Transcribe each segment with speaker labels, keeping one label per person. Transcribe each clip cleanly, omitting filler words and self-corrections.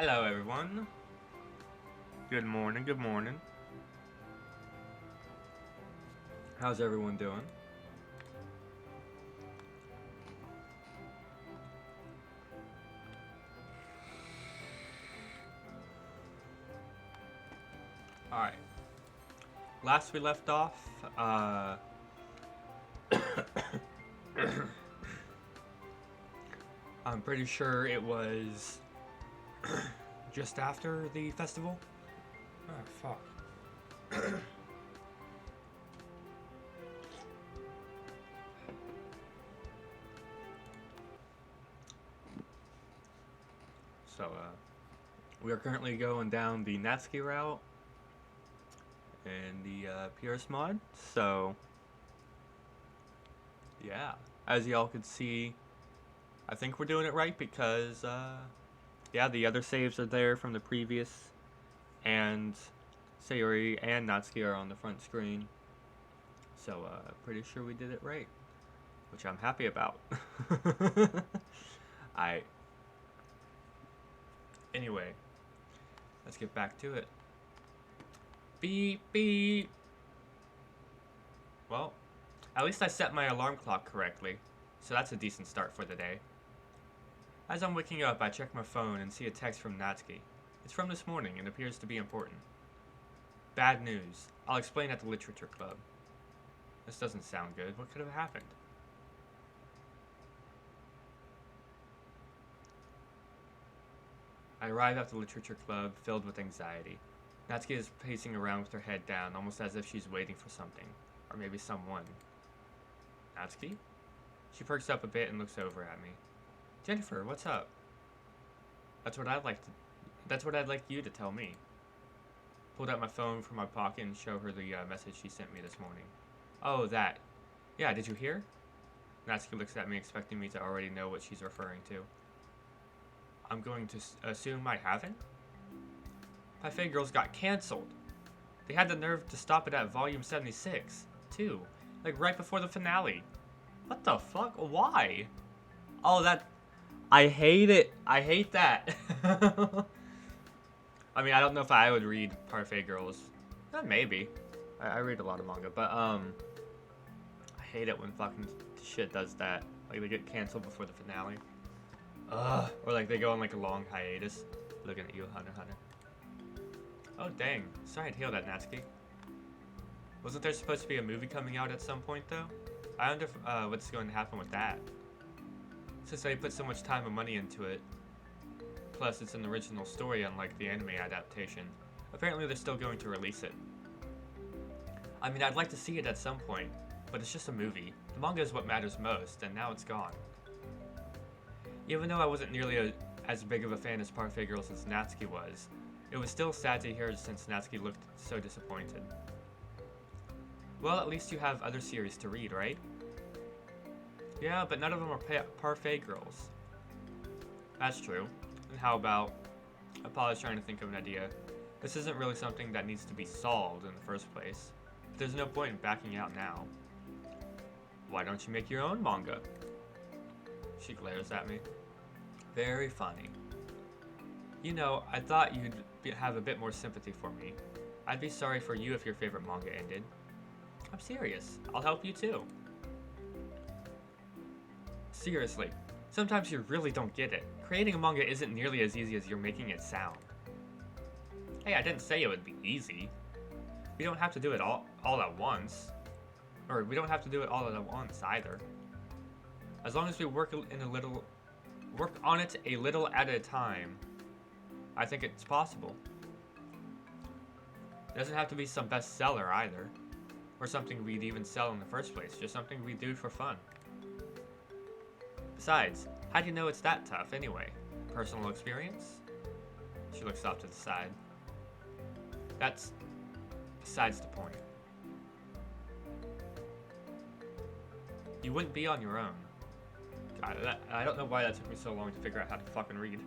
Speaker 1: Hello, everyone. Good morning, good morning. How's everyone doing? Alright. Last we left off, I'm pretty sure it was just after the festival. Oh, fuck. So, we are currently going down the Natsuki route and the Pierce mod. So, yeah. As y'all could see, I think we're doing it right because, yeah, the other saves are there from the previous, and Sayori and Natsuki are on the front screen. So, pretty sure we did it right, which I'm happy about. I. Anyway, let's get back to it. Beep beep. Well, at least I set my alarm clock correctly, so that's a decent start for the day. As I'm waking up, I check my phone and see a text from Natsuki. It's from this morning and appears to be important. Bad news. I'll explain at the literature club. This doesn't sound good. What could have happened? I arrive at the literature club, filled with anxiety. Natsuki is pacing around with her head down, almost as if she's waiting for something. Or maybe someone. Natsuki? She perks up a bit and looks over at me. Jennifer, what's up? That's what I'd like you to tell me. Pulled out my phone from my pocket and show her the message she sent me this morning. Oh, that. Yeah, did you hear? Natsuki looks at me, expecting me to already know what she's referring to. I'm going to assume I haven't? Parfait Girls got cancelled. They had the nerve to stop it at volume 76, too. Like right before the finale. What the fuck? Why? Oh, that... I hate it. I hate that. I mean, I don't know if I would read Parfait Girls. Maybe. I read a lot of manga, but, I hate it when fucking shit does that. Like, they get canceled before the finale. Ugh. Or, like, they go on, like, a long hiatus. Looking at you, Hunter Hunter. Oh, dang. Sorry to hear that, Natsuki. Wasn't there supposed to be a movie coming out at some point, though? I wonder what's going to happen with that. Since they put so much time and money into it. Plus, it's an original story, unlike the anime adaptation. Apparently, they're still going to release it. I mean, I'd like to see it at some point, but it's just a movie. The manga is what matters most, and now it's gone. Even though I wasn't nearly as big of a fan as Parfait Girls as Natsuki was, it was still sad to hear since Natsuki looked so disappointed. Well, at least you have other series to read, right? Yeah, but none of them are Parfait Girls. That's true. And how about... Apollo's trying to think of an idea. This isn't really something that needs to be solved in the first place. But there's no point in backing out now. Why don't you make your own manga? She glares at me. Very funny. You know, I thought you'd have a bit more sympathy for me. I'd be sorry for you if your favorite manga ended. I'm serious. I'll help you too. Seriously, sometimes you really don't get it. Creating a manga isn't nearly as easy as you're making it sound. Hey, I didn't say it would be easy. We don't have to do it all at once. Or we don't have to do it all at once either. As long as we work on it a little at a time, I think it's possible. It doesn't have to be some bestseller either. Or something we'd even sell in the first place. Just something we do for fun. Besides, how do you know it's that tough anyway? Personal experience? She looks off to the side. That's besides the point. You wouldn't be on your own. God, I don't know why that took me so long to figure out how to fucking read.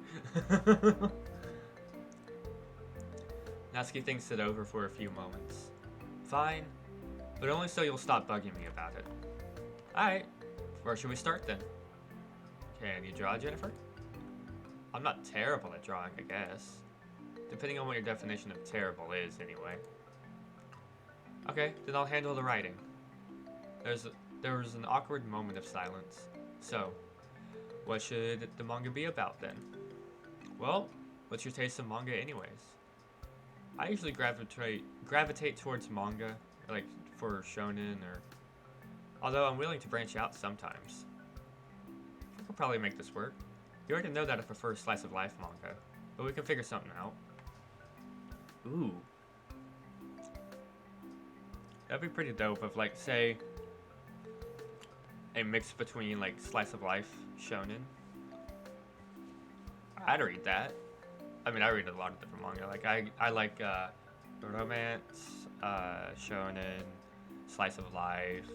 Speaker 1: Natsuki thinks it over for a few moments. Fine, but only so you'll stop bugging me about it. Alright, where should we start then? Can you draw, Jennifer? I'm not terrible at drawing, I guess. Depending on what your definition of terrible is, anyway. Okay, then I'll handle the writing. There was an awkward moment of silence. So, what should the manga be about then? Well, what's your taste in manga anyways? I usually gravitate towards manga, like for shonen or... Although I'm willing to branch out sometimes. I could probably make this work. You already know that I prefer slice of life manga, but we can figure something out. Ooh. That'd be pretty dope if, like, say, a mix between, like, slice of life shonen. I'd read that. I mean, I read a lot of different manga. Like, I like romance, shonen, slice of life,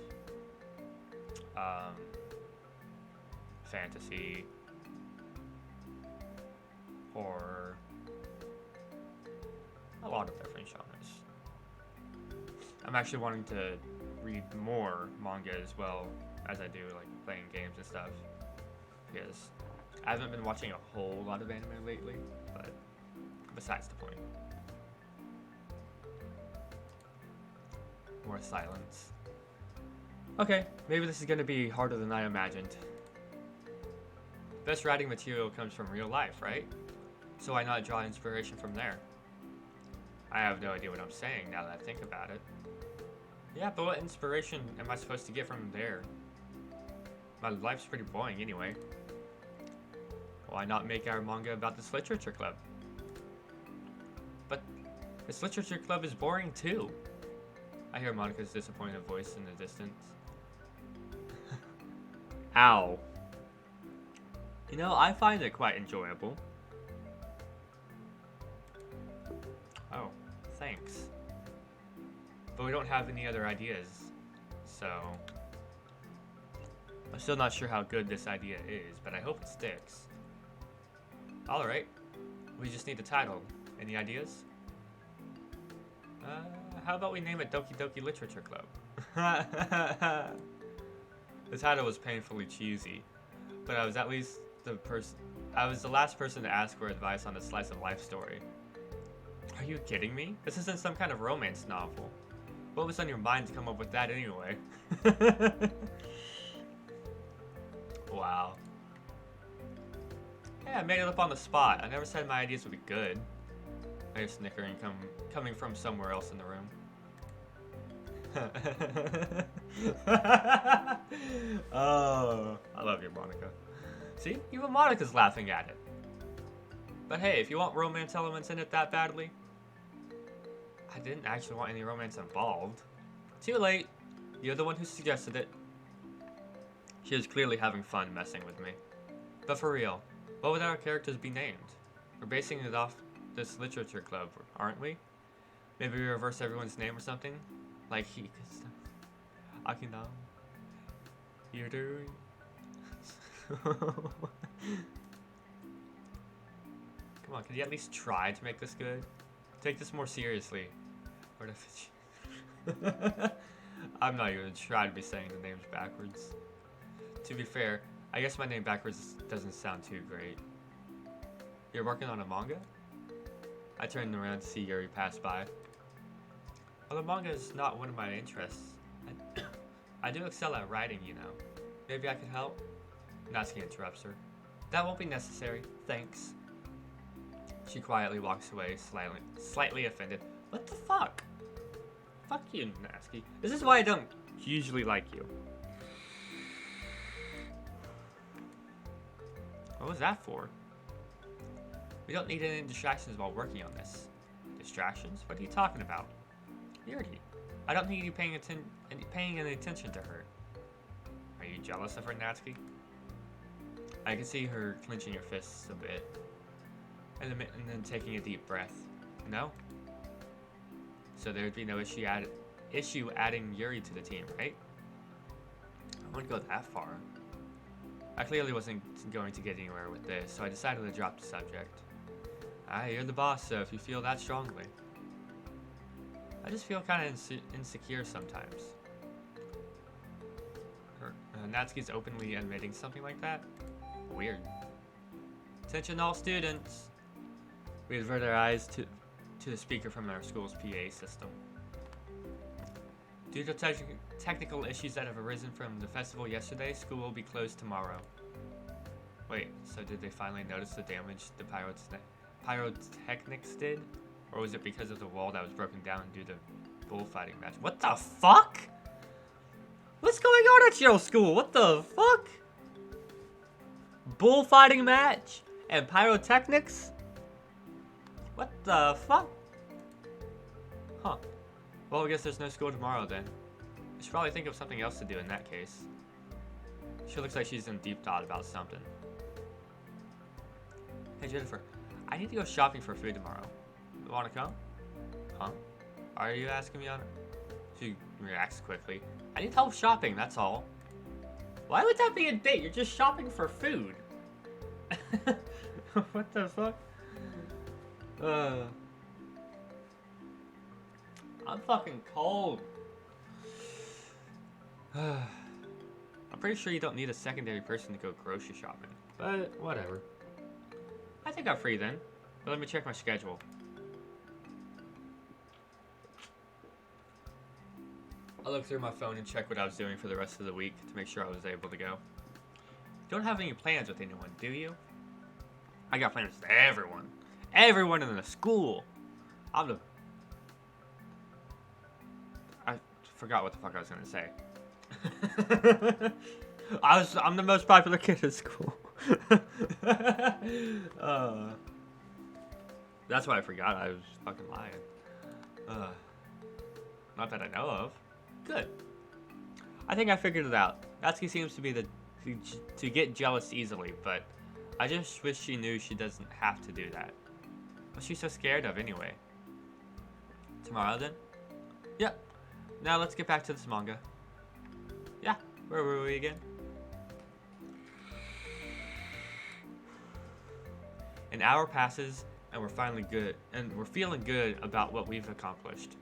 Speaker 1: fantasy, horror, a lot of different genres. I'm actually wanting to read more manga as well as I do, like, playing games and stuff, because I haven't been watching a whole lot of anime lately, but besides the point. More silence. Okay, maybe this is going to be harder than I imagined. Best writing material comes from real life, right? So why not draw inspiration from there? I have no idea what I'm saying now that I think about it. Yeah, but what inspiration am I supposed to get from there? My life's pretty boring anyway. Why not make our manga about this literature club? But this literature club is boring too. I hear Monica's disappointed voice in the distance. Ow. You know, I find it quite enjoyable. Oh, thanks. But we don't have any other ideas, so... I'm still not sure how good this idea is, but I hope it sticks. Alright, we just need the title. Any ideas? How about we name it Doki Doki Literature Club? The title was painfully cheesy, but I was at least I was the last person to ask for advice on a slice of life story. Are you kidding me? This isn't some kind of romance novel. What was on your mind to come up with that anyway? Wow. Yeah, I made it up on the spot. I never said my ideas would be good. I hear snickering coming from somewhere else in the room. Oh, I love you, Monica. See? Even Monica's laughing at it. But hey, if you want romance elements in it that badly... I didn't actually want any romance involved. Too late. You're the one who suggested it. She was clearly having fun messing with me. But for real, what would our characters be named? We're basing it off this literature club, aren't we? Maybe we reverse everyone's name or something? Like Akina. You're doing... Come on, can you at least try to make this good? Take this more seriously. Or I'm not even trying to be saying the names backwards. To be fair, I guess my name backwards doesn't sound too great. You're working on a manga? I turned around to see Yuri pass by. Well, the manga is not one of my interests. I do excel at writing, you know. Maybe I could help? Natsuki interrupts her. That won't be necessary, thanks. She quietly walks away, slightly offended. What the fuck? Fuck you, Natsuki. This is why I don't usually like you. What was that for? We don't need any distractions while working on this. Distractions? What are you talking about? Yuri, I don't need you paying any attention to her. Are you jealous of her, Natsuki? I can see her clenching her fists a bit. And then taking a deep breath. No? So there'd be no issue adding Yuri to the team, right? I wouldn't go that far. I clearly wasn't going to get anywhere with this, so I decided to drop the subject. You're the boss, so if you feel that strongly. I just feel kind of insecure sometimes. Natsuki's openly admitting something like that? Weird. Attention all students. We avert our eyes to the speaker from our school's PA system. Due to technical issues that have arisen from the festival yesterday, school will be closed tomorrow. Wait, so did they finally notice the damage the pyrotechnics did? Or was it because of the wall that was broken down due to bullfighting match? What the fuck? What's going on at your school? What the fuck? Bullfighting match and pyrotechnics? What the fuck? Huh. Well, I guess there's no school tomorrow then. I should probably think of something else to do in that case. She looks like she's in deep thought about something. Hey Jennifer, I need to go shopping for food tomorrow. You wanna come? Huh? Are you asking me on it? She reacts quickly. I need help shopping, that's all. Why would that be a date? You're just shopping for food. What the fuck? I'm fucking cold. I'm pretty sure you don't need a secondary person to go grocery shopping. But whatever. I think I'm free then. But let me check my schedule. I looked through my phone and checked what I was doing for the rest of the week to make sure I was able to go. You don't have any plans with anyone, do you? I got plans with everyone. Everyone in the school. I forgot what the fuck I was gonna say. I'm the most popular kid at school. That's why I forgot. I was fucking lying. Not that I know of. Good. I think I figured it out. Natsuki seems to be to get jealous easily, but I just wish she knew she doesn't have to do that. What's she so scared of anyway? Tomorrow then? Yep. Now let's get back to this manga. Yeah, where were we again? An hour passes and we're finally good, and we're feeling good about what we've accomplished.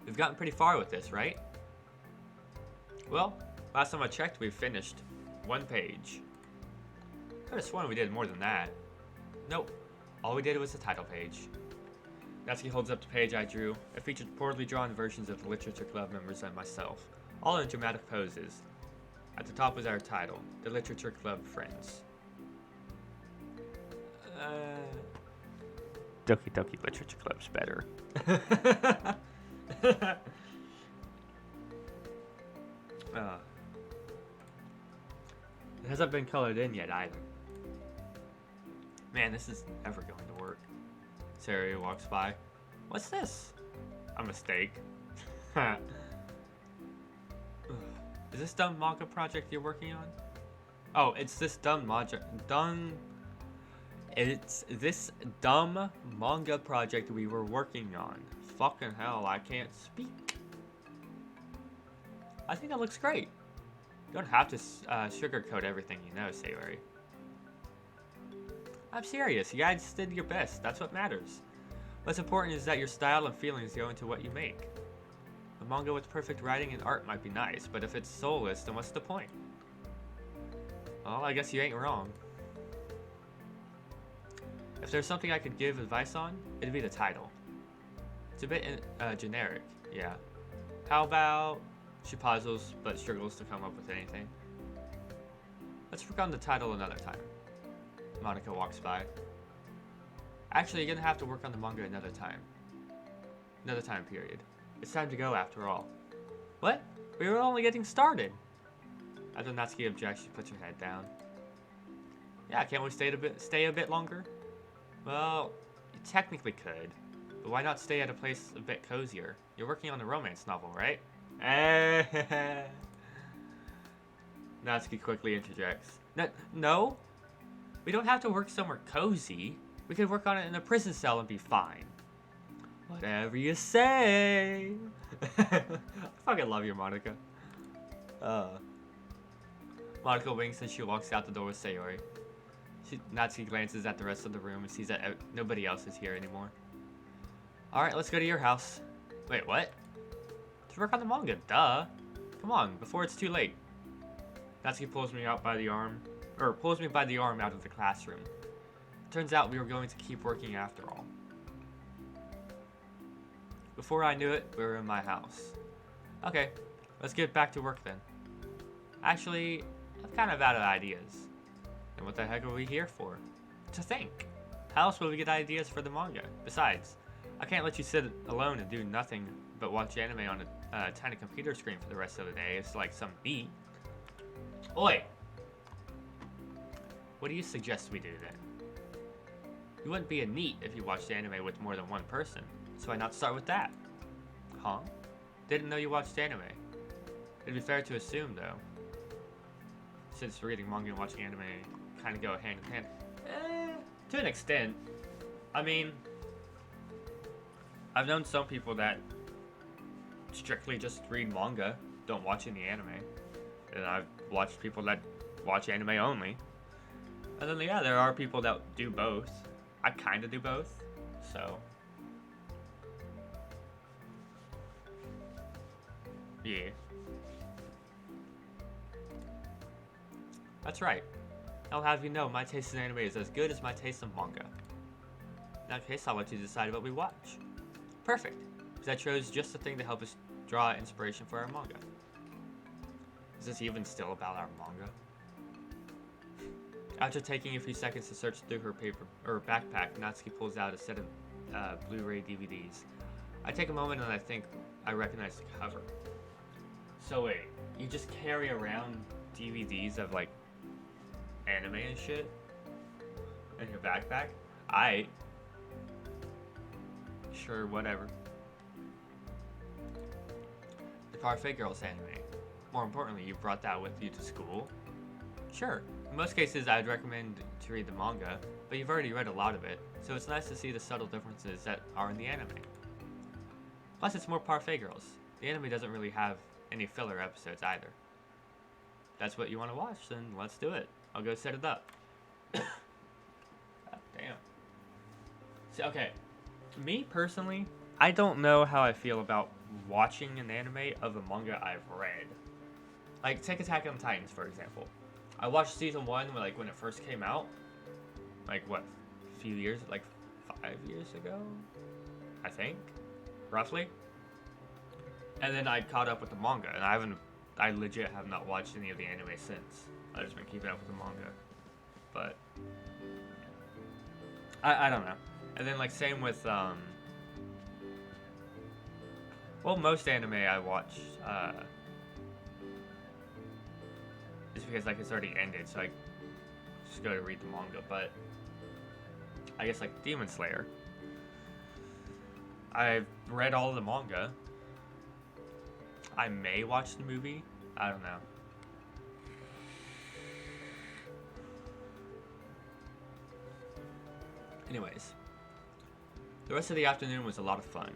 Speaker 1: We've gotten pretty far with this, right? Well, last time I checked, we've finished one page. I could have sworn we did more than that. Nope, all we did was the title page. Natsuki holds up the page I drew. It featured poorly drawn versions of the Literature Club members and myself, all in dramatic poses. At the top was our title, The Literature Club Friends. Doki Doki Literature Club's better. It hasn't been colored in yet either. Man, this is never going to work. Sarah walks by. What's this? A mistake. Is this dumb manga project you're working on? Oh, it's this dumb It's this dumb manga project we were working on. Fucking hell, I can't speak. I think that looks great. You don't have to sugarcoat everything you know, Sayori. I'm serious, you guys did your best, that's what matters. What's important is that your style and feelings go into what you make. A manga with perfect writing and art might be nice, but if it's soulless, then what's the point? Well, I guess you ain't wrong. If there's something I could give advice on, it'd be the title. It's a bit generic, yeah. How about... She puzzles, but struggles to come up with anything. Let's work on the title another time. Monica walks by. Actually, you're gonna have to work on the manga another time. Another time period. It's time to go after all. What? We were only getting started. After Natsuki objects, she puts her head down. Yeah, can't we stay a bit longer? Well, you technically could, but why not stay at a place a bit cozier? You're working on a romance novel, right? Natsuki quickly interjects. No? We don't have to work somewhere cozy. We could work on it in a prison cell and be fine. Whatever you say. I fucking love you, Monica. Monica winks and she walks out the door with Sayori. Natsuki glances at the rest of the room and sees that nobody else is here anymore. Alright, let's go to your house. Wait, what? To work on the manga, duh. Come on, before it's too late. Natsuki pulls me out by the arm. or pulls me by the arm out of the classroom. Turns out we were going to keep working after all. Before I knew it, we were in my house. Okay, let's get back to work then. Actually, I'm kind of out of ideas. And what the heck are we here for? To think. How else will we get ideas for the manga? Besides, I can't let you sit alone and do nothing but watch anime on a tiny computer screen for the rest of the day. It's like some beat. Oi! What do you suggest we do then? You wouldn't be a NEET if you watched anime with more than one person, so why not start with that? Huh? Didn't know you watched anime. It'd be fair to assume, though, since reading manga and watching anime kind of go hand in hand. To an extent. I mean, I've known some people that strictly just read manga, don't watch any anime. And I've watched people that watch anime only. And then, yeah, there are people that do both. I kind of do both, so. Yeah. That's right. I'll have you know my taste in anime is as good as my taste in manga. In that case, I'll let you decide what we watch. Perfect, because I chose just the thing to help us draw inspiration for our manga. Is this even still about our manga? After taking a few seconds to search through her backpack, Natsuki pulls out a set of Blu-ray DVDs. I take a moment and I think I recognize the cover. So wait, you just carry around DVDs of like anime and shit in your backpack? Sure, whatever. The Parfait Girls anime. More importantly, you brought that with you to school? Sure. In most cases, I'd recommend to read the manga, but you've already read a lot of it, so it's nice to see the subtle differences that are in the anime. Plus, it's more Parfait Girls. The anime doesn't really have any filler episodes either. If that's what you want to watch, then let's do it. I'll go set it up. God damn. So, okay. Me, personally, I don't know how I feel about watching an anime of a manga I've read. Like, take Attack on Titans, for example. I watched season 1 when it first came out. Like, what? A few years? Like, 5 years ago? I think? Roughly? And then I caught up with the manga, and I legit have not watched any of the anime since. I've just been keeping up with the manga. But I don't know. And then, like, same with, well, most anime I watch, is because, like, it's already ended, so I just go to read the manga. But I guess, like, Demon Slayer, I've read all of the manga. I may watch the movie. I don't know. Anyways, the rest of the afternoon was a lot of fun.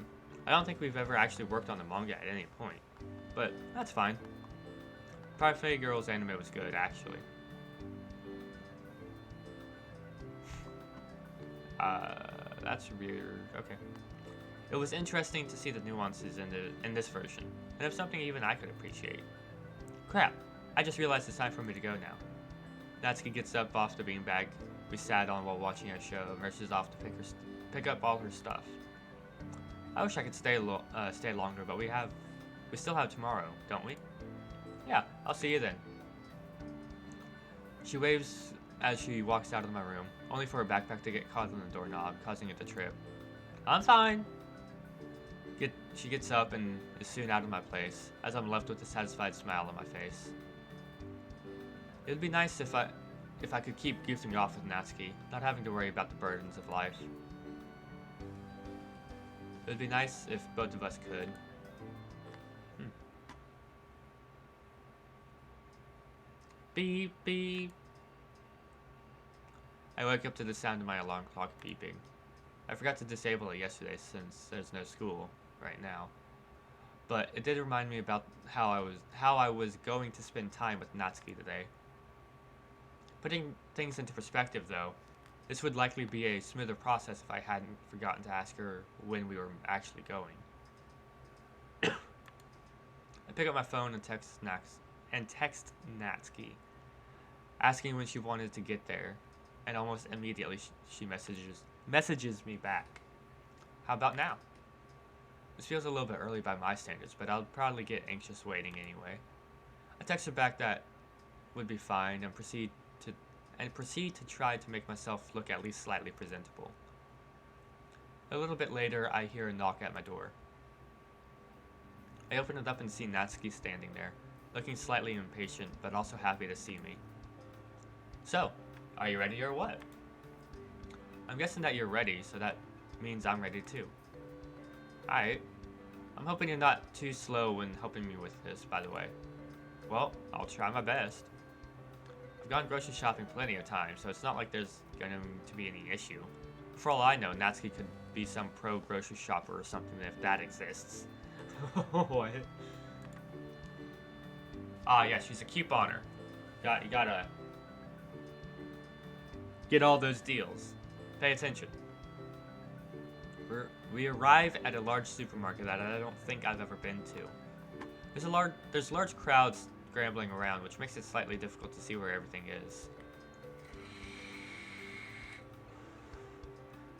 Speaker 1: I don't think we've ever actually worked on the manga at any point, but that's fine. Parfait Girls anime was good, actually. That's weird. Okay. It was interesting to see the nuances in this version, and it's something even I could appreciate. Crap, I just realized it's time for me to go now. Natsuki gets up off the beanbag we sat on while watching our show and rushes off to pick up all her stuff. I wish I could stay longer, but we still have tomorrow, don't we? Yeah, I'll see you then. She waves as she walks out of my room, only for her backpack to get caught on the doorknob, causing it to trip. I'm fine. She gets up and is soon out of my place, as I'm left with a satisfied smile on my face. It would be nice if I could keep goofing off with Natsuki, not having to worry about the burdens of life. It would be nice if both of us could. Beep, beep. I wake up to the sound of my alarm clock beeping. I forgot to disable it yesterday since there's no school right now. But it did remind me about how I was going to spend time with Natsuki today. Putting things into perspective, though, this would likely be a smoother process if I hadn't forgotten to ask her when we were actually going. I pick up my phone and text Natsuki. asking when she wanted to get there, and almost immediately she messages me back. How about now? This feels a little bit early by my standards, but I'll probably get anxious waiting anyway. I text her back that would be fine and proceed to try to make myself look at least slightly presentable. A little bit later, I hear a knock at my door. I open it up and see Natsuki standing there, looking slightly impatient, but also happy to see me. So, are you ready or what? I'm guessing that you're ready, so that means I'm ready too. Alright. I'm hoping you're not too slow when helping me with this, by the way. Well, I'll try my best. I've gone grocery shopping plenty of times, so it's not like there's going to be any issue. For all I know, Natsuki could be some pro grocery shopper or something if that exists. What? Ah, yeah, she's a couponer. You gotta get all those deals. Pay attention. We arrive at a large supermarket that I don't think I've ever been to. There's large crowds scrambling around, which makes it slightly difficult to see where everything is.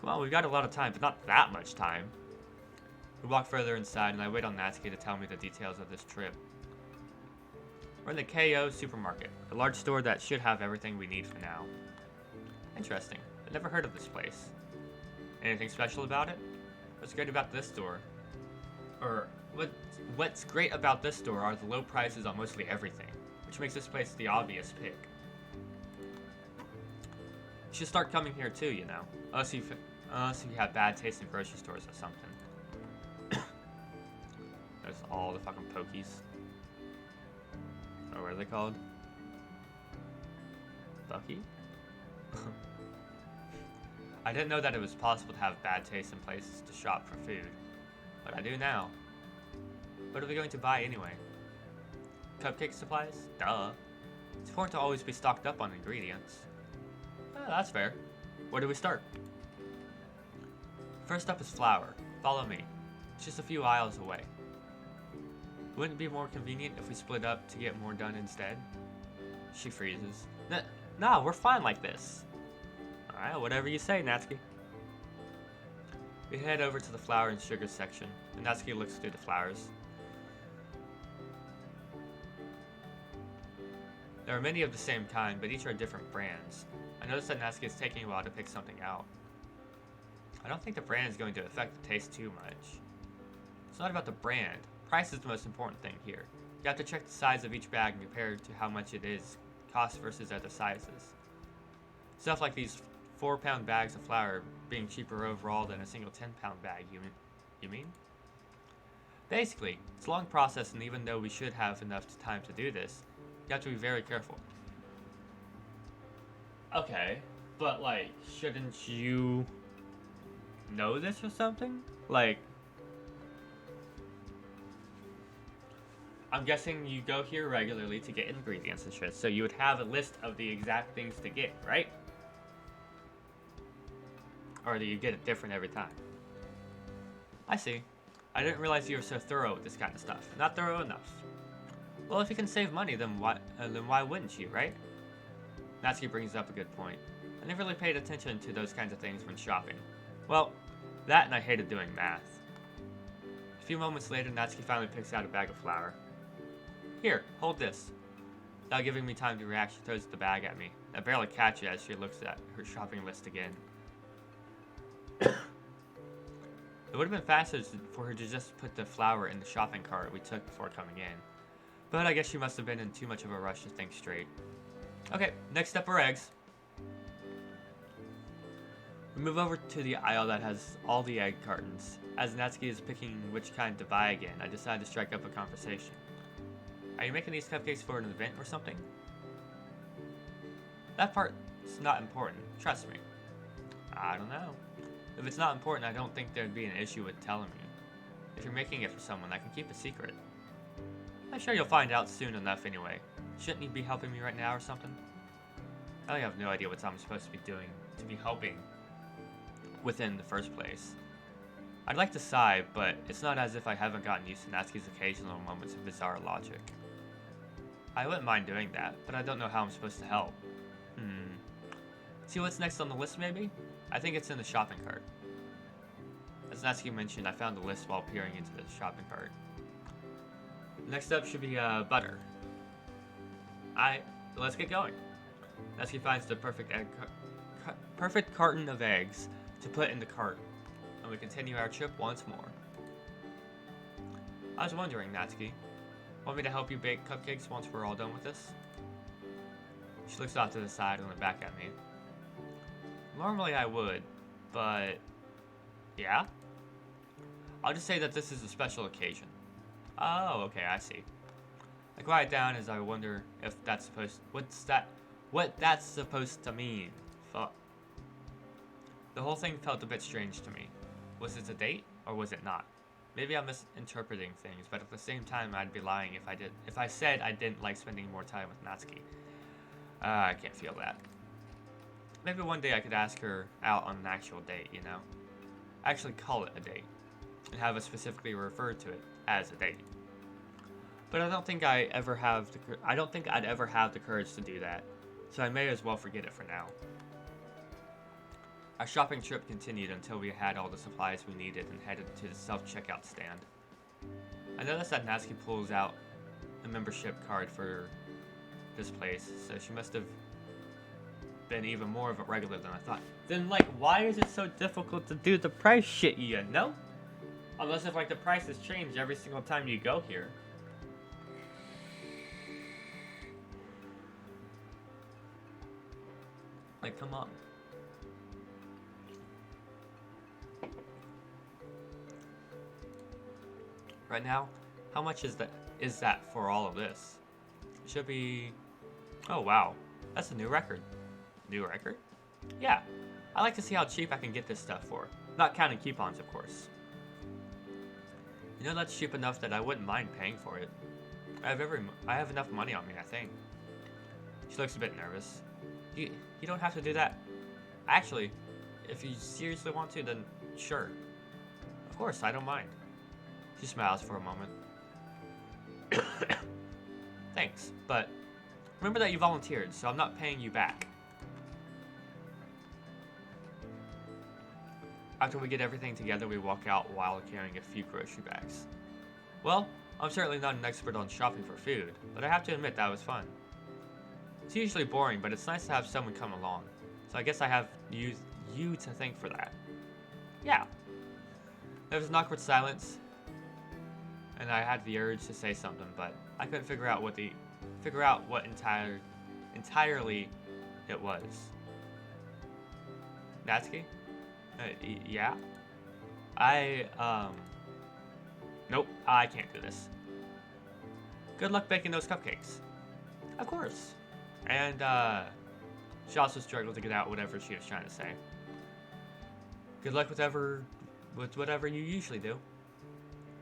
Speaker 1: Well, we've got a lot of time, but not that much time. We walk further inside, and I wait on Natsuki to tell me the details of this trip. We're in the KO supermarket, a large store that should have everything we need for now. Interesting. I've never heard of this place. Anything special about it? What's great about this store? Or, what's great about this store are the low prices on mostly everything, which makes this place the obvious pick. You should start coming here too, you know. Unless you have bad taste in grocery stores or something. There's all the fucking Pokies. Or what are they called? Bucky? I didn't know that it was possible to have bad taste in places to shop for food. But I do now. What are we going to buy anyway? Cupcake supplies? Duh. It's important to always be stocked up on ingredients. That's fair. Where do we start? First up is flour. Follow me. It's just a few aisles away. Wouldn't it be more convenient if we split up to get more done instead? She freezes. No, we're fine like this. Alright, whatever you say, Natsuki. We head over to the flour and sugar section, and Natsuki looks through the flours. There are many of the same kind, but each are different brands. I noticed that Natsuki is taking a while to pick something out. I don't think the brand is going to affect the taste too much. It's not about the brand. Price is the most important thing here. You have to check the size of each bag and compare it to how much it is, cost versus other sizes. Stuff like these 4-pound bags of flour being cheaper overall than a single 10-pound bag, you mean? Basically, it's a long process, and even though we should have enough time to do this, you have to be very careful. Okay, but like, shouldn't you know this or something? Like, I'm guessing you go here regularly to get ingredients and shit, so you would have a list of the exact things to get, right? Or do you get it different every time? I see. I didn't realize you were so thorough with this kind of stuff. Not thorough enough. Well, if you can save money, then why wouldn't you, right? Natsuki brings up a good point. I never really paid attention to those kinds of things when shopping. Well, that and I hated doing math. A few moments later, Natsuki finally picks out a bag of flour. Here, hold this. Without giving me time to react, she throws the bag at me. I barely catch it as she looks at her shopping list again. It would have been faster for her to just put the flour in the shopping cart we took before coming in. But I guess she must have been in too much of a rush to think straight. Okay, next up are eggs. We move over to the aisle that has all the egg cartons. As Natsuki is picking which kind to buy again, I decide to strike up a conversation. Are you making these cupcakes for an event or something? That part's not important, trust me. I don't know. If it's not important, I don't think there'd be an issue with telling me. If you're making it for someone, I can keep a secret. I'm sure you'll find out soon enough anyway. Shouldn't you be helping me right now or something? I really have no idea what I'm supposed to be doing to be helping within the first place. I'd like to sigh, but it's not as if I haven't gotten used to Natsuki's occasional moments of bizarre logic. I wouldn't mind doing that, but I don't know how I'm supposed to help. See what's next on the list, maybe? I think it's in the shopping cart. As Natsuki mentioned, I found the list while peering into the shopping cart. Next up should be butter. Let's get going. Natsuki finds the perfect carton of eggs to put in the cart, and we continue our trip once more. I was wondering, Natsuki, want me to help you bake cupcakes once we're all done with this? She looks off to the side and looked back at me. Normally I would, but yeah? I'll just say that this is a special occasion. Oh, okay, I see. I quiet down as I wonder if that's what that's supposed to mean. Fuck. The whole thing felt a bit strange to me. Was it a date, or was it not? Maybe I'm misinterpreting things, but at the same time I'd be lying if I said I didn't like spending more time with Natsuki. I can't feel that. Maybe one day I could ask her out on an actual date, you know? Actually call it a date, and have us specifically refer to it as a date. But I don't think I'd ever have the courage to do that, so I may as well forget it for now. Our shopping trip continued until we had all the supplies we needed and headed to the self-checkout stand. I noticed that Natsuki pulls out a membership card for this place, so she must have been even more of a regular than I thought. Then, like, why is it so difficult to do the price shit, you know? Unless if, like, the prices change every single time you go here. Like, come on. Right now, how much is that for all of this? It should be... Oh, wow. That's a new record. New record? Yeah. I like to see how cheap I can get this stuff for. Not counting coupons, of course. You know, that's cheap enough that I wouldn't mind paying for it. I have enough money on me, I think. She looks a bit nervous. You don't have to do that. Actually, if you seriously want to, then sure. Of course, I don't mind. She smiles for a moment. Thanks, but remember that you volunteered, so I'm not paying you back. After we get everything together, we walk out while carrying a few grocery bags. Well, I'm certainly not an expert on shopping for food, but I have to admit that was fun. It's usually boring, but it's nice to have someone come along, so I guess I have you to thank for that. Yeah. There was an awkward silence, and I had the urge to say something, but I couldn't figure out what entirely it was. Natsuki? Yeah? Nope, I can't do this. Good luck baking those cupcakes. Of course. And, she also struggled to get out whatever she was trying to say. Good luck with whatever you usually do.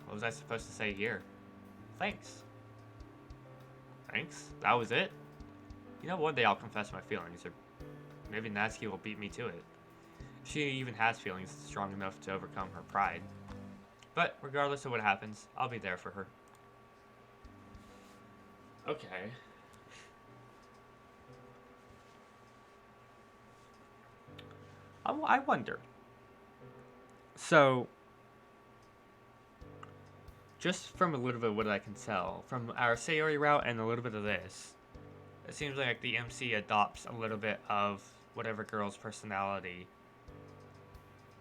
Speaker 1: What was I supposed to say here? Thanks. Thanks? That was it? You know, one day I'll confess my feelings, or maybe Natsuki will beat me to it. She even has feelings strong enough to overcome her pride. But regardless of what happens, I'll be there for her. Okay. I wonder. So, just from a little bit of what I can tell, from our Sayori route and a little bit of this, it seems like the MC adopts a little bit of whatever girl's personality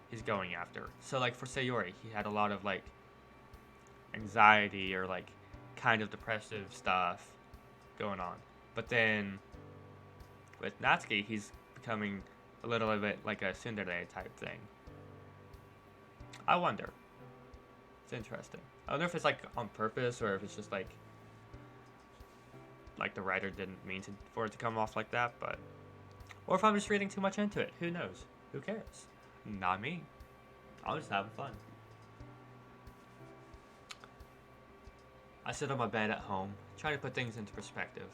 Speaker 1: he's going after. So, like, for Sayori, he had a lot of, like, anxiety or, like, kind of depressive stuff going on. But then, with Natsuki, he's becoming a little bit like a tsundere type thing. I wonder. It's interesting. I wonder if it's, like, on purpose or if it's just, like the writer didn't mean for it to come off like that, but... Or if I'm just reading too much into it. Who knows? Who cares? Not me. I'm just having fun. I sit on my bed at home, trying to put things into perspective.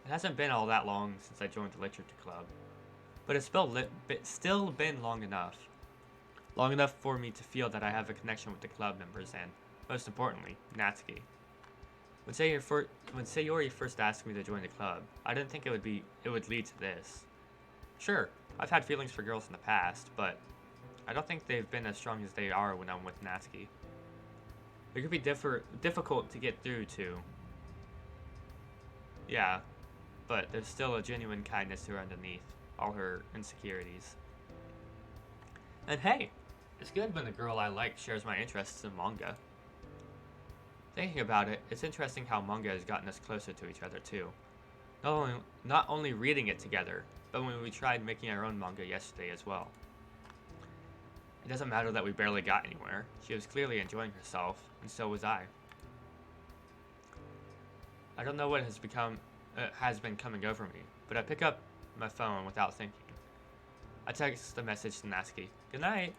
Speaker 1: It hasn't been all that long since I joined the literature club, but it's still been long enough. Long enough for me to feel that I have a connection with the club members and, most importantly, Natsuki. When Sayori first asked me to join the club, I didn't think it would lead to this. Sure, I've had feelings for girls in the past, but I don't think they've been as strong as they are when I'm with Natsuki. It could be difficult to get through to. Yeah, but there's still a genuine kindness to her underneath all her insecurities. And hey, it's good when the girl I like shares my interests in manga. Thinking about it, it's interesting how manga has gotten us closer to each other too. Not only reading it together, but when we tried making our own manga yesterday as well. It doesn't matter that we barely got anywhere. She was clearly enjoying herself, and so was I. I don't know what has been coming over me, but I pick up my phone without thinking. I text a message to Natsuki. Good night.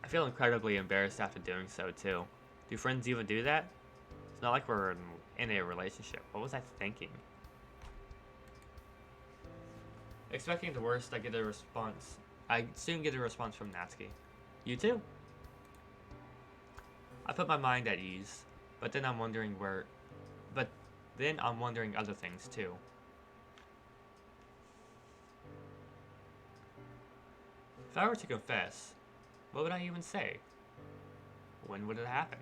Speaker 1: I feel incredibly embarrassed after doing so too. Do friends even do that? It's not like we're in a relationship. What was I thinking? Expecting the worst, I soon get a response from Natsuki. You too? I put my mind at ease, but then I'm wondering other things too. If I were to confess, what would I even say? When would it happen?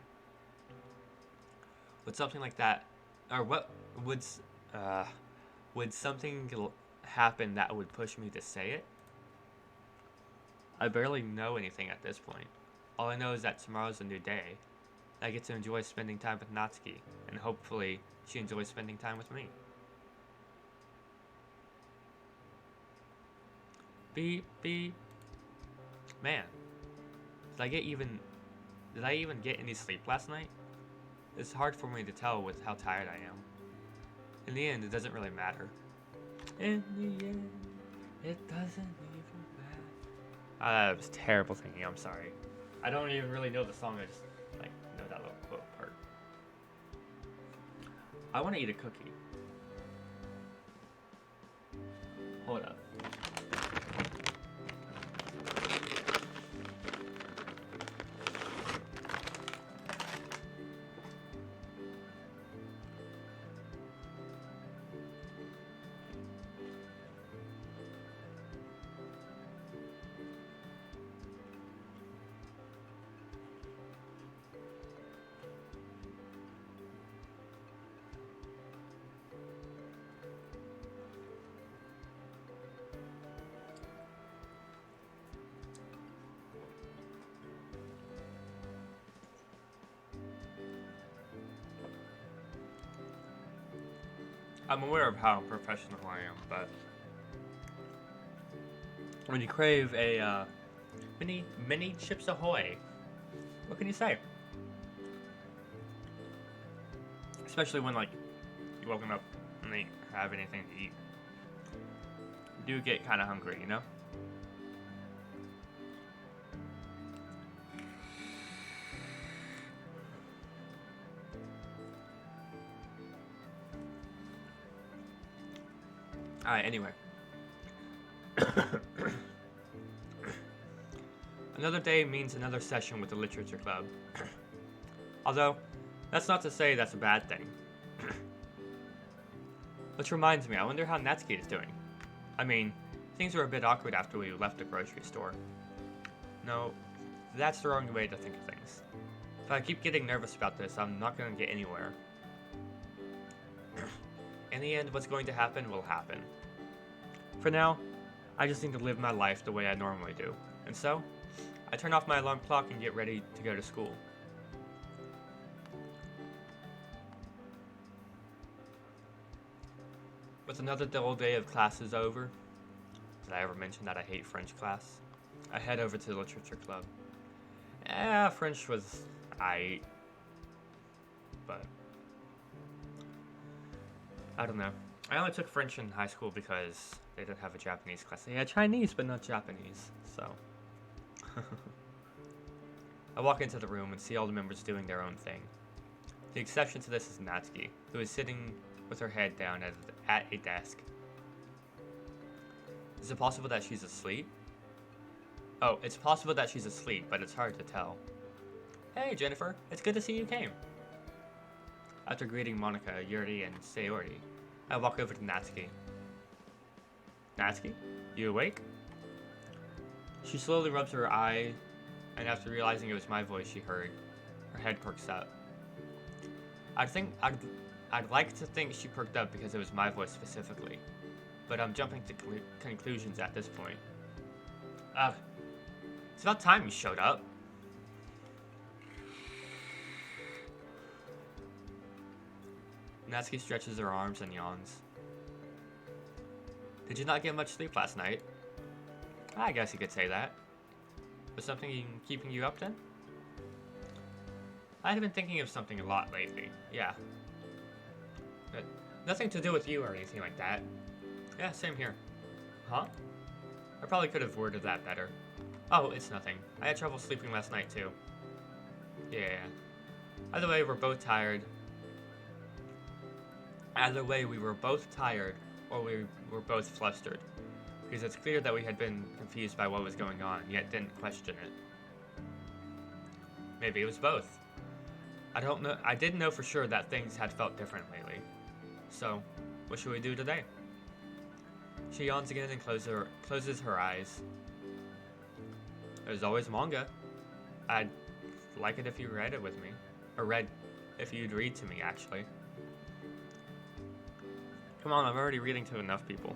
Speaker 1: Would something like that, or would something happen that would push me to say it? I barely know anything at this point. All I know is that tomorrow's a new day. I get to enjoy spending time with Natsuki, and hopefully she enjoys spending time with me. Beep beep. Man, did I even get any sleep last night? It's hard for me to tell with how tired I am. In the end, it doesn't really matter. In the end, it doesn't even matter. That was terrible singing, I'm sorry. I don't even really know the song, I just know that little quote part. I want to eat a cookie. Hold up. I'm aware of how professional I am, but when you crave a mini Chips Ahoy, what can you say? Especially when you woken up and they have anything to eat. You do get kind of hungry, you know? Alright, anyway. Another day means another session with the literature club. Although, that's not to say that's a bad thing. Which reminds me, I wonder how Natsuki is doing. I mean, things were a bit awkward after we left the grocery store. No, that's the wrong way to think of things. If I keep getting nervous about this, I'm not going to get anywhere. In the end, what's going to happen will happen. For now, I just need to live my life the way I normally do. And so, I turn off my alarm clock and get ready to go to school. With another dull day of classes over, did I ever mention that I hate French class? I head over to the literature club. French was aight, but I don't know. I only took French in high school because they didn't have a Japanese class. They had Chinese, but not Japanese, so. I walk into the room and see all the members doing their own thing. The exception to this is Natsuki, who is sitting with her head down at a desk. Is it possible that she's asleep? Oh, it's possible that she's asleep, but it's hard to tell. Hey, Jennifer, it's good to see you came. After greeting Monica, Yuri, and Sayori, I walk over to Natsuki. Natsuki, you awake? She slowly rubs her eye, and after realizing it was my voice she heard, her head perks up. I'd like to think she perked up because it was my voice specifically, but I'm jumping to conclusions at this point. It's about time you showed up. Natsuki stretches her arms and yawns. Did you not get much sleep last night? I guess you could say that. Was something keeping you up then? I have been thinking of something a lot lately, yeah. But nothing to do with you or anything like that. Yeah, same here. Huh? I probably could have worded that better. Oh, it's nothing. I had trouble sleeping last night too. Yeah. Either way, we're both tired. Either way, we were both tired, or we were both flustered. Because it's clear that we had been confused by what was going on, yet didn't question it. Maybe it was both. I don't know. I didn't know for sure that things had felt different lately. So, what should we do today? She yawns again and closes her eyes. There's always manga. I'd like it if you read it with me. Or if you'd read to me, actually. Come on, I'm already reading to enough people.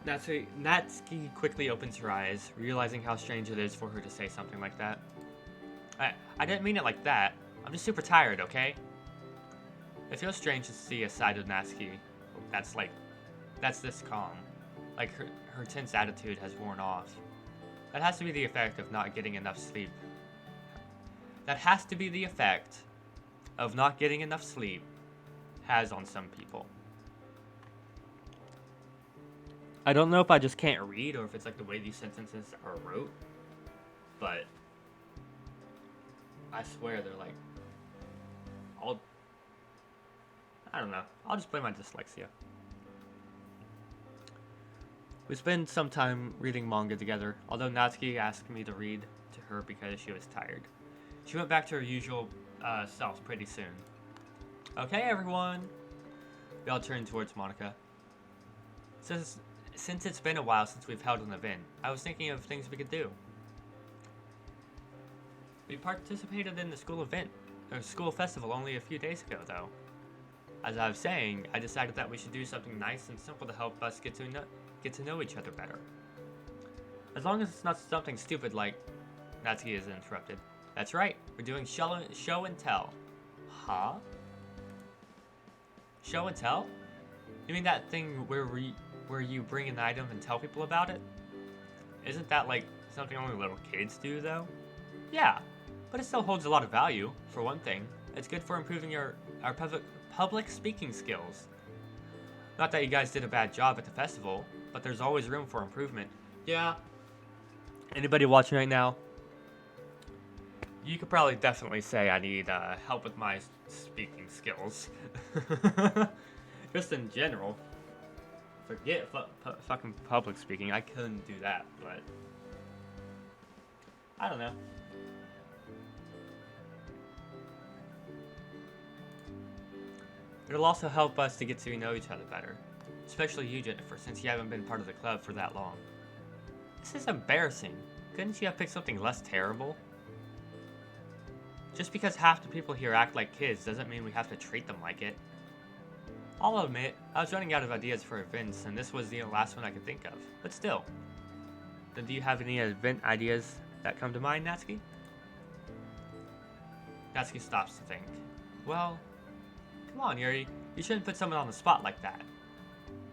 Speaker 1: Natsuki quickly opens her eyes, realizing how strange it is for her to say something like that. I didn't mean it like that. I'm just super tired, okay? It feels strange to see a side of Natsuki that's this calm. Like her tense attitude has worn off. That has to be the effect of not getting enough sleep. Has on some people. I don't know if I just can't read or if it's like the way these sentences are wrote, but I swear they're like I don't know. I'll just blame my dyslexia. We spent some time reading manga together, although Natsuki asked me to read to her because she was tired. She went back to her usual self pretty soon. Okay, everyone. We all turned towards Monica. Since it's been a while since we've held an event, I was thinking of things we could do. We participated in the school festival only a few days ago, though. As I was saying, I decided that we should do something nice and simple to help us get to know each other better. As long as it's not something stupid like... Natsuki is interrupted. That's right, we're doing show and tell. Huh? Show and tell? You mean that thing where you bring an item and tell people about it? Isn't that like something only little kids do, though? Yeah, but it still holds a lot of value. For one thing, it's good for improving our public speaking skills. Not that you guys did a bad job at the festival, but there's always room for improvement. Yeah. Anybody watching right now? You could probably definitely say I need help with my speaking skills. Just in general. Forget fucking public speaking. I couldn't do that, but... I don't know. It'll also help us to get to know each other better. Especially you, Jennifer, since you haven't been part of the club for that long. This is embarrassing. Couldn't you have picked something less terrible? Just because half the people here act like kids doesn't mean we have to treat them like it. I'll admit, I was running out of ideas for events, and this was the last one I could think of. But still. Then do you have any event ideas that come to mind, Natsuki? Natsuki stops to think. Well, come on, Yuri. You shouldn't put someone on the spot like that.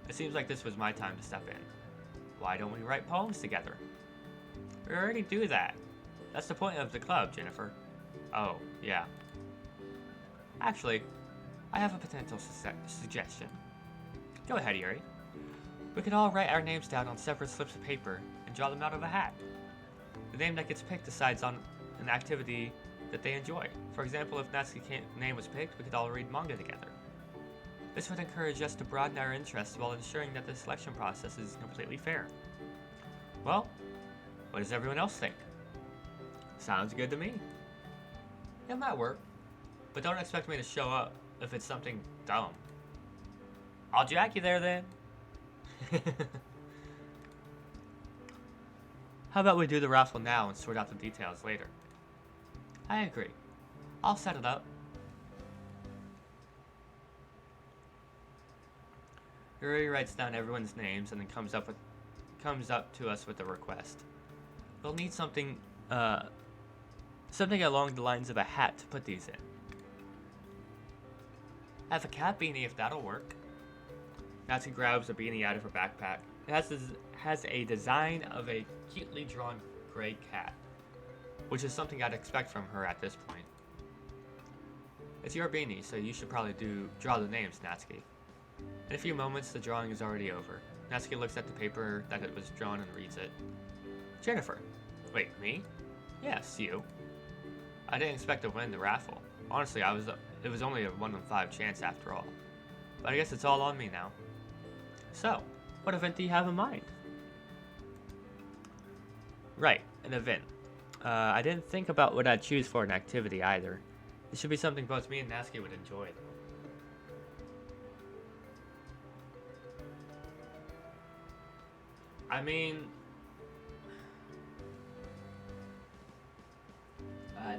Speaker 1: It seems like this was my time to step in. Why don't we write poems together? We already do that. That's the point of the club, Jennifer. Oh, yeah. Actually, I have a potential suggestion. Go ahead, Yuri. We could all write our names down on separate slips of paper and draw them out of a hat. The name that gets picked decides on an activity that they enjoy. For example, if Natsuki's name was picked, we could all read manga together. This would encourage us to broaden our interests while ensuring that the selection process is completely fair. Well, what does everyone else think? Sounds good to me. It might work, but don't expect me to show up if it's something dumb. I'll jack you there then. How about we do the raffle now and sort out the details later? I agree. I'll set it up. Yuri writes down everyone's names and then comes up to us with a request. We'll need something along the lines of a hat to put these in. I have a cat beanie if that'll work. Natsuki grabs a beanie out of her backpack. It has a design of a cutely drawn gray cat, which is something I'd expect from her at this point. It's your beanie, so you should probably draw the names, Natsuki. In a few moments, the drawing is already over. Natsuki looks at the paper that it was drawn and reads it. Jennifer. Wait, me? Yes, you. I didn't expect to win the raffle. Honestly, it was only a 1 in 5 chance after all. But I guess it's all on me now. So, what event do you have in mind? Right, an event. I didn't think about what I'd choose for an activity either. It should be something both me and Natsuki would enjoy. I mean,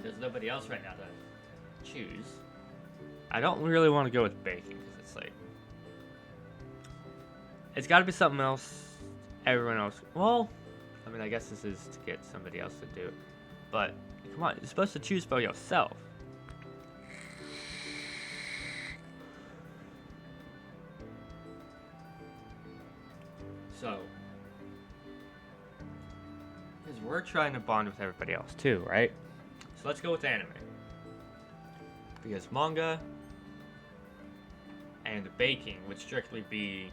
Speaker 1: there's nobody else right now to choose. I don't really want to go with baking because it's like, it's got to be something else. Everyone else. Well, I mean, I guess this is to get somebody else to do it. But come on, you're supposed to choose for yourself. So, because we're trying to bond with everybody else too, right? So let's go with anime. Because manga and baking would strictly be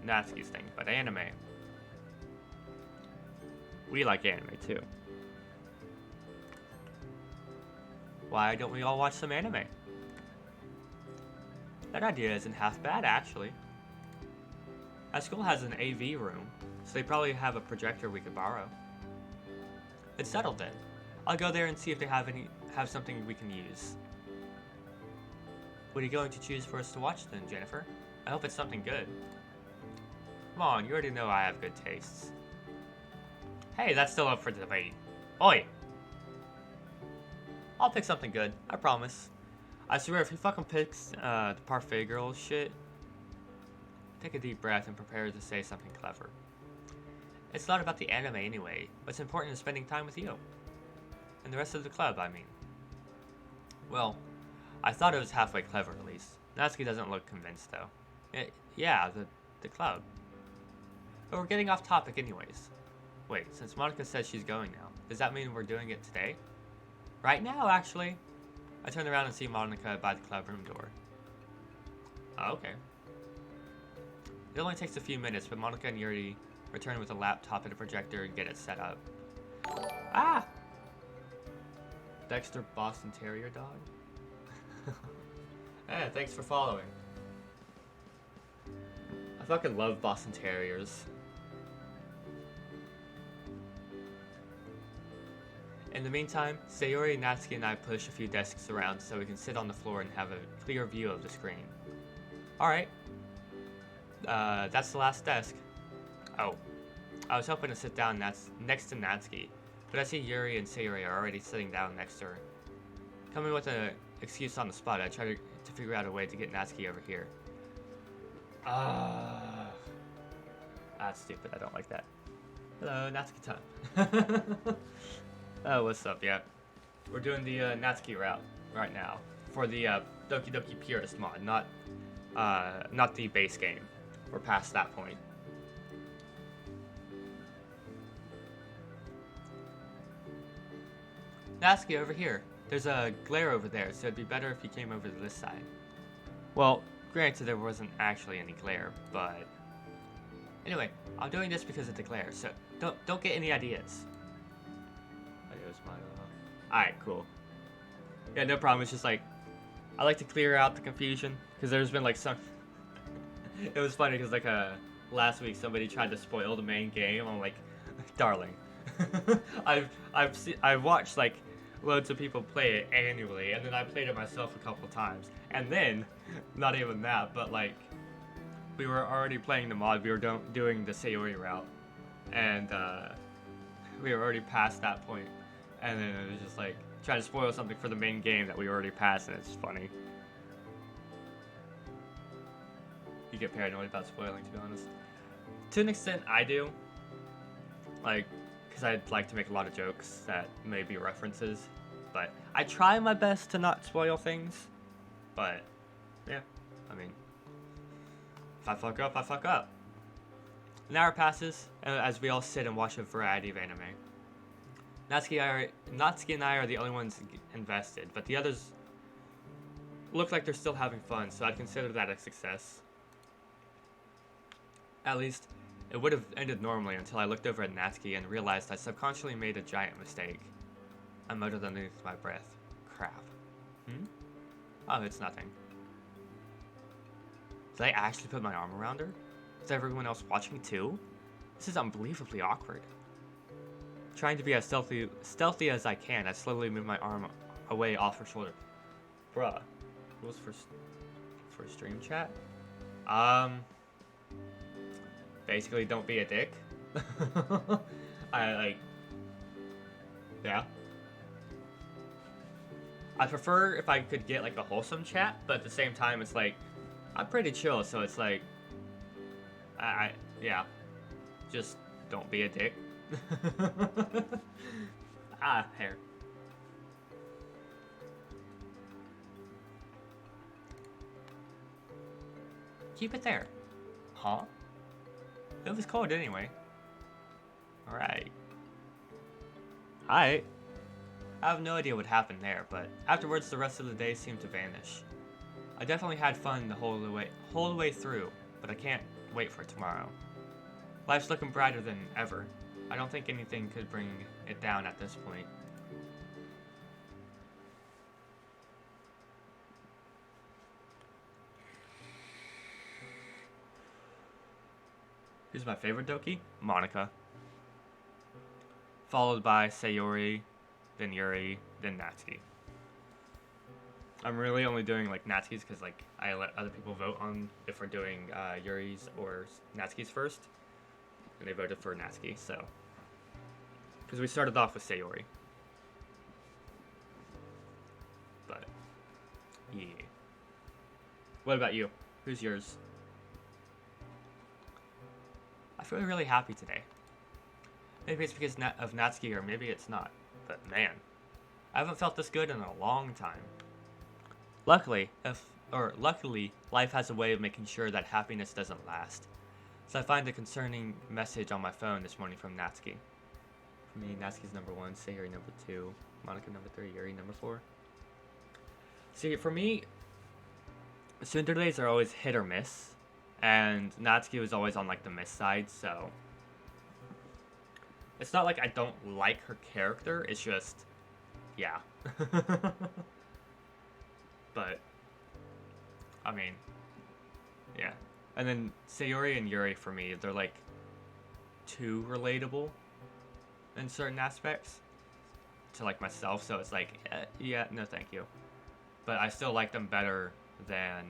Speaker 1: Natsuki's thing, but anime, we like anime too. Why don't we all watch some anime? That idea isn't half bad, actually. Our school has an AV room, so they probably have a projector we could borrow. It's settled then. I'll go there and see if they have something we can use. What are you going to choose for us to watch then, Jennifer? I hope it's something good. Come on, you already know I have good tastes. Hey, that's still up for debate. Oi! I'll pick something good, I promise. I swear, if he fucking picks the Parfait Girls shit, take a deep breath and prepare to say something clever. It's not about the anime anyway. What's important is spending time with you. And the rest of the club, I mean. Well, I thought it was halfway clever at least. Natsuki doesn't look convinced though. Yeah, the club. But we're getting off topic anyways. Wait, since Monica says she's going now, does that mean we're doing it today? Right now, actually. I turn around and see Monica by the clubroom door. Oh, okay. It only takes a few minutes, but Monica and Yuri return with a laptop and a projector and get it set up. Ah! Dexter Boston Terrier dog? Hey, thanks for following. I fucking love Boston Terriers. In the meantime, Sayori, Natsuki, and I push a few desks around so we can sit on the floor and have a clear view of the screen. Alright. That's the last desk. Oh. I was hoping to sit down next to Natsuki, but I see Yuri and Sayori are already sitting down next to her. Coming with an excuse on the spot, I try to figure out a way to get Natsuki over here. That's stupid, I don't like that. Hello, Natsuki time. Oh, what's up, yeah. We're doing the Natsuki route right now for the Doki Doki Purist mod, not the base game. We're past that point. Natsuki, over here. There's a glare over there, so it'd be better if you came over to this side. Well, granted there wasn't actually any glare, but anyway, I'm doing this because of the glare, so don't get any ideas. Alright, cool. Yeah, no problem. It's just like, I like to clear out the confusion, because there's been like some... It was funny because like last week somebody tried to spoil the main game. I'm like, darling, I've watched like loads of people play it annually, and then I played it myself a couple times. And then, not even that, but like, we were already playing the mod, we were doing the Sayori route, and we were already past that point. And then it was just like, trying to spoil something for the main game that we already passed, and it's funny. You get paranoid about spoiling, to be honest. To an extent, I do. Like, because I'd like to make a lot of jokes that may be references. But I try my best to not spoil things. But, yeah, I mean, if I fuck up, I fuck up. An hour passes, as we all sit and watch a variety of anime. Natsuki and I are the only ones invested, but the others look like they're still having fun, so I'd consider that a success. At least, it would have ended normally until I looked over at Natsuki and realized I subconsciously made a giant mistake. I muttered underneath my breath. Crap. Oh, it's nothing. Did I actually put my arm around her? Is everyone else watching too? This is unbelievably awkward. Trying to be as stealthy as I can, I slowly move my arm away off her shoulder. Bruh. Rules for stream chat? Basically, don't be a dick. Yeah. I prefer if I could get like a wholesome chat, but at the same time, it's like, I'm pretty chill, so it's like, yeah. Just don't be a dick. Hair. Keep it there. Huh? It was cold anyway. Alright. Hi. I have no idea what happened there, but afterwards the rest of the day seemed to vanish. I definitely had fun the whole way through, but I can't wait for tomorrow. Life's looking brighter than ever. I don't think anything could bring it down at this point. Who's my favorite Doki? Monica. Followed by Sayori, then Yuri, then Natsuki. I'm really only doing like Natsuki's because like I let other people vote on if we're doing Yuri's or Natsuki's first. And they voted for Natsuki, so. Because we started off with Sayori. But, yeah. What about you? Who's yours? I feel really happy today. Maybe it's because of Natsuki, or maybe it's not. But man, I haven't felt this good in a long time. Luckily, life has a way of making sure that happiness doesn't last. So I find a concerning message on my phone this morning from Natsuki. For me, Natsuki's number 1, Sayori number 2, Monica number 3, Yuri number 4. See, for me, tsunderes are always hit or miss, and Natsuki was always on like the miss side, so it's not like I don't like her character, it's just, yeah. But, I mean, yeah. And then Sayori and Yuri, for me, they're like too relatable in certain aspects to like myself, so it's like, yeah, no thank you. But I still like them better than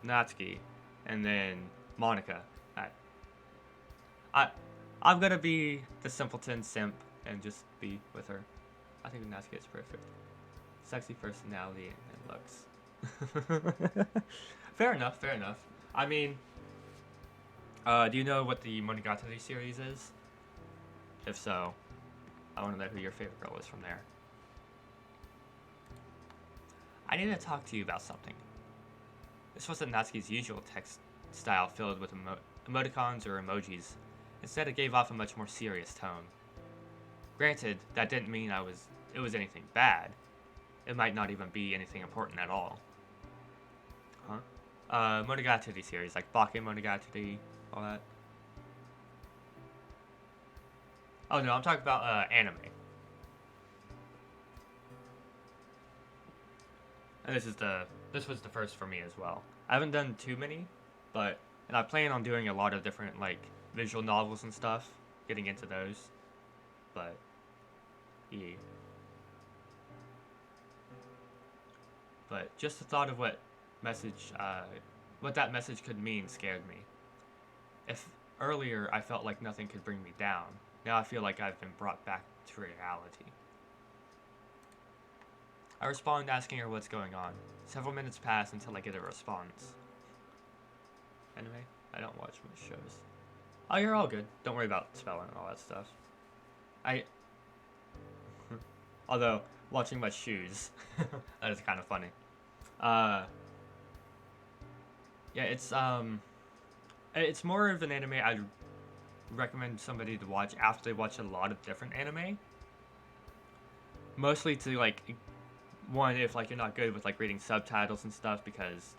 Speaker 1: Natsuki and then Monica. I'm gonna be the simpleton simp and just be with her. I think Natsuki is perfect. Sexy personality and looks. Fair enough, fair enough. I mean, do you know what the Monogatari series is? If so, I want to know who your favorite girl is from there. I need to talk to you about something. This wasn't Natsuki's usual text style filled with emoticons or emojis. Instead, it gave off a much more serious tone. Granted, that didn't mean it was anything bad. It might not even be anything important at all. Huh? Monogatari series, like Bake Monogatari, all that. Oh no, I'm talking about anime. And this was the first for me as well. I haven't done too many, and I plan on doing a lot of different like visual novels and stuff, getting into those. But yeah. But just the thought of what that message could mean scared me. If earlier I felt like nothing could bring me down, now I feel like I've been brought back to reality. I respond asking her what's going on. Several minutes pass until I get a response. Anyway, I don't watch much shows. Oh, you're all good. Don't worry about spelling and all that stuff. Although, watching my shoes. That is kind of funny. Yeah, it's more of an anime I'd recommend somebody to watch after they watch a lot of different anime. Mostly to, like, one, if, like, you're not good with, like, reading subtitles and stuff, because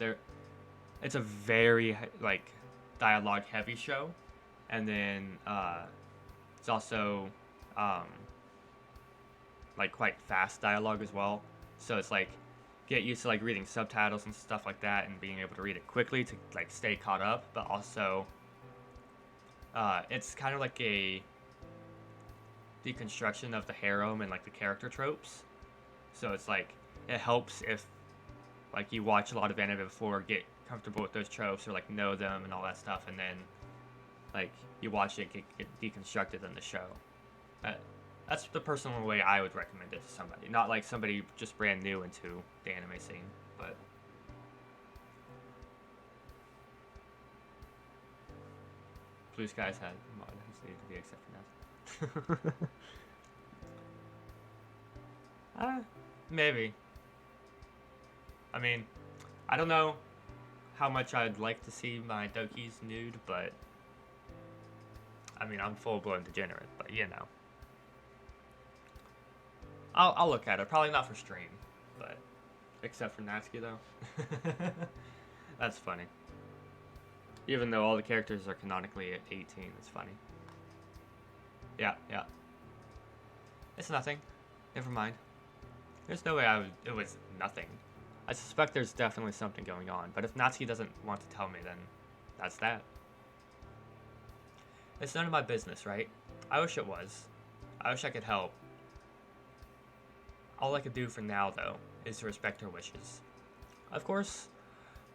Speaker 1: it's a very, like, dialogue-heavy show. And then, it's also, like, quite fast dialogue as well. So it's, like, get used to, like, reading subtitles and stuff like that and being able to read it quickly to, like, stay caught up. But also, it's kind of like a deconstruction of the harem and, like, the character tropes. So it's, like, it helps if, like, you watch a lot of anime before, get comfortable with those tropes or, like, know them and all that stuff, and then, like, you watch it get deconstructed in the show. That's the personal way I would recommend it to somebody. Not like somebody just brand new into the anime scene, but... Blue Skies had mod has needed to be except for now. Maybe. I mean, I don't know how much I'd like to see my Dokis nude, but... I mean, I'm full-blown degenerate, but you know. I'll look at it. Probably not for stream, but... Except for Natsuki, though. That's funny. Even though all the characters are canonically at 18, it's funny. Yeah. It's nothing. Never mind. There's no way it was nothing. I suspect there's definitely something going on, but if Natsuki doesn't want to tell me, then that's that. It's none of my business, right? I wish it was. I wish I could help. All I could do for now, though, is to respect her wishes. Of course,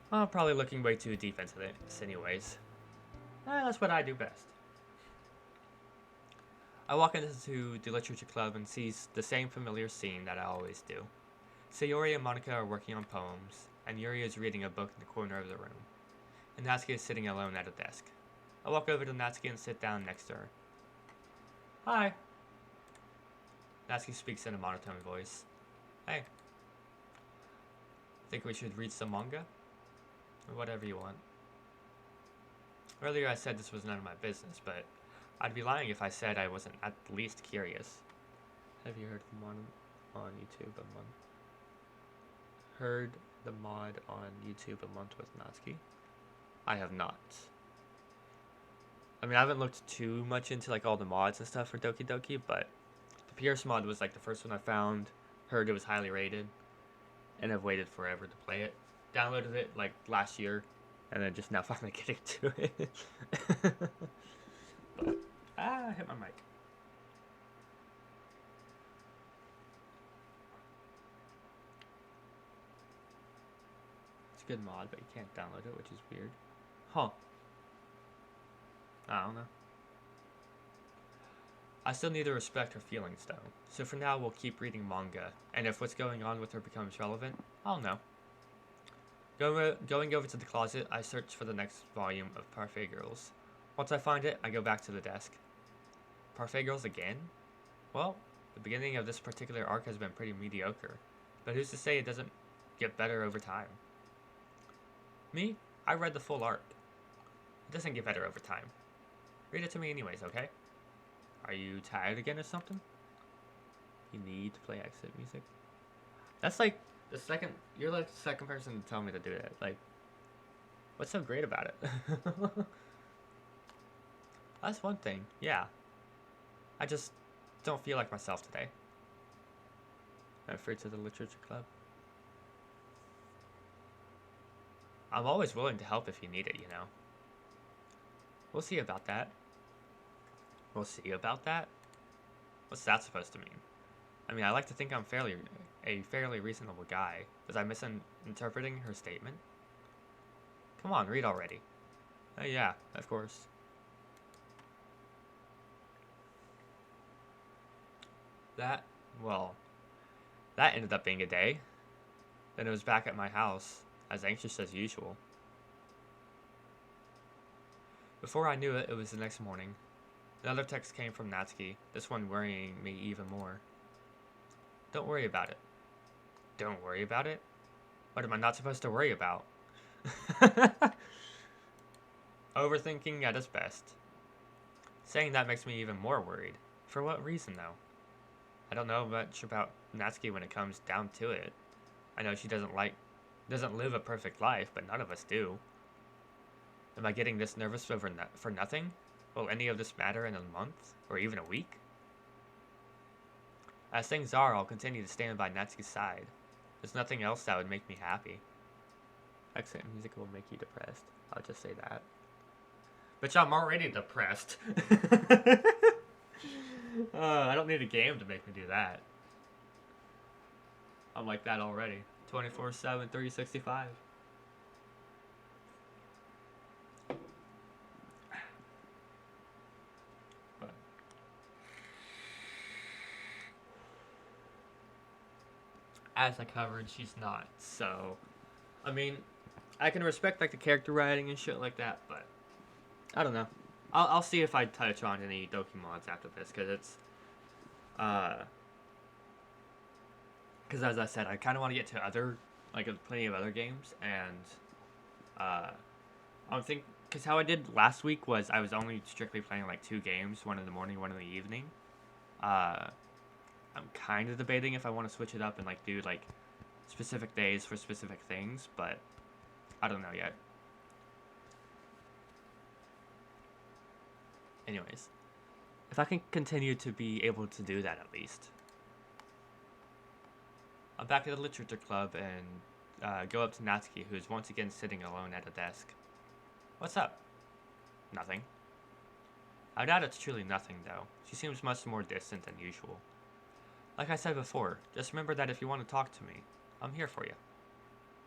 Speaker 1: I'm probably looking way too deep into this anyways. That's what I do best. I walk into the literature club and see the same familiar scene that I always do. Sayori and Monica are working on poems, and Yuri is reading a book in the corner of the room. And Natsuki is sitting alone at a desk. I walk over to Natsuki and sit down next to her. Hi. Natsuki speaks in a monotone voice. Hey. Think we should read some manga? Or whatever you want. Earlier I said this was none of my business, but I'd be lying if I said I wasn't at least curious. Have you heard the mod on YouTube a month? Heard the mod on YouTube a month with Natsuki? I have not. I mean, I haven't looked too much into, like, all the mods and stuff for Doki Doki, but the Pierce mod was, like, the first one I found. Heard it was highly rated, and I've waited forever to play it. Downloaded it, like, last year, and then just now finally getting to it. But, I hit my mic. It's a good mod, but you can't download it, which is weird. Huh. I don't know. I still need to respect her feelings, though. So for now, we'll keep reading manga, and if what's going on with her becomes relevant, I'll know. Going over to the closet, I search for the next volume of Parfait Girls. Once I find it, I go back to the desk. Parfait Girls again? Well, the beginning of this particular arc has been pretty mediocre, but who's to say it doesn't get better over time? Me? I read the full arc. It doesn't get better over time. Read it to me anyways, okay? Are you tired again or something? You need to play exit music? That's like the second... You're like the second person to tell me to do that. Like, what's so great about it? That's one thing, yeah. I just don't feel like myself today. I'm afraid to the literature club. I'm always willing to help if you need it, you know. We'll see about that. We'll see about that? What's that supposed to mean? I mean, I like to think I'm a fairly reasonable guy. Was I misinterpreting her statement? Come on, read already. Oh yeah, of course. That, well, that ended up being a day. Then it was back at my house, as anxious as usual. Before I knew it, it was the next morning. Another text came from Natsuki, this one worrying me even more. Don't worry about it. Don't worry about it? What am I not supposed to worry about? Overthinking at its best. Saying that makes me even more worried. For what reason, though? I don't know much about Natsuki when it comes down to it. I know she doesn't live a perfect life, but none of us do. Am I getting this nervous for nothing? Will any of this matter in a month? Or even a week? As things are, I'll continue to stand by Natsuki's side. There's nothing else that would make me happy. Accent music will make you depressed. I'll just say that. Bitch, I'm already depressed. I don't need a game to make me do that. I'm like that already. 24/7, 365. But as I covered, she's not. So, I mean, I can respect like the character writing and shit like that, but I don't know. I'll see if I touch on any Doki mods after this, because it's because as I said, I kind of want to get to other like plenty of other games, and I think because how I did last week was I was only strictly playing like 2 games, one in the morning, one in the evening. I'm kind of debating if I want to switch it up and like do like specific days for specific things, but I don't know yet. Anyways, if I can continue to be able to do that at least. I'm back at the literature club and go up to Natsuki, who is once again sitting alone at a desk. What's up? Nothing. I doubt it's truly nothing, though. She seems much more distant than usual. Like I said before, just remember that if you want to talk to me, I'm here for you.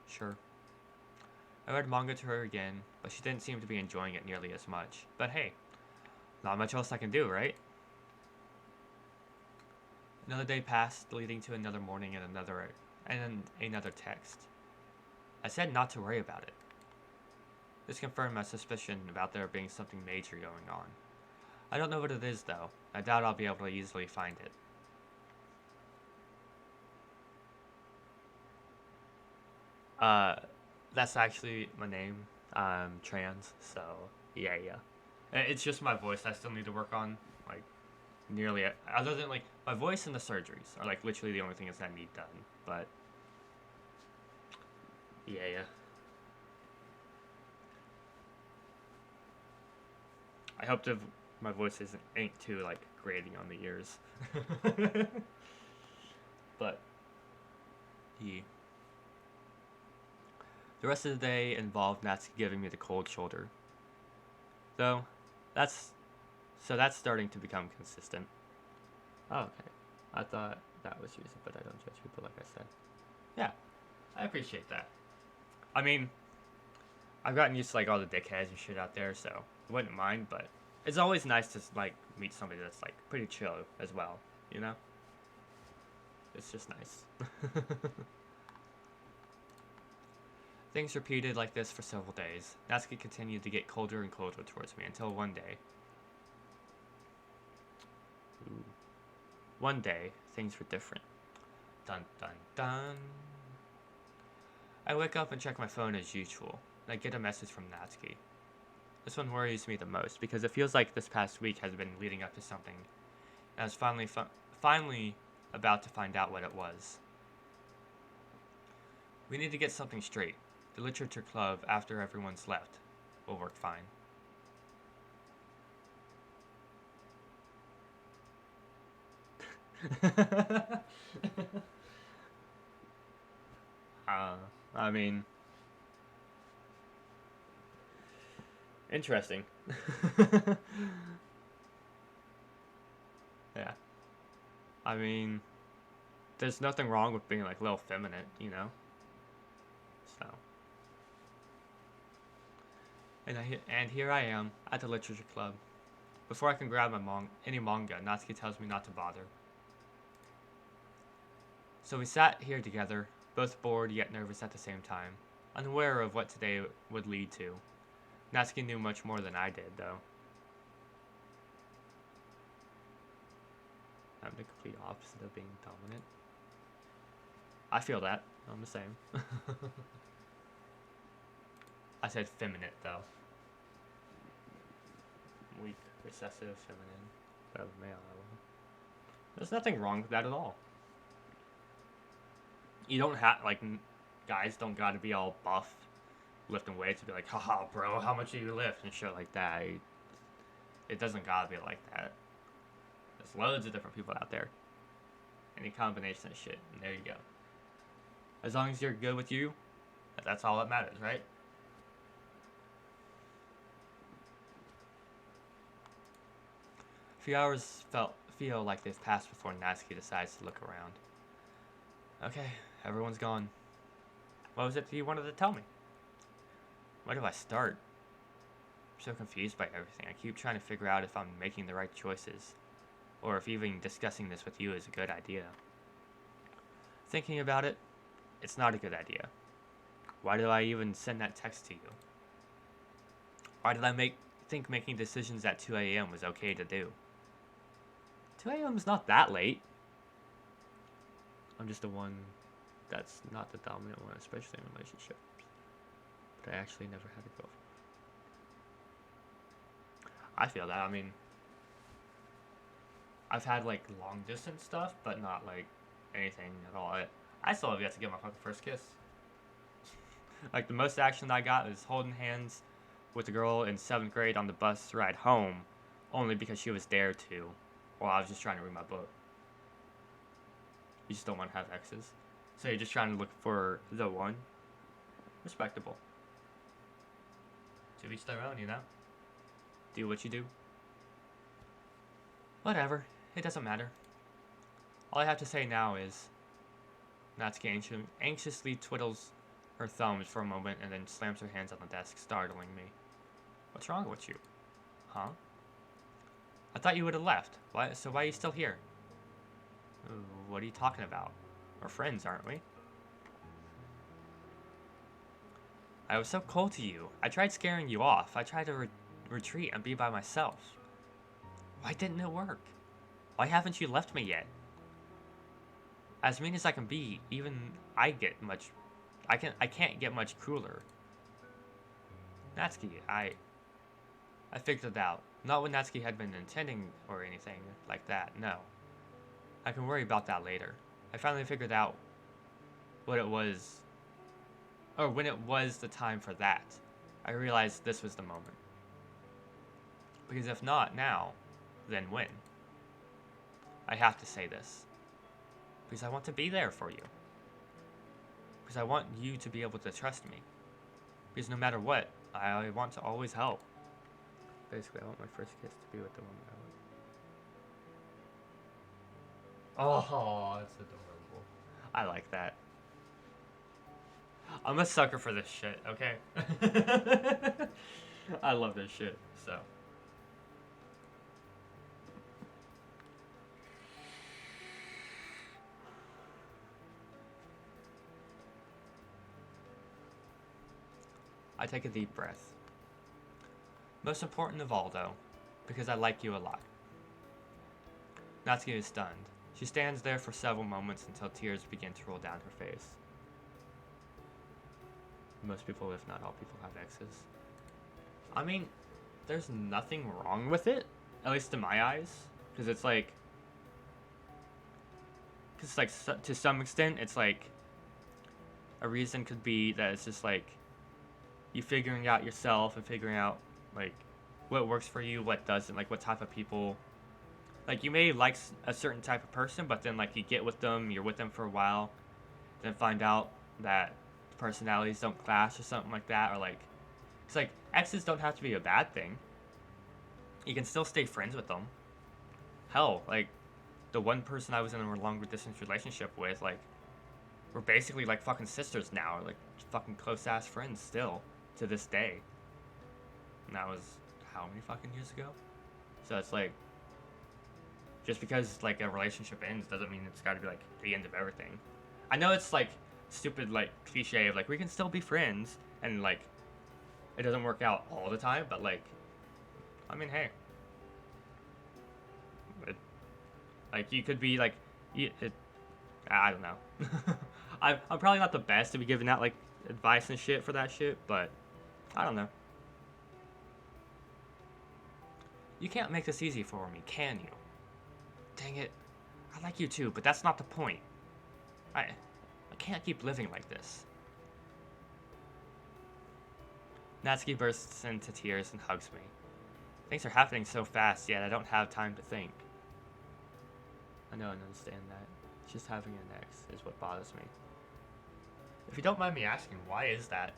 Speaker 1: Sure. I read manga to her again, but she didn't seem to be enjoying it nearly as much. But hey, not much else I can do, right? Another day passed, leading to another morning and another text. I said not to worry about it. This confirmed my suspicion about there being something major going on. I don't know what it is, though. I doubt I'll be able to easily find it. That's actually my name. I'm trans, so yeah. It's just my voice I still need to work on. Like, nearly, other than like my voice and the surgeries are like literally the only things that need done. But yeah. I hope my voice ain't too like grating on the ears. But yeah. The rest of the day involved Natsuki giving me the cold shoulder. Though, that's starting to become consistent. Oh, okay. I thought that was reason, but I don't judge people like I said. Yeah, I appreciate that. I mean, I've gotten used to like all the dickheads and shit out there, so I wouldn't mind, but it's always nice to like meet somebody that's like pretty chill as well, you know? It's just nice. Things repeated like this for several days. Natsuki continued to get colder and colder towards me until one day. One day, things were different. Dun dun dun. I wake up and check my phone as usual, and I get a message from Natsuki. This one worries me the most because it feels like this past week has been leading up to something, and I was finally about to find out what it was. We need to get something straight. The literature club, after everyone's left, will work fine. I mean, interesting. Yeah. I mean, there's nothing wrong with being like a little feminine, you know. So, and here I am at the literature club. Before I can grab any manga, Natsuki tells me not to bother. So we sat here together, both bored yet nervous at the same time, unaware of what today would lead to. Natsuki knew much more than I did, though. I'm the complete opposite of being dominant. I feel that. I'm the same. I said feminine, though. Weak, recessive, feminine. Whatever, male. There's nothing wrong with that at all. You don't have, like, guys don't gotta be all buff, lifting weights and be like, haha, bro, how much do you lift? And shit like that. It doesn't gotta be like that. There's loads of different people out there. Any combination of shit, and there you go. As long as you're good with you, that's all that matters, right? A few hours feel like they've passed before Natsuki decides to look around. Okay, everyone's gone. What was it that you wanted to tell me? Where do I start? I'm so confused by everything. I keep trying to figure out if I'm making the right choices, or if even discussing this with you is a good idea. Thinking about it, it's not a good idea. Why did I even send that text to you? Why did I think making decisions at 2 a.m. was okay to do? 2 a.m. is not that late. I'm just the one that's not the dominant one, especially in relationships. But I actually never had a girlfriend. I feel that. I mean, I've had like long distance stuff, but not like anything at all. I still have yet to get my fucking first kiss. Like the most action I got is holding hands with a girl in 7th grade on the bus ride home, only because she was there to, while I was just trying to read my book. You just don't want to have exes, so you're just trying to look for the one. Respectable. To each their own, you know. Do what you do. Whatever. It doesn't matter. All I have to say now is Natsuki anxiously twiddles her thumbs for a moment and then slams her hands on the desk, startling me. What's wrong with you? Huh? I thought you would have left. Why are you still here? What are you talking about? We're friends, aren't we? I was so cold to you. I tried scaring you off. I tried to retreat and be by myself. Why didn't it work? Why haven't you left me yet? As mean as I can be, even I can't get much crueler. Natsuki, I figured it out. Not what Natsuki had been intending or anything like that, no. I can worry about that later. I finally figured out what it was, or when it was the time for that. I realized this was the moment. Because if not now, then when? I have to say this. Because I want to be there for you. Because I want you to be able to trust me. Because no matter what, I want to always help. Basically, I want my first kiss to be with the woman I love. Oh, that's adorable. I like that. I'm a sucker for this shit, okay? I love this shit, so. I take a deep breath. Most important of all, though, because I like you a lot. Natsuki is stunned. She stands there for several moments until tears begin to roll down her face. Most people, if not all people, have exes. I mean, there's nothing wrong with it, at least in my eyes, because it's like, to some extent, it's like, a reason could be that it's just like, you figuring out yourself and figuring out, like, what works for you, what doesn't, like, what type of people, like, you may like a certain type of person, but then, like, you get with them, you're with them for a while, then find out that personalities don't clash or something like that, or, like, it's like, exes don't have to be a bad thing. You can still stay friends with them. Hell, like, the one person I was in a longer distance relationship with, like, we're basically like fucking sisters now, like fucking close ass friends still to this day. And that was how many fucking years ago? So it's like, just because like a relationship ends doesn't mean it's got to be like the end of everything. I know it's like stupid like cliche of like we can still be friends and like it doesn't work out all the time, but like, I mean, hey, like you could be like, I don't know. I'm probably not the best to be giving out like advice and shit for that shit, but I don't know. You can't make this easy for me, can you? Dang it. I like you too, but that's not the point. I can't keep living like this. Natsuki bursts into tears and hugs me. Things are happening so fast, yet I don't have time to think. I know and understand that. Just having an ex is what bothers me. If you don't mind me asking, why is that?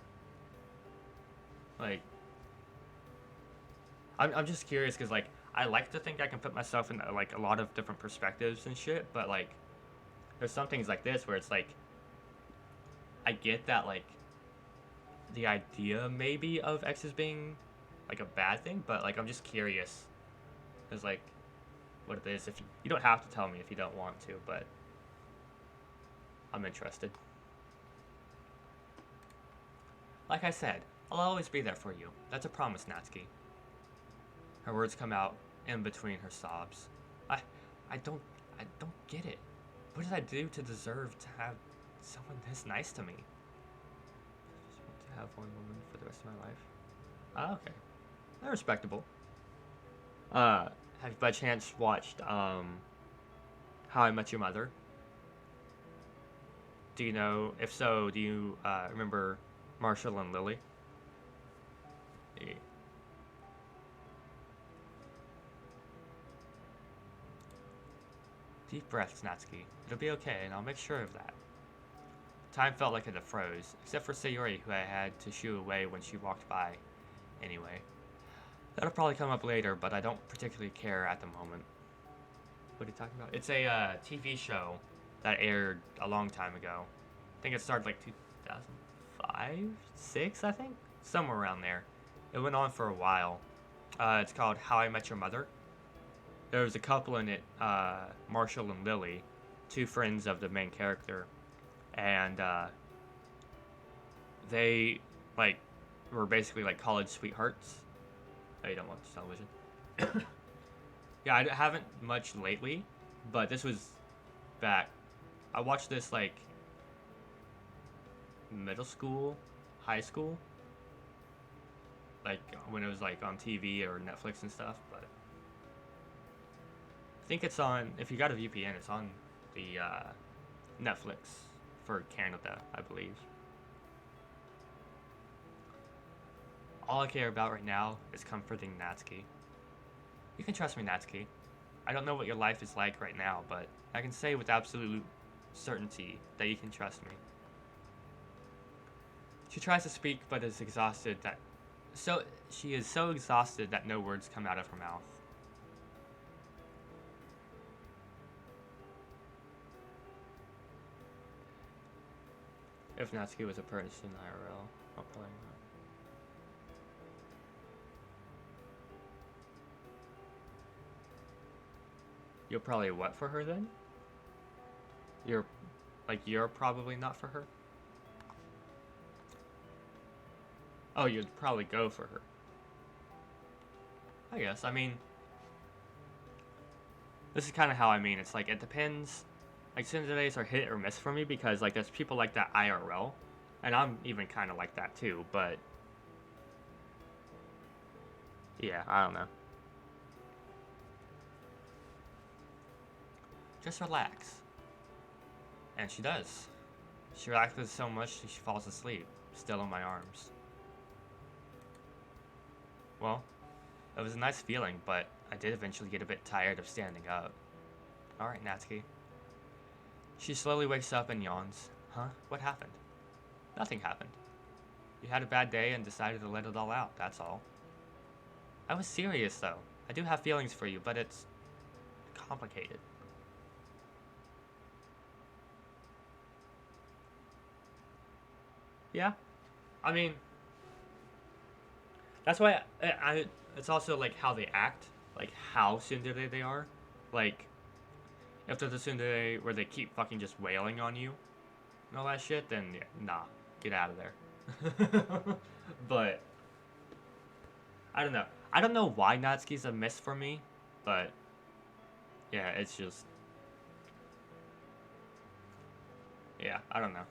Speaker 1: Like, I'm just curious because, like, I like to think I can put myself in, like, a lot of different perspectives and shit, but, like, there's some things like this where it's, like, I get that, like, the idea, maybe, of exes being, like, a bad thing, but, like, I'm just curious. Because, like, what it is. If you don't have to tell me if you don't want to, but I'm interested. Like I said, I'll always be there for you. That's a promise, Natsuki. Her words come out in between her sobs. I don't get it. What did I do to deserve to have someone this nice to me? I just want to have one woman for the rest of my life. Ah, okay. They're respectable. Have you by chance watched How I Met Your Mother? Do you know, if so, do you remember Marshall and Lily? Yeah. Deep breaths, Natsuki. It'll be okay, and I'll make sure of that. Time felt like it had froze, except for Sayori, who I had to shoo away when she walked by. Anyway. That'll probably come up later, but I don't particularly care at the moment. What are you talking about? It's a TV show that aired a long time ago. I think it started like 2005, 6, I think? Somewhere around there. It went on for a while. It's called How I Met Your Mother. There was a couple in it, Marshall and Lily, two friends of the main character, and they like were basically like college sweethearts. Oh, you don't watch television? Yeah, I haven't much lately, but this was back. I watched this like middle school, high school, like when it was like on TV or Netflix and stuff, but I think it's on, if you got a VPN, it's on the Netflix for Canada, I believe. All I care about right now is comforting Natsuki. You can trust me, Natsuki. I don't know what your life is like right now, but I can say with absolute certainty that you can trust me. She tries to speak, but is exhausted that... She is so exhausted that no words come out of her mouth. If Natsuki was a person IRL, I'll probably not. You're probably what for her then? You're probably not for her? Oh, you'd probably go for her. I guess, I mean... This is kind of how I mean, it's like, it depends... Like, tsunderes are hit or miss for me because, like, there's people like that IRL. And I'm even kind of like that too, but... Yeah, I don't know. Just relax. And she does. She relaxes so much that she falls asleep, still in my arms. Well, it was a nice feeling, but I did eventually get a bit tired of standing up. Alright, Natsuki. She slowly wakes up and yawns. Huh? What happened? Nothing happened. You had a bad day and decided to let it all out, that's all. I was serious, though. I do have feelings for you, but it's... complicated. Yeah. I mean, that's why it's also like how they act, like how tsundere they are. Like, if they're the tsundere where they keep fucking just wailing on you and all that shit, then yeah, nah, get out of there. But I don't know. I don't know why Natsuki's a miss for me, but yeah, it's just yeah, I don't know.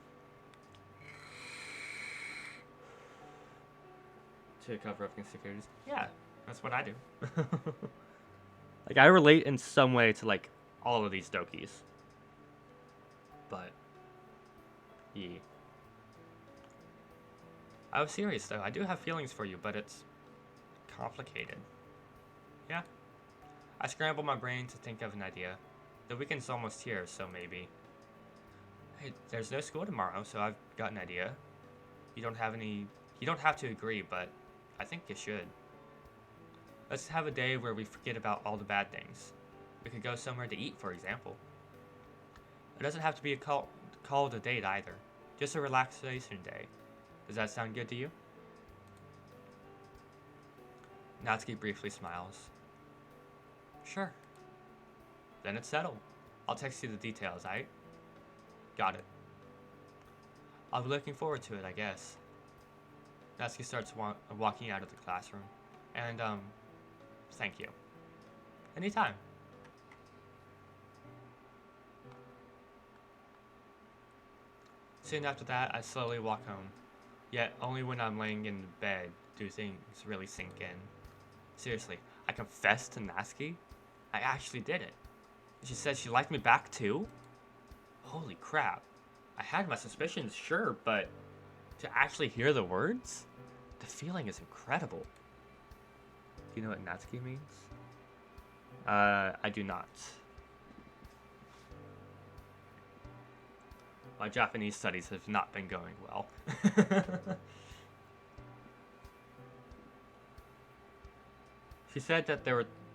Speaker 1: To cover up insecurities. Yeah, that's what I do. Like I relate in some way to like all of these dokis, but yeah. I was serious though. I do have feelings for you, but it's complicated. Yeah. I scramble my brain to think of an idea. The weekend's almost here, so maybe. Hey, there's no school tomorrow, so I've got an idea. You don't have any. You don't have to agree, but I think you should. Let's have a day where we forget about all the bad things. We could go somewhere to eat, for example. It doesn't have to be called a date either. Just a relaxation day. Does that sound good to you? Natsuki briefly smiles. Sure. Then it's settled. I'll text you the details, aight? Got it. I'll be looking forward to it, I guess. Natsuki starts walking out of the classroom. And, thank you. Anytime. Soon after that, I slowly walk home. Yet, only when I'm laying in bed do things really sink in. Seriously, I confessed to Natsuki? I actually did it. She said she liked me back too? Holy crap. I had my suspicions, sure, but to actually hear the words? The feeling is incredible. Do you know what Natsuki means? I do not. My Japanese studies have not been going well. She said that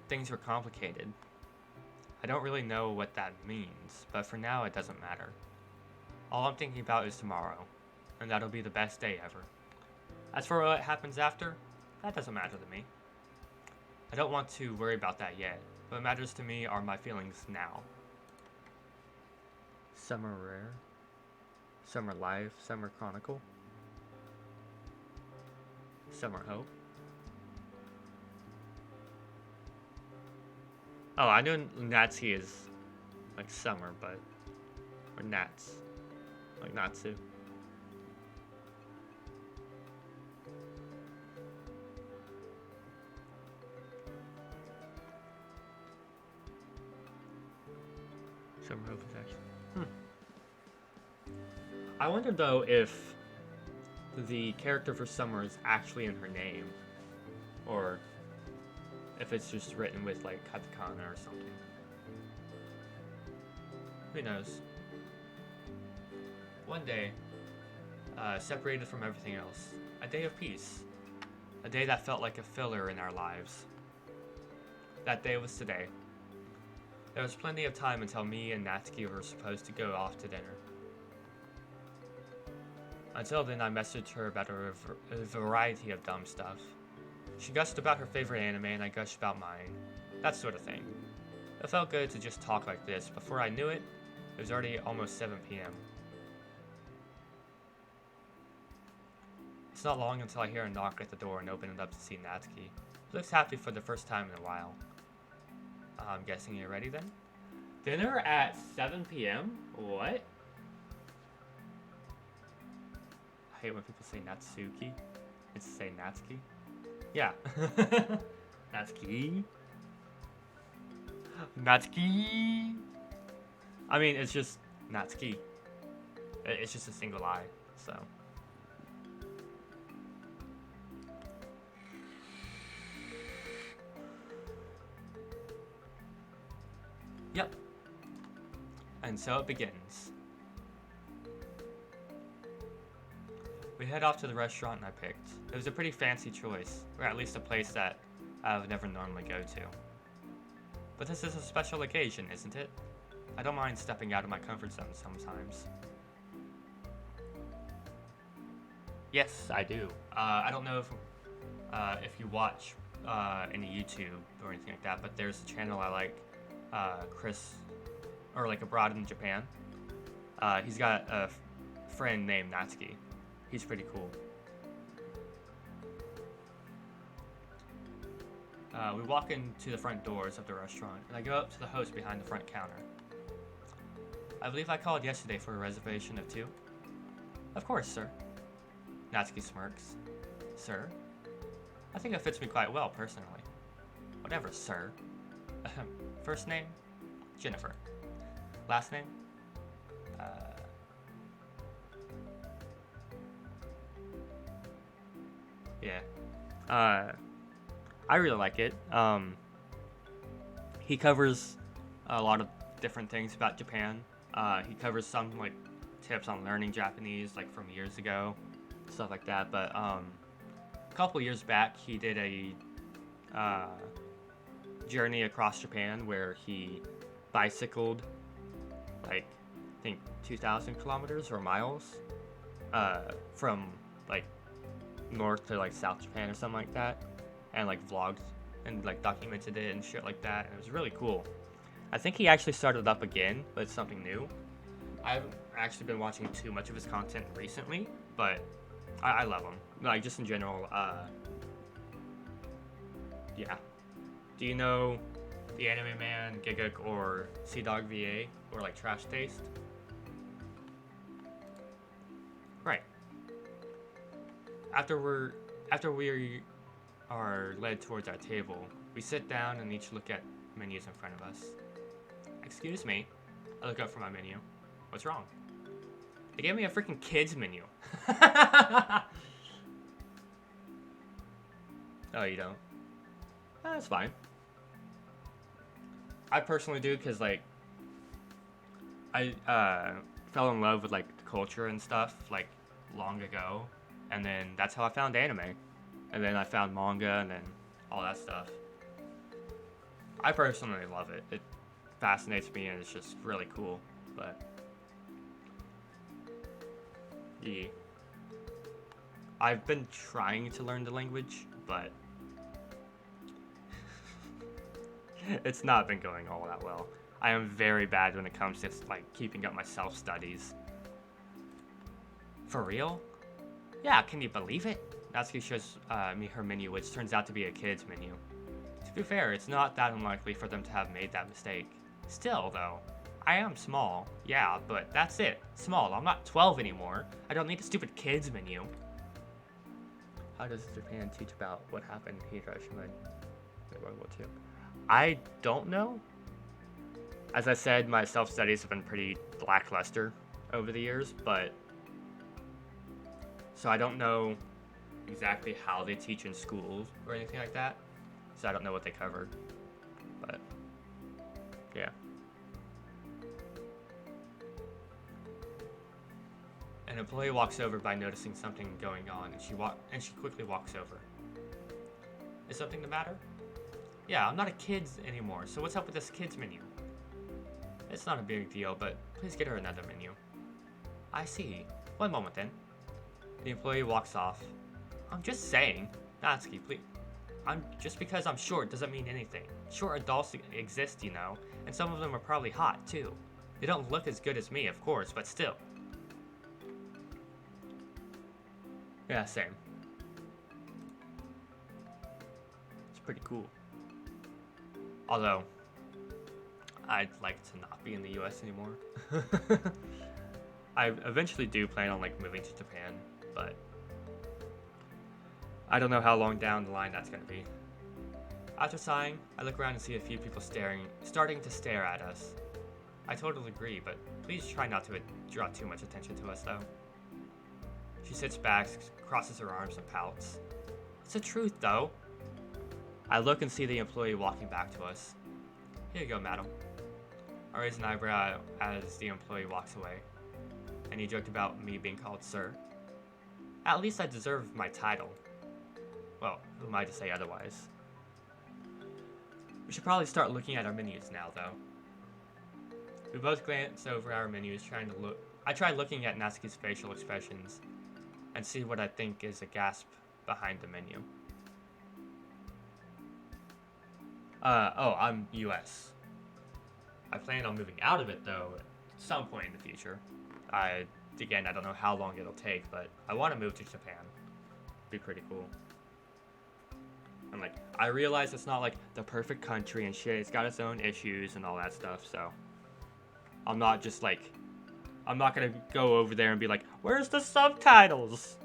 Speaker 1: things were complicated. I don't really know what that means, but for now it doesn't matter. All I'm thinking about is tomorrow, and that'll be the best day ever. As for what happens after, that doesn't matter to me. I don't want to worry about that yet. What matters to me are my feelings now. Summer Rare? Summer Life? Summer Chronicle? Summer Hope? Oh, I know Natsuki is like summer, but... Or Nats. Like Natsu. Summer Hope is actually... I wonder though if the character for Summer is actually in her name. Or if it's just written with like katakana or something. Who knows? One day, separated from everything else. A day of peace. A day that felt like a filler in our lives. That day was today. There was plenty of time until me and Natsuki were supposed to go off to dinner. Until then, I messaged her about a variety of dumb stuff. She gushed about her favorite anime and I gushed about mine. That sort of thing. It felt good to just talk like this. Before I knew it, it was already almost 7 p.m. It's not long until I hear a knock at the door and open it up to see Natsuki. She looks happy for the first time in a while. I'm guessing you're ready then? Dinner at 7 p.m.? What? I hate when people say Natsuki. It's to say Natsuki. Yeah. Natsuki. Natsuki. I mean, it's just Natsuki. It's just a single I, so. Yep. And so it begins. We head off to the restaurant I picked. It was a pretty fancy choice, or at least a place that I would never normally go to. But this is a special occasion, isn't it? I don't mind stepping out of my comfort zone sometimes. Yes, I do. I don't know if you watch any YouTube or anything like that, but there's a channel I like, Chris, or like abroad in Japan. He's got a friend named Natsuki. He's pretty cool. We walk into the front doors of the restaurant, and I go up to the host behind the front counter. I believe I called yesterday for a reservation of 2. Of course, sir. Natsuki smirks. Sir? I think it fits me quite well, personally. Whatever, sir. First name? Jennifer. Last name? Yeah. I really like it. He covers a lot of different things about Japan. He covers some like tips on learning Japanese, like from years ago, stuff like that. But a couple years back, he did a journey across Japan where he bicycled like I think 2,000 kilometers or miles from like north to like South Japan or something like that, and like vlogged and like documented it and shit like that, and it was really cool. I think he actually started up again, but it's something new. I haven't actually been watching too much of his content recently, but I love him. Like just in general, yeah. Do you know the Anime Man, Giguk, or Sea Dog VA, or like Trash Taste? Right. After we are led towards our table, we sit down and each look at menus in front of us. Excuse me. I look up for my menu. What's wrong? They gave me a freaking kids menu. Oh, you don't? That's fine. I personally do, because like I fell in love with like the culture and stuff like long ago, and then that's how I found anime, and then I found manga, and then all that stuff. I personally love it. It fascinates me, and it's just really cool. But yeah, I've been trying to learn the language, but it's not been going all that well. I am very bad when it comes to like keeping up my self-studies. For real? Yeah, can you believe it? Natsuki shows me her menu, which turns out to be a kid's menu. To be fair, it's not that unlikely for them to have made that mistake. Still, though, I am small, yeah, but that's it. Small, I'm not 12 anymore. I don't need a stupid kid's menu. How does Japan teach about what happened in Hiroshima in World War II? I don't know. As I said, my self-studies have been pretty lackluster over the years, but so I don't know exactly how they teach in schools or anything like that. So I don't know what they cover, but yeah. An employee walks over by noticing something going on, and she quickly walks over. Is something the matter? Yeah, I'm not a kid anymore, so what's up with this kids menu? It's not a big deal, but please get her another menu. I see. One moment then. The employee walks off. I'm just saying. Natsuki, please. Just because I'm short doesn't mean anything. Short adults exist, you know, and some of them are probably hot, too. They don't look as good as me, of course, but still. Yeah, same. It's pretty cool. Although, I'd like to not be in the US anymore. I eventually do plan on like moving to Japan, but I don't know how long down the line that's gonna be. After sighing, I look around and see a few people starting to stare at us. I totally agree, but please try not to draw too much attention to us though. She sits back, crosses her arms, and pouts. It's the truth though. I look and see the employee walking back to us. Here you go, madam. I raise an eyebrow as the employee walks away. And he joked about me being called sir. At least I deserve my title. Well, who am I to say otherwise? We should probably start looking at our menus now, though. We both glance over our menus, trying to look. I try looking at Natsuki's facial expressions. and see what I think is a gasp behind the menu. Oh, I'm US. I plan on moving out of it, though, at some point in the future. Again, I don't know how long it'll take, but I want to move to Japan. Be pretty cool. And, like, I realize it's not, like, the perfect country and shit. It's got its own issues and all that stuff, so... I'm not just, like... I'm not gonna go over there and be like, where's the subtitles?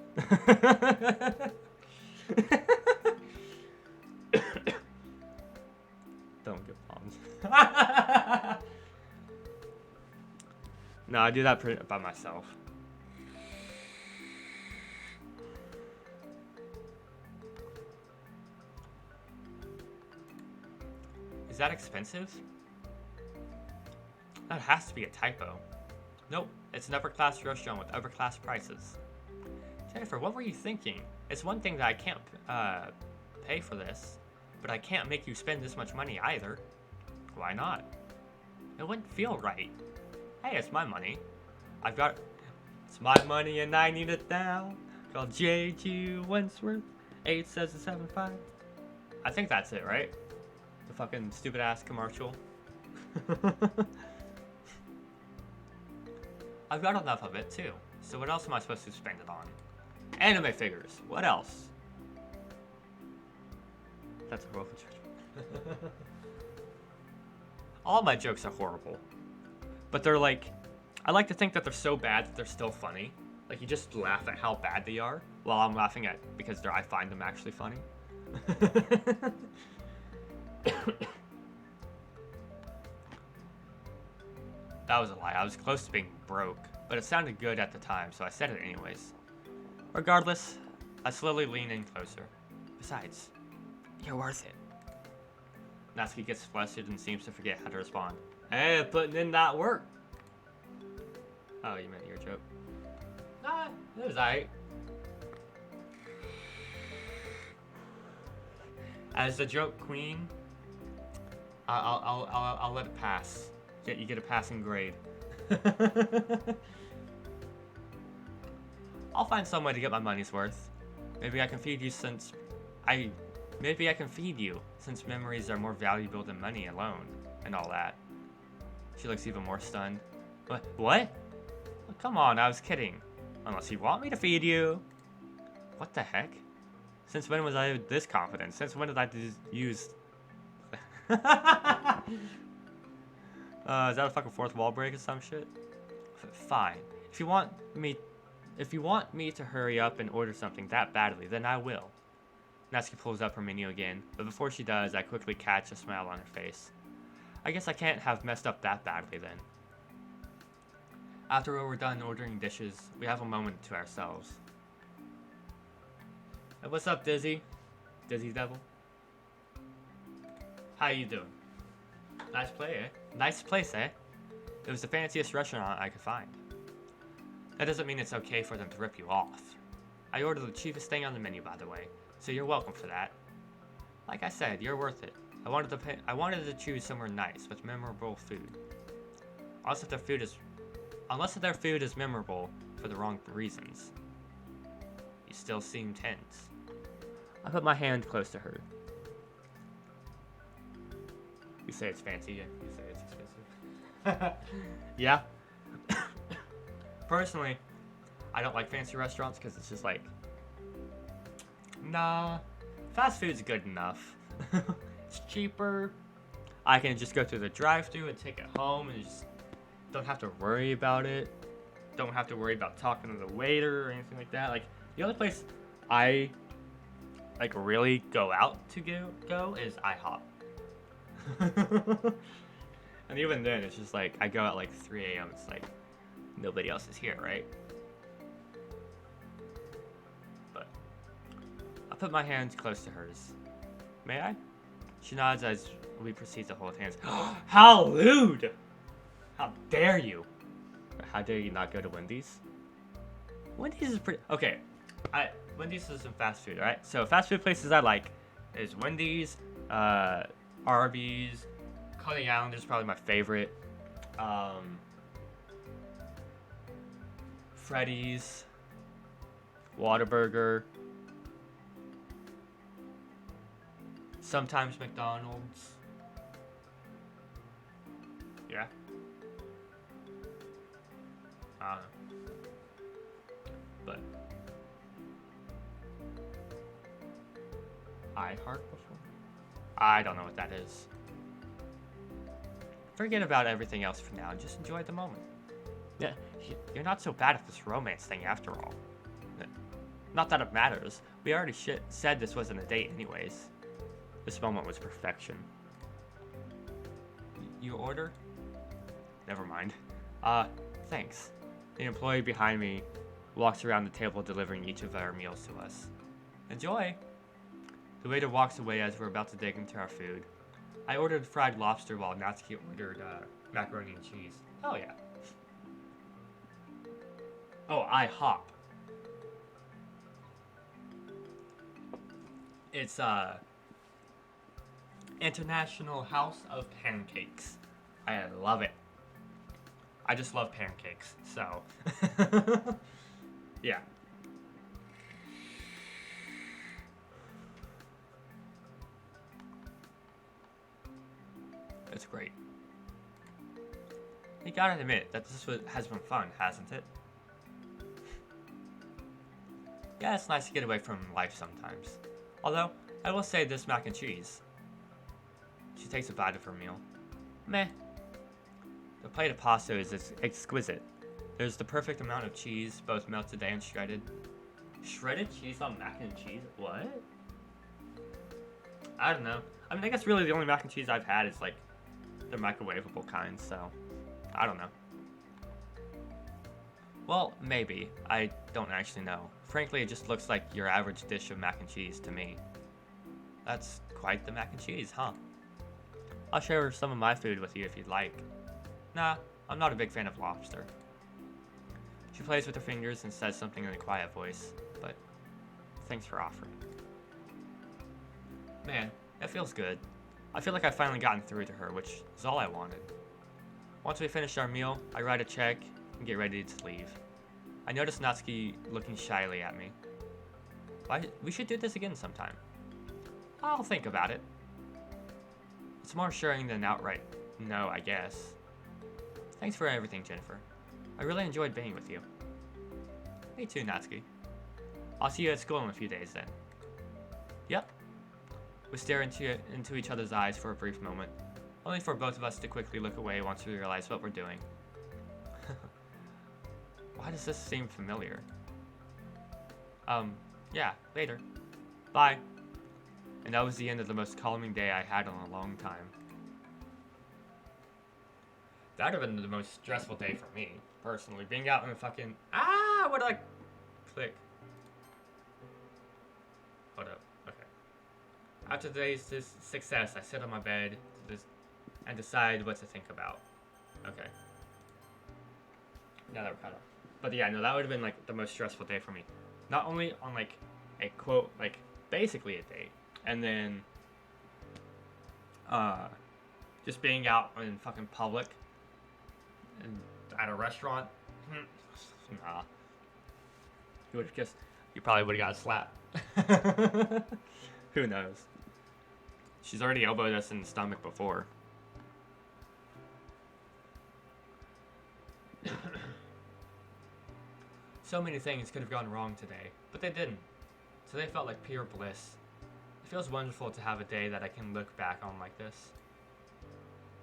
Speaker 1: Don't get bombs. No, I do that by myself. Is that expensive? That has to be a typo. Nope, it's an upper-class restaurant with upper-class prices. Jennifer, what were you thinking? It's one thing that I can't pay for this, but I can't make you spend this much money either. Why not? It wouldn't feel right. Hey, it's my money. It's my money and I need it now. Called J.G. Wentworth, 8775. I think that's it, right? The fucking stupid ass commercial. I've got enough of it too. So what else am I supposed to spend it on? Anime figures. What else? That's a horrible judgment. All my jokes are horrible. But they're like... I like to think that they're so bad that they're still funny. Like, you just laugh at how bad they are, while I'm laughing at because I find them actually funny. That was a lie. I was close to being broke, but it sounded good at the time, so I said it anyways. Regardless, I slowly lean in closer. Besides, you're worth it. Natsuki gets flustered and seems to forget how to respond. Hey, putting in that work. Oh, you meant your joke. Nah, it was alright. As the joke queen, I'll let it pass. You get a passing grade. I'll find some way to get my money's worth. Maybe I can feed you since memories are more valuable than money alone, and all that. She looks even more stunned. What? Well, come on, I was kidding. Unless you want me to feed you. What the heck? Since when was I this confident? Since when did I use... is that a fucking fourth wall break or some shit? Fine. If you want me to hurry up and order something that badly, then I will. Natsuki pulls up her menu again, but before she does, I quickly catch a smile on her face. I guess I can't have messed up that badly then. After we're done ordering dishes, we have a moment to ourselves. Hey, what's up, Dizzy? Dizzy Devil? How you doing? Nice play, eh? Nice place, eh? It was the fanciest restaurant I could find. That doesn't mean it's okay for them to rip you off. I ordered the cheapest thing on the menu, by the way, so you're welcome for that. Like I said, you're worth it. I wanted to choose somewhere nice with memorable food. Unless their food is memorable for the wrong reasons. You still seem tense. I put my hand close to her. You say it's fancy, yeah. You say it's expensive. Yeah. Personally, I don't like fancy restaurants because it's just like, nah, fast food's good enough. It's cheaper. I can just go through the drive-thru and take it home and just don't have to worry about it. Don't have to worry about talking to the waiter or anything like that. Like, the only place I like really go out to go is IHOP. And even then, it's just like, I go at like 3 a.m. It's like, nobody else is here, right? But I put my hands close to hers. May I? She nods as we proceed to hold hands. How lewd! How dare you? How dare you not go to Wendy's? Wendy's is pretty... Okay, Wendy's is some fast food, alright? So fast food places I like is Wendy's, Arby's, Coney Island is probably my favorite. Freddy's. Whataburger. Sometimes McDonald's. Yeah. I don't know. But iHeart before? I don't know what that is. Forget about everything else for now and just enjoy the moment. Yeah, you're not so bad at this romance thing after all. Not that it matters. We already said this wasn't a date anyways. This moment was perfection. You order? Never mind. Thanks. The employee behind me walks around the table delivering each of our meals to us. Enjoy! The waiter walks away as we're about to dig into our food. I ordered fried lobster while Natsuki ordered macaroni and cheese. Oh yeah. Oh, IHOP. It's International House of Pancakes. I love it. I just love pancakes, so yeah. It's great. You gotta admit that this has been fun, hasn't it? Yeah, it's nice to get away from life sometimes. Although, I will say this mac and cheese. She takes a bite of her meal. Meh. The plate of pasta is exquisite. There's the perfect amount of cheese, both melted and shredded. Shredded cheese on mac and cheese? What? I don't know. I mean, I guess really the only mac and cheese I've had is like the microwavable kind, so I don't know. Well, maybe. I don't actually know. Frankly, it just looks like your average dish of mac and cheese to me. That's quite the mac and cheese, huh? I'll share some of my food with you if you'd like. Nah, I'm not a big fan of lobster. She plays with her fingers and says something in a quiet voice, but thanks for offering. Man, it feels good. I feel like I've finally gotten through to her, which is all I wanted. Once we finish our meal, I write a check and get ready to leave. I notice Natsuki looking shyly at me. We should do this again sometime. I'll think about it. It's more assuring than outright no, I guess. Thanks for everything, Jennifer. I really enjoyed being with you. Me too, Natsuki. I'll see you at school in a few days then. Yep. We stare into each other's eyes for a brief moment, only for both of us to quickly look away once we realize what we're doing. Why does this seem familiar? Yeah, later. Bye. And that was the end of the most calming day I had in a long time. That would have been the most stressful day for me, personally. Being out in the fucking... What did I click? Hold up. Okay. After today's success, I sit on my bed and decide what to think about. Okay. Now that we're caught up. But yeah, no, that would have been like the most stressful day for me. Not only on like a quote, like basically a date, and then just being out in fucking public and at a restaurant. Nah. You probably would have got a slap. Who knows? She's already elbowed us in the stomach before. So many things could have gone wrong today, but they didn't. Today felt like pure bliss. It feels wonderful to have a day that I can look back on like this.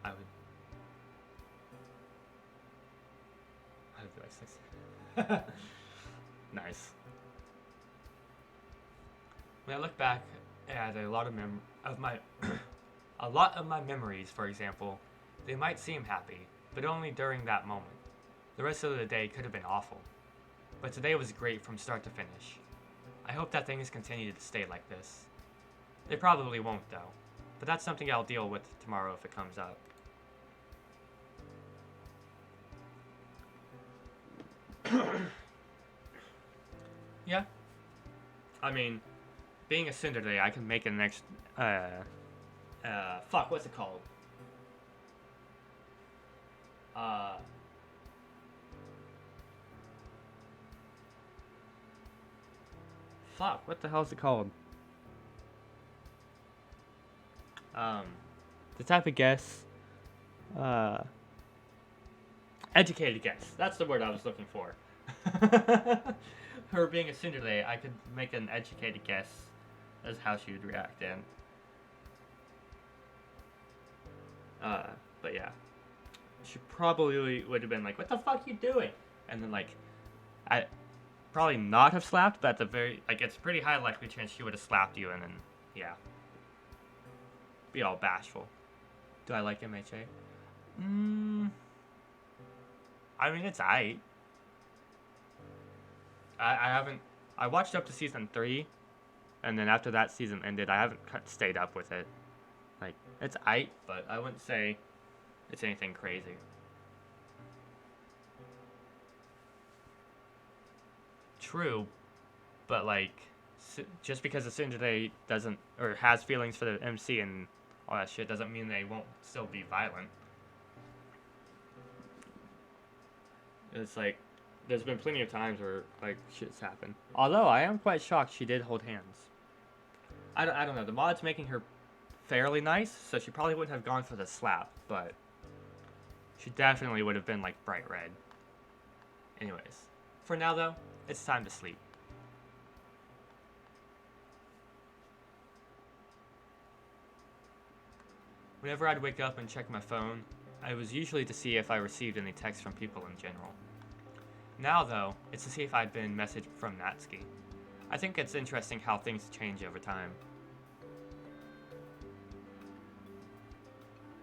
Speaker 1: I would be like 6. Nice. When I look back at a lot of my memories, for example, they might seem happy, but only during that moment. The rest of the day could have been awful. But today was great from start to finish. I hope that things continue to stay like this. They probably won't though, but that's something I'll deal with tomorrow if it comes up. Yeah. I mean, being a tsundere, I can make an next, what's it called? Fuck, what the hell is it called? The type of guess. Educated guess. That's the word I was looking for. Her being a tsundere, I could make an educated guess as how she would react in. But yeah. She probably would have been like, what the fuck you doing? And then like, I probably not have slapped, but at the very, like, it's a pretty high likely chance she would have slapped you and then, yeah. Be all bashful. Do I like MHA? I mean, it's aight. I haven't, I watched up to season 3, and then after that season ended, I haven't stayed up with it. Like, it's aight, but I wouldn't say it's anything crazy. True, but like, just because the tsundere doesn't, or has feelings for the MC and all that shit, doesn't mean they won't still be violent. It's like, there's been plenty of times where, like, shit's happened. Although, I am quite shocked she did hold hands. I don't know, the mod's making her fairly nice, so she probably wouldn't have gone for the slap, but she definitely would have been, like, bright red. Anyways, for now, though, it's time to sleep. Whenever I'd wake up and check my phone, it was usually to see if I received any texts from people in general. Now, though, it's to see if I'd been messaged from Natsuki. I think it's interesting how things change over time.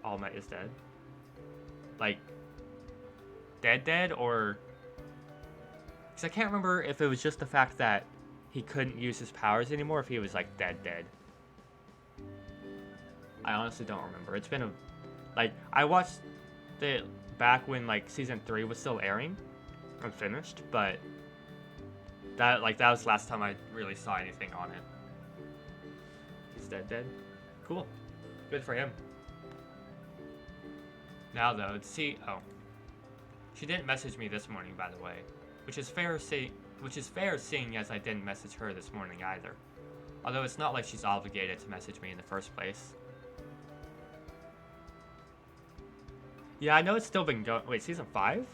Speaker 1: All Might is dead? Like, dead, or... Because I can't remember if it was just the fact that he couldn't use his powers anymore, if he was, like, dead. I honestly don't remember. It's been a... Like, I watched it back when, like, season 3 was still airing. Unfinished, but... That was the last time I really saw anything on it. He's dead? Cool. Good for him. Now, though, see... Oh. She didn't message me this morning, by the way. Which is fair seeing as I didn't message her this morning either. Although it's not like she's obligated to message me in the first place. Yeah, I know it's still been going... Wait, season 5?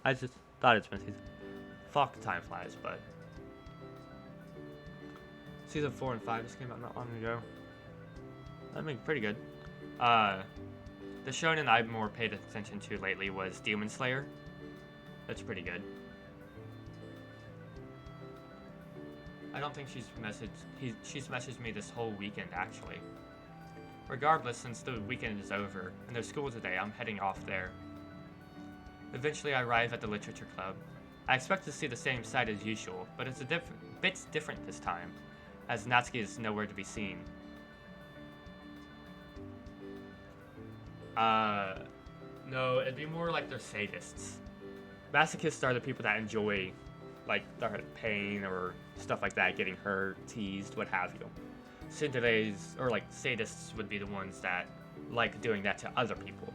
Speaker 1: I just thought it's been season... Fuck, time flies, but... Season 4 and 5 just came out not long ago. I mean, pretty good. The shonen I've more paid attention to lately was Demon Slayer. That's pretty good. I don't think she's messaged me this whole weekend, actually. Regardless, since the weekend is over, and there's school today, I'm heading off there. Eventually I arrive at the literature club. I expect to see the same sight as usual, but it's a bit different this time, as Natsuki is nowhere to be seen. No, it'd be more like they're sadists. Masochists are the people that enjoy, like, the pain or stuff like that, getting hurt, teased, what have you. Tsunderes, or like, sadists would be the ones that like doing that to other people.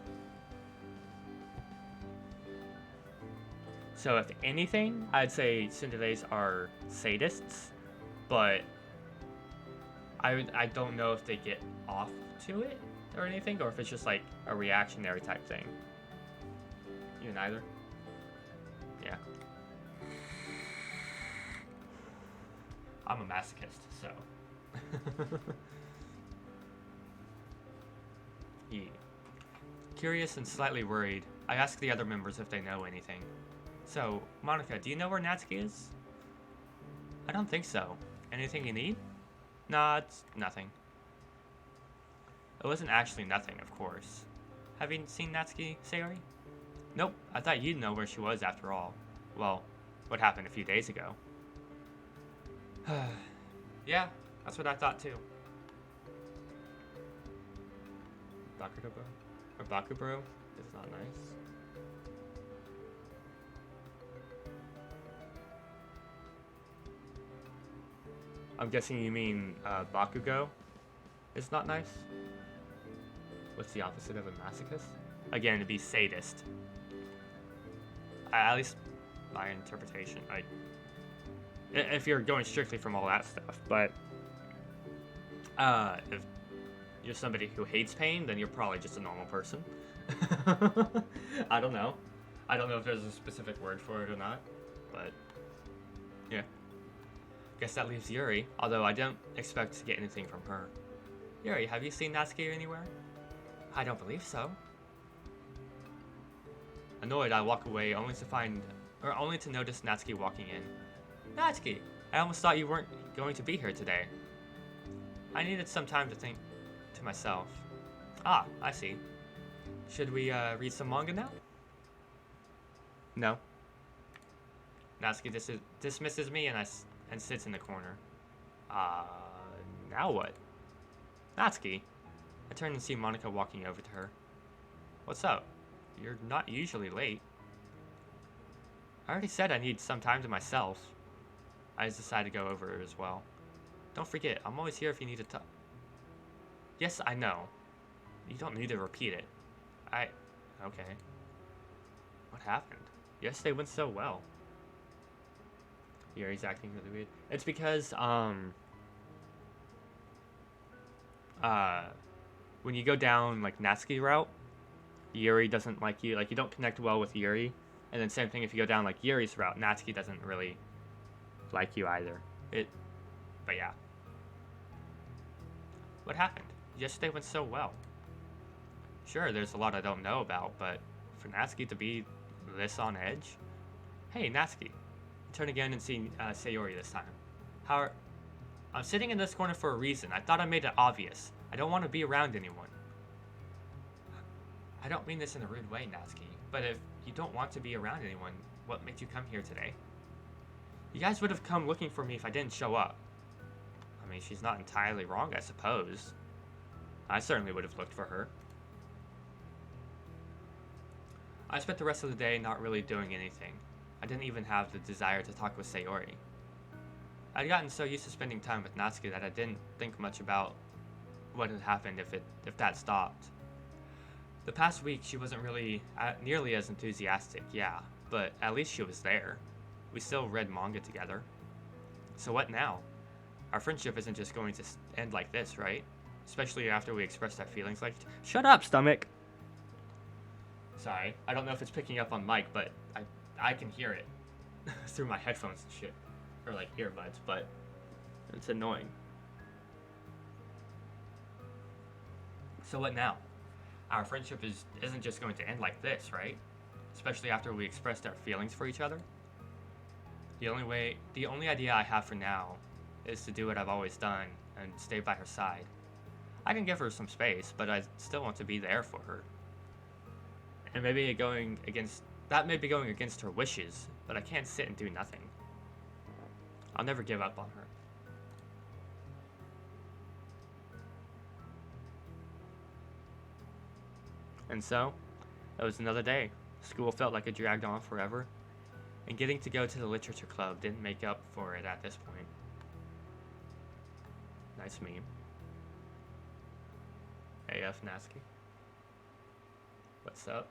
Speaker 1: So if anything, I'd say tsunderes are sadists, but I don't know if they get off to it or anything, or if it's just like a reactionary type thing. You neither? Yeah. I'm a masochist, so. Yeah. Curious and slightly worried, I ask the other members if they know anything. So, Monica, do you know where Natsuki is? I don't think so. Anything you need? Nah, it's nothing. It wasn't actually nothing, of course. Have you seen Natsuki, Sayori? Nope, I thought you'd know where she was after all. Well, what happened a few days ago. Yeah, that's what I thought too. Bakugabro? Or Bakubro? It's not nice. I'm guessing you mean Bakugo? It's not nice? What's the opposite of a masochist? Again, it'd be sadist. At least my interpretation. If you're going strictly from all that stuff. But if you're somebody who hates pain, then you're probably just a normal person. I don't know. I don't know if there's a specific word for it or not, but yeah. Guess that leaves Yuri, although I don't expect to get anything from her. Yuri, have you seen Natsuki anywhere? I don't believe so. Annoyed, I walk away only to notice Natsuki walking in. Natsuki, I almost thought you weren't going to be here today. I needed some time to think to myself. Ah, I see. Should we read some manga now? No. Natsuki dismisses me and sits in the corner. Now what? Natsuki. I turn and see Monica walking over to her. What's up? You're not usually late. I already said I need some time to myself. I just decided to go over it as well. Don't forget, I'm always here if you need to talk. Yes, I know. You don't need to repeat it. Okay. What happened? Yesterday went so well. Yuri's acting really weird. It's because, when you go down, like, Natsuki route, Yuri doesn't like you. Like, you don't connect well with Yuri. And then same thing if you go down, like, Yuri's route, Natsuki doesn't really like you either. But yeah. What happened? Yesterday went so well. Sure, there's a lot I don't know about, but for Natsuki to be this on edge? Hey, Natsuki. Turn again and see Sayori this time. I'm sitting in this corner for a reason. I thought I made it obvious. I don't want to be around anyone. I don't mean this in a rude way, Natsuki, but if you don't want to be around anyone, what made you come here today? You guys would have come looking for me if I didn't show up. I mean, she's not entirely wrong, I suppose. I certainly would have looked for her. I spent the rest of the day not really doing anything. I didn't even have the desire to talk with Sayori. I'd gotten so used to spending time with Natsuki that I didn't think much about what had happened if that stopped. The past week, she wasn't really nearly as enthusiastic, yeah, but at least she was there. We still read manga together. So what now? Our friendship isn't just going to end like this, right? Especially after we expressed our feelings like... Shut up, stomach! Sorry, I don't know if it's picking up on mic, but I can hear it through my headphones and shit. Or like earbuds, but it's annoying. So what now? Our friendship isn't just going to end like this, right? Especially after we expressed our feelings for each other. The only idea I have for now is to do what I've always done and stay by her side. I can give her some space, but I still want to be there for her. And maybe that may be going against her wishes, but I can't sit and do nothing. I'll never give up on her. And so, it was another day. School felt like it dragged on forever, and getting to go to the literature club didn't make up for it at this point. Nice meme. AF Natsuki. What's up?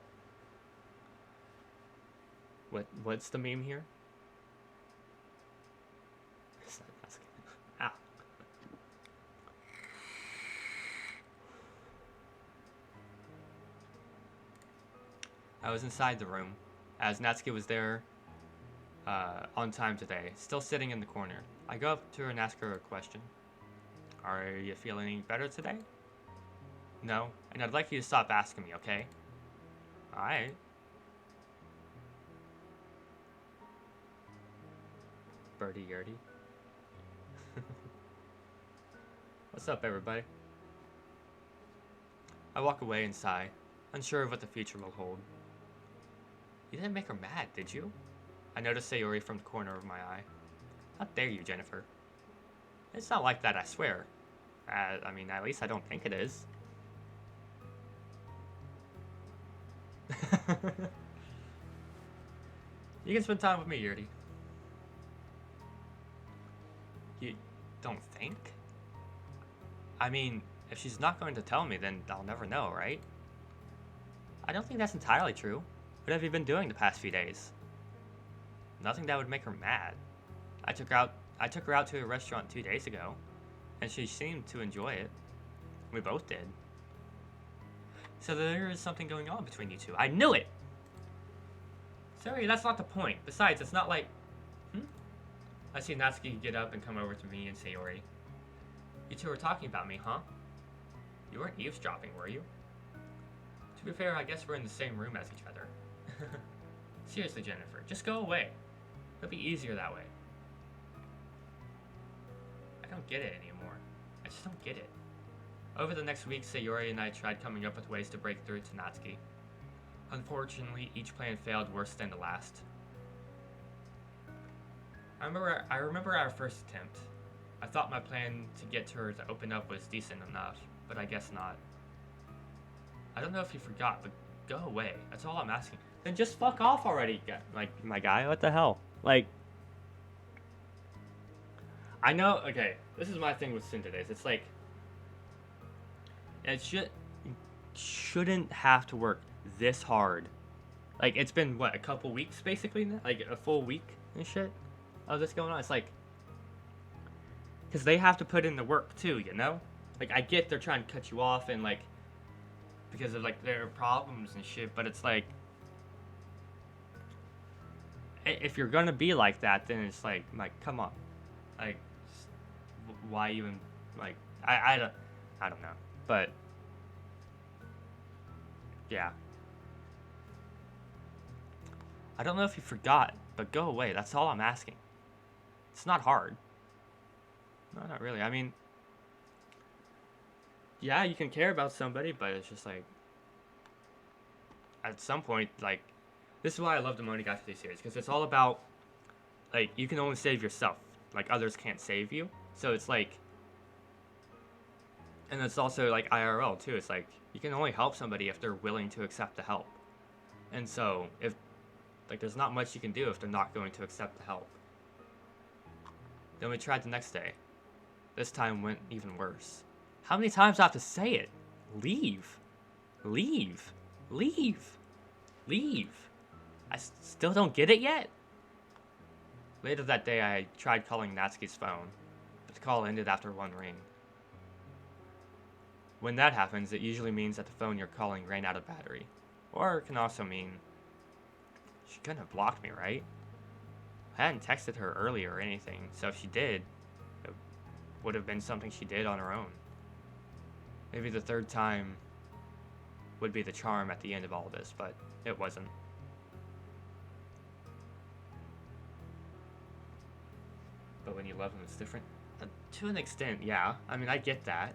Speaker 1: What's the meme here? Ow. I was inside the room, as Natsuki was there on time today, still sitting in the corner. I go up to her and ask her a question. Are you feeling better today? No, and I'd like you to stop asking me, okay? Alright. Birdie Yurdy. What's up, everybody? I walk away and sigh, unsure of what the future will hold. You didn't make her mad, did you? I noticed Sayori from the corner of my eye. How dare you, Jennifer? It's not like that, I swear. I mean, at least I don't think it is. You can spend time with me, Yurdy. You don't think? I mean, if she's not going to tell me, then I'll never know, right? I don't think that's entirely true. What have you been doing the past few days? Nothing that would make her mad. I took her out to a restaurant 2 days ago, and she seemed to enjoy it. We both did. So there is something going on between you two. I knew it! Sorry, that's not the point. Besides, it's not like... I see Natsuki get up and come over to me and Sayori. You two were talking about me, huh? You weren't eavesdropping, were you? To be fair, I guess we're in the same room as each other. Seriously, Jennifer, just go away. It'll be easier that way. I don't get it anymore. I just don't get it. Over the next week, Sayori and I tried coming up with ways to break through to Natsuki. Unfortunately, each plan failed worse than the last. I remember our first attempt. I thought my plan to get to her to open up was decent enough, but I guess not. I don't know if you forgot, but go away. That's all I'm asking. Then just fuck off already, like, my guy. What the hell? Like, I know, okay, this is my thing with tsunderes. It's like, it shouldn't have to work this hard. Like, it's been, what, a couple weeks, basically, now? Like, a full week and shit of this going on. It's like, because they have to put in the work, too, you know? Like, I get they're trying to cut you off and, like, because of, like, their problems and shit, but it's like, if you're gonna be like that, then it's like, come on. Like, why even, like, I don't know, but, yeah. I don't know if you forgot, but go away. That's all I'm asking. It's not hard. No, not really. I mean, yeah, you can care about somebody, but it's just like, at some point, like, this is why I love the Monogatari series, because it's all about, like, you can only save yourself. Like, others can't save you. So it's like, and it's also like IRL too. It's like, you can only help somebody if they're willing to accept the help. And so, if, like, there's not much you can do if they're not going to accept the help. Then we tried the next day. This time went even worse. How many times do I have to say it? Leave. Leave. Leave. Leave. I still don't get it yet? Later that day, I tried calling Natsuki's phone, but the call ended after one ring. When that happens, it usually means that the phone you're calling ran out of battery. Or it can also mean she couldn't have blocked me, right? I hadn't texted her earlier or anything, so if she did, it would have been something she did on her own. Maybe the third time would be the charm at the end of all this, but it wasn't. But when you love them, it's different. To an extent, yeah. I mean, I get that.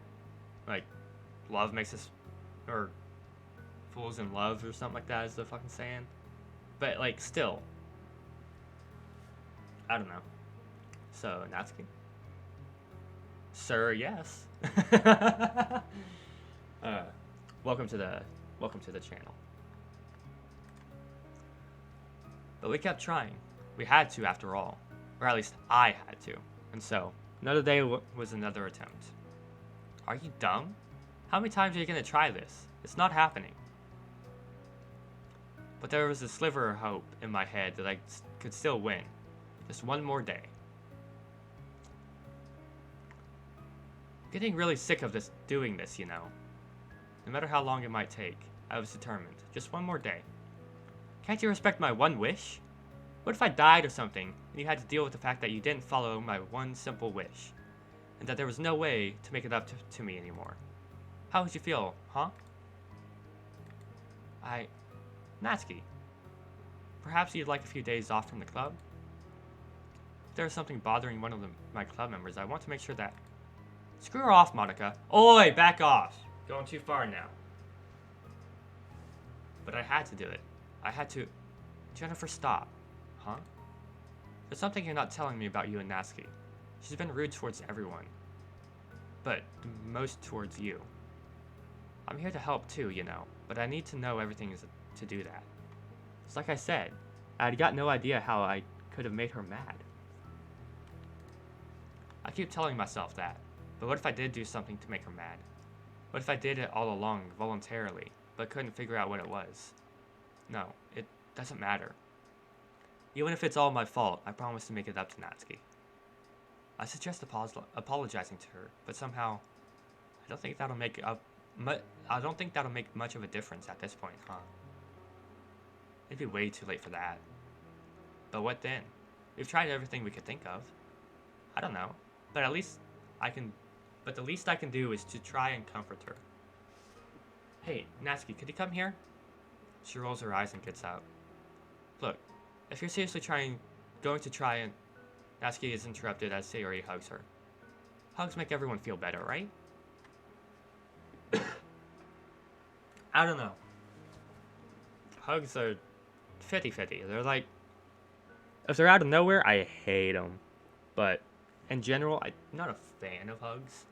Speaker 1: Like, love makes us, or fools in love or something like that is the fucking saying. But, like, still. I don't know. So, Natsuki? Sir, yes. Welcome to the channel. But we kept trying. We had to, after all. Or at least I had to. And so, another day was another attempt. Are you dumb? How many times are you going to try this? It's not happening. But there was a sliver of hope in my head that I could still win. Just one more day. I'm getting really sick of doing this, you know. No matter how long it might take, I was determined. Just one more day. Can't you respect my one wish? What if I died or something, and you had to deal with the fact that you didn't follow my one simple wish, and that there was no way to make it up to me anymore? How would you feel, huh? Natsuki, perhaps you'd like a few days off from the club? If there's something bothering one of my club members, I want to make sure that... Screw her off, Monica. Oi, back off. Going too far now. But I had to do it. I had to... Jennifer, stop. Huh? There's something you're not telling me about you and Natsuki. She's been rude towards everyone. But most towards you. I'm here to help too, you know. But I need to know everything to do that. It's like I said. I had got no idea how I could have made her mad. I keep telling myself that. But what if I did do something to make her mad? What if I did it all along, voluntarily, but couldn't figure out what it was? No, it doesn't matter. Even if it's all my fault, I promise to make it up to Natsuki. I suggest apologizing to her, but somehow I don't think that'll make I don't think that'll make much of a difference at this point, huh? It'd be way too late for that. But what then? We've tried everything we could think of. I don't know, but at least but the least I can do is to try and comfort her. Hey, Natsuki, could you come here? She rolls her eyes and gets out. Look, if you're seriously going to try and... Natsuki is interrupted as Sayori hugs her. Hugs make everyone feel better, right? I don't know. Hugs are 50-50. They're like... If they're out of nowhere, I hate them. But in general, I'm not a fan of hugs.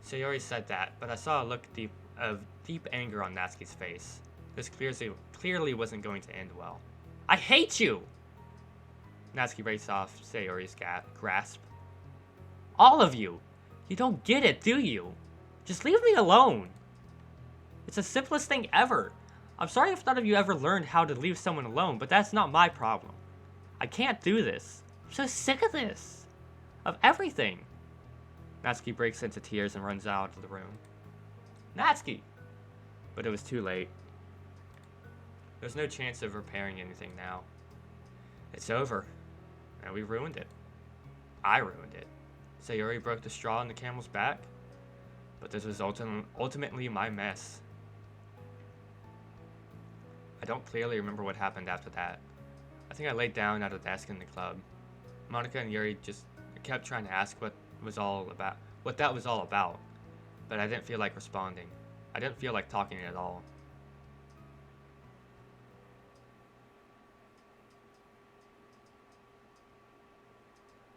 Speaker 1: Sayori said that, but I saw a look of deep anger on Natsuki's face. This clearly wasn't going to end well. I hate you! Natsuki breaks off Sayori's grasp. All of you! You don't get it, do you? Just leave me alone! It's the simplest thing ever. I'm sorry if none of you ever learned how to leave someone alone, but that's not my problem. I can't do this. I'm so sick of this. Of everything. Natsuki breaks into tears and runs out of the room. Natsuki! But it was too late. There's no chance of repairing anything now. It's over. And we ruined it. I ruined it. Sayori broke the straw in the camel's back. But this was ultimately my mess. I don't clearly remember what happened after that. I think I laid down at a desk in the club. Monica and Yuri just kept trying to ask what that was all about, but I didn't feel like responding. I didn't feel like talking at all.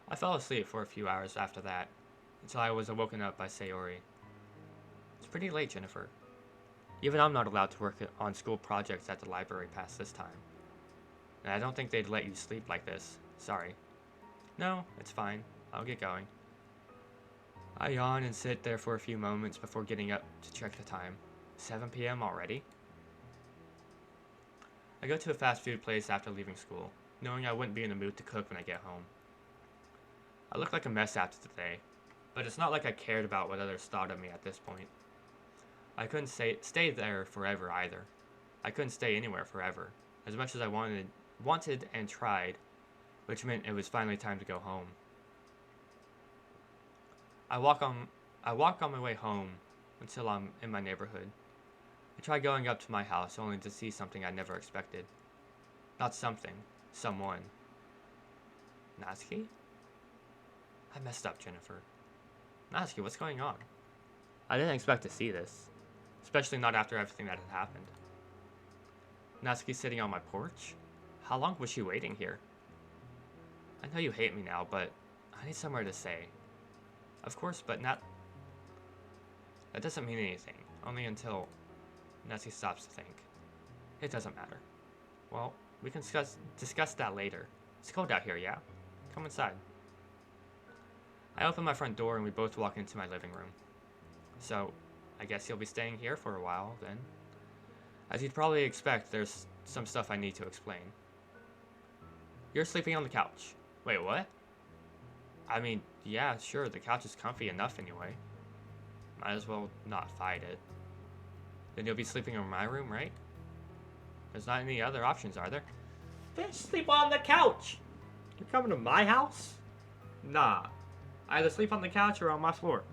Speaker 1: I fell asleep for a few hours after that, until I was awoken up by Sayori. It's pretty late, Jennifer. Even I'm not allowed to work on school projects at the library past this time. And I don't think they'd let you sleep like this. Sorry. No, it's fine. I'll get going. I yawn and sit there for a few moments before getting up to check the time. 7 p.m. already? I go to a fast food place after leaving school, knowing I wouldn't be in the mood to cook when I get home. I look like a mess after today, but it's not like I cared about what others thought of me at this point. I couldn't stay there forever either. I couldn't stay anywhere forever, as much as I wanted and tried, which meant it was finally time to go home. I walk on my way home until I'm in my neighborhood. I try going up to my house only to see something I never expected. Not something, someone. Natsuki? I messed up, Jennifer. Natsuki, what's going on? I didn't expect to see this, especially not after everything that had happened. Natsuki sitting on my porch? How long was she waiting here? I know you hate me now, but I need somewhere to stay. Of course, but that doesn't mean anything, only until Natsuki stops to think. It doesn't matter. Well, we can discuss that later. It's cold out here, yeah? Come inside. I open my front door and we both walk into my living room. So, I guess you'll be staying here for a while, then. As you'd probably expect, there's some stuff I need to explain. You're sleeping on the couch. Wait, what? I mean, yeah, sure, the couch is comfy enough anyway. Might as well not fight it. Then you'll be sleeping in my room, right? There's not any other options, are there? Bitch, sleep on the couch! You're coming to my house? Nah. Either sleep on the couch or on my floor.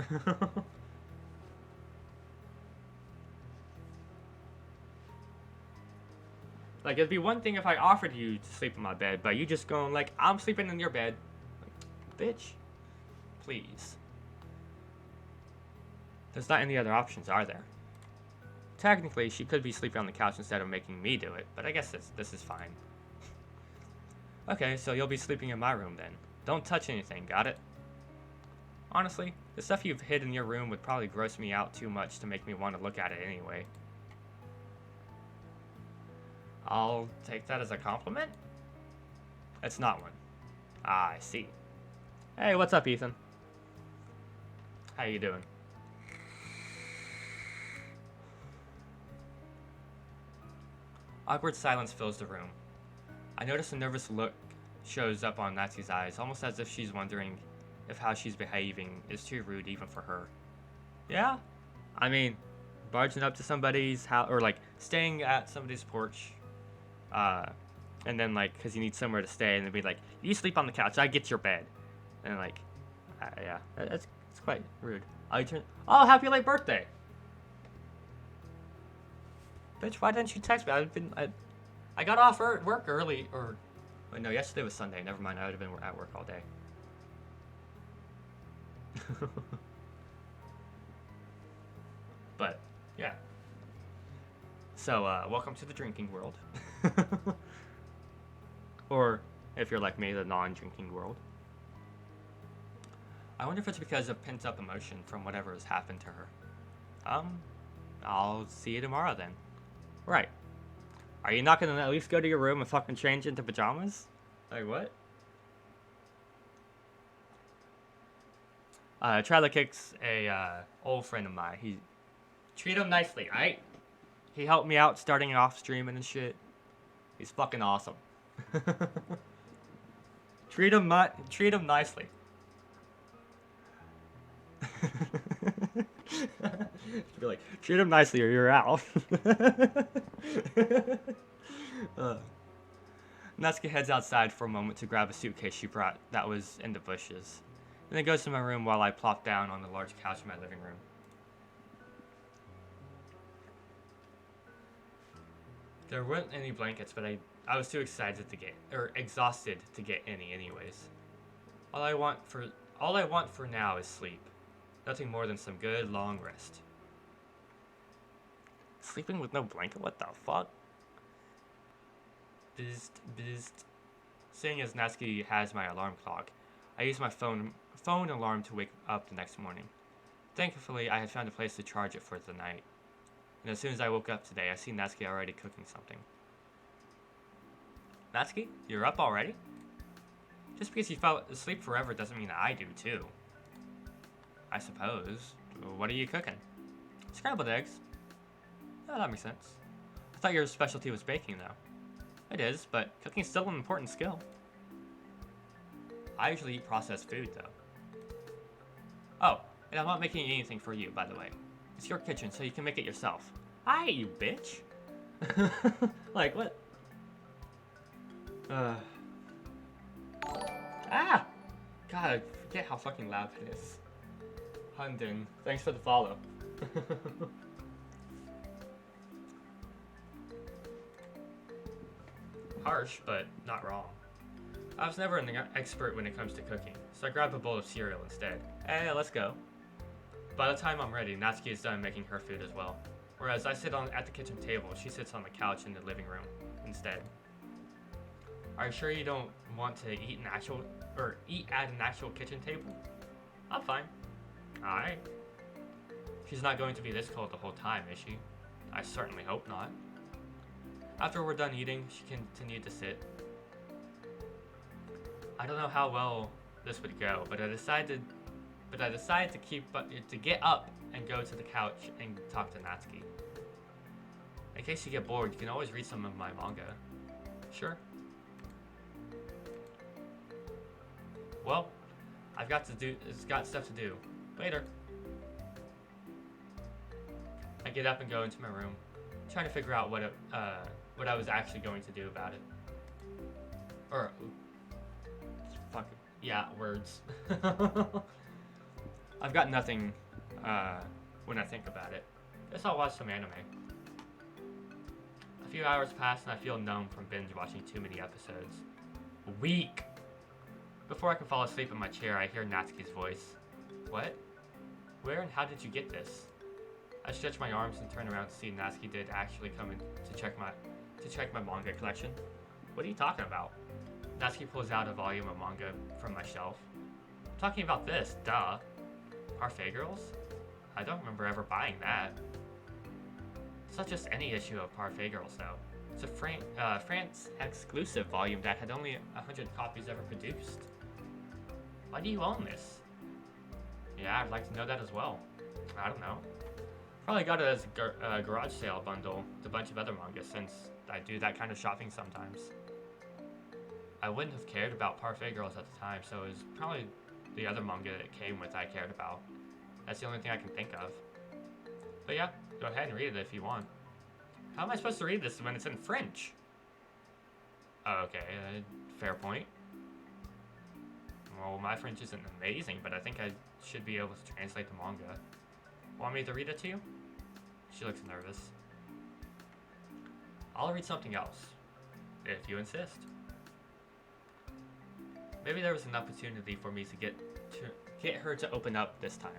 Speaker 1: Like, it'd be one thing if I offered you to sleep in my bed, but you just going like, I'm sleeping in your bed. Like, bitch. Please. There's not any other options, are there? Technically, she could be sleeping on the couch instead of making me do it, but I guess this is fine. Okay, so you'll be sleeping in my room then. Don't touch anything, got it? Honestly, the stuff you've hid in your room would probably gross me out too much to make me want to look at it anyway. I'll take that as a compliment? It's not one. Ah, I see. Hey, what's up, Ethan? How you doing? Awkward silence fills the room. I notice a nervous look shows up on Natsuki's eyes, almost as if she's wondering if how she's behaving is too rude even for her. Yeah? I mean, barging up to somebody's house, or like staying at somebody's porch, and then like, because you need somewhere to stay, and they'd be like, you sleep on the couch, I get your bed. And like, yeah, it's quite rude. Oh, happy late birthday! Bitch, why didn't you text me? I got off work early, or wait, no, yesterday was Sunday. Never mind, I would have been at work all day. But yeah. So welcome to the drinking world, or if you're like me, the non-drinking world. I wonder if it's because of pent-up emotion from whatever has happened to her. I'll see you tomorrow then. Right. Are you not gonna at least go to your room and fucking change into pajamas? Like what? Trailer Kicks a old friend of mine. He treat him nicely, right? He helped me out starting off streaming and shit. He's fucking awesome. treat him nicely. Be like, treat him nicely or you're out. Natsuki heads outside for a moment to grab a suitcase she brought that was in the bushes. Then goes to my room while I plop down on the large couch in my living room. There weren't any blankets, but I was too excited to get, or exhausted to get any anyways. All I want for now is sleep. Nothing more than some good long rest. Sleeping with no blanket? What the fuck? Bizzed. Seeing as Natsuki has my alarm clock, I use my phone alarm to wake up the next morning. Thankfully, I had found a place to charge it for the night. And as soon as I woke up today, I see Natsuki already cooking something. Natsuki, you're up already? Just because you fell asleep forever doesn't mean I do too. I suppose. What are you cooking? Scrambled eggs. Oh, that makes sense. I thought your specialty was baking though. It is, but cooking's still an important skill. I usually eat processed food though. Oh, and I'm not making anything for you, by the way. It's your kitchen, so you can make it yourself. Hi, you bitch! Like, what? Ah! God, I forget how fucking loud it is. Hunden, thanks for the follow. Harsh, but not wrong. I was never an expert when it comes to cooking, so I grabbed a bowl of cereal instead. Hey, let's go. By the time I'm ready, Natsuki is done making her food as well. Whereas I sit at the kitchen table, she sits on the couch in the living room instead. Are you sure you don't want to eat at an actual kitchen table? I'm fine. Alright. She's not going to be this cold the whole time, is she? I certainly hope not. After we're done eating, she continued to sit. I don't know how well this would go, but I decided to get up and go to the couch and talk to Natsuki. In case you get bored, you can always read some of my manga. Sure. Well, I've got stuff to do. Later. I get up and go into my room, trying to figure out what I was actually going to do about it. Or, fuck, yeah, words. I've got nothing, when I think about it. Guess I'll watch some anime. A few hours pass and I feel numb from binge watching too many episodes. Weak! Before I can fall asleep in my chair, I hear Natsuki's voice. What? Where and how did you get this? I stretch my arms and turn around to see Natsuki did actually come in to check my manga collection. What are you talking about? Natsuki pulls out a volume of manga from my shelf. I'm talking about this, duh. Parfait Girls? I don't remember ever buying that. It's not just any issue of Parfait Girls, though. It's a France exclusive volume that had only 100 copies ever produced. Why do you own this? Yeah, I'd like to know that as well. I don't know. Probably got it as a garage sale bundle with a bunch of other manga since I do that kind of shopping sometimes. I wouldn't have cared about Parfait Girls at the time, so it was probably the other manga it came with I cared about. That's the only thing I can think of. But yeah, go ahead and read it if you want. How am I supposed to read this when it's in French? Oh, okay, fair point. Well, my French isn't amazing, but I think I should be able to translate the manga. Want me to read it to you? She looks nervous. I'll read something else, if you insist. Maybe there was an opportunity for me to get her to open up this time.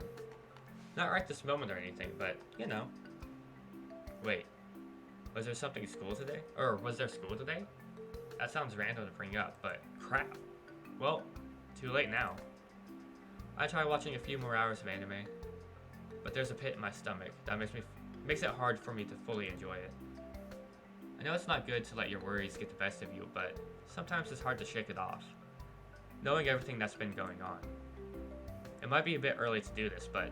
Speaker 1: Not right this moment or anything, but, you know. Wait, was there something at school today? Or was there school today? That sounds random to bring up, but crap. Well, too late now. I tried watching a few more hours of anime, but there's a pit in my stomach that makes it hard for me to fully enjoy it. I know it's not good to let your worries get the best of you, but sometimes it's hard to shake it off, knowing everything that's been going on. It might be a bit early to do this, but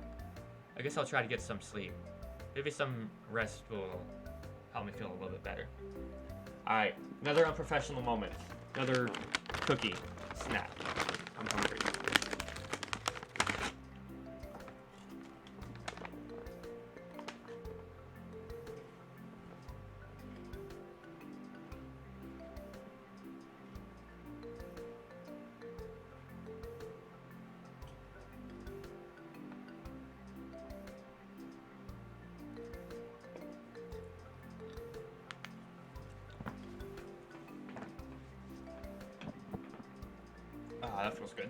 Speaker 1: I guess I'll try to get some sleep. Maybe some rest will help me feel a little bit better. Alright, another unprofessional moment. Another cookie. Snap. I'm hungry. Ah, that feels good.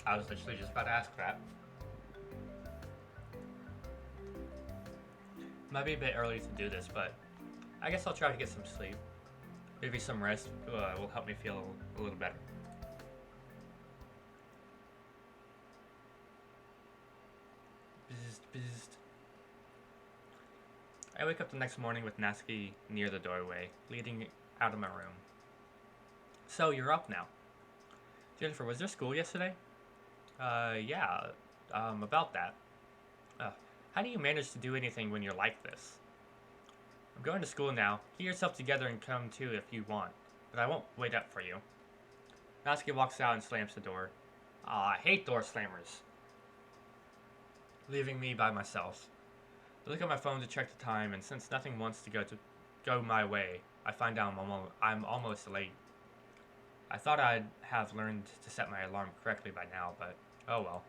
Speaker 1: I was literally just about to ask that. Might be a bit early to do this, but I guess I'll try to get some sleep. Maybe some rest will help me feel a little better. Bzzzt. I wake up the next morning with Natsuki near the doorway, leading out of my room. So, you're up now. Jennifer, was there school yesterday? Yeah, about that. How do you manage to do anything when you're like this? I'm going to school now. Get yourself together and come too if you want, but I won't wait up for you. Natsuki walks out and slams the door. I hate door slammers. Leaving me by myself. I look at my phone to check the time, and since nothing wants to go my way, I find out I'm almost late. I thought I'd have learned to set my alarm correctly by now, but oh well.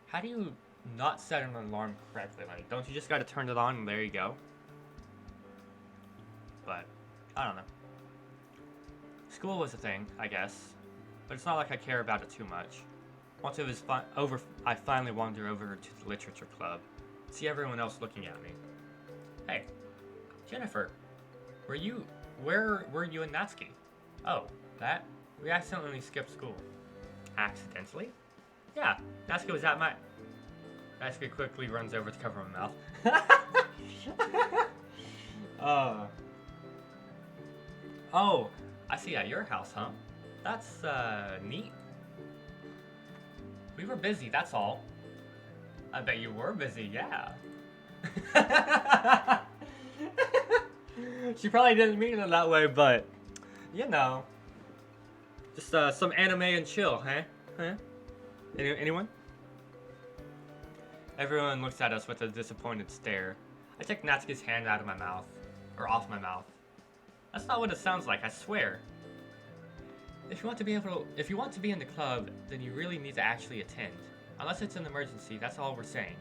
Speaker 1: How do you not set an alarm correctly? Like, don't you just gotta turn it on and there you go? But, I don't know. School was a thing, I guess, but it's not like I care about it too much. Once it was over, I finally wandered over to the literature club, see everyone else looking at me. Hey, Jennifer, where were you and Natsuki? Oh, that? We accidentally skipped school. Accidentally? Yeah, Natsuki was at my... Natsuki quickly runs over to cover my mouth. Oh, I see at your house, huh? That's, neat. We were busy, that's all. I bet you were busy, yeah. She probably didn't mean it that way, but, you know. Just, some anime and chill, huh? Anyone? Everyone looks at us with a disappointed stare. I take Natsuki's hand out of my mouth. Or off my mouth. That's not what it sounds like, I swear. If you want to be in the club, then you really need to actually attend. Unless it's an emergency, that's all we're saying.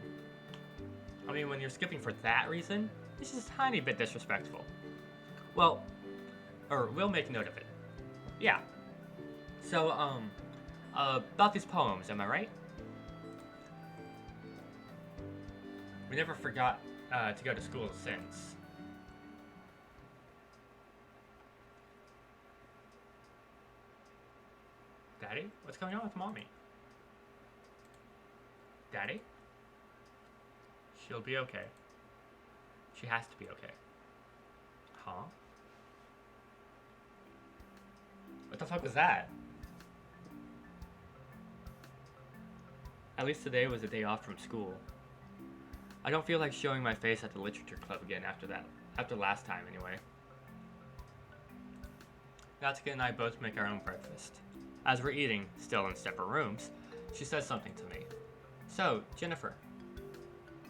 Speaker 1: I mean, when you're skipping for that reason, this is a tiny bit disrespectful. Well, we'll make note of it. Yeah. So, about these poems, am I right? We never forgot to go to school since. Daddy? What's going on with Mommy? Daddy? She'll be okay. She has to be okay. Huh? What the fuck was that? At least today was a day off from school. I don't feel like showing my face at the literature club again after that. After last time, anyway. Natsuki and I both make our own breakfast. As we're eating, still in separate rooms, she says something to me. So, Jennifer.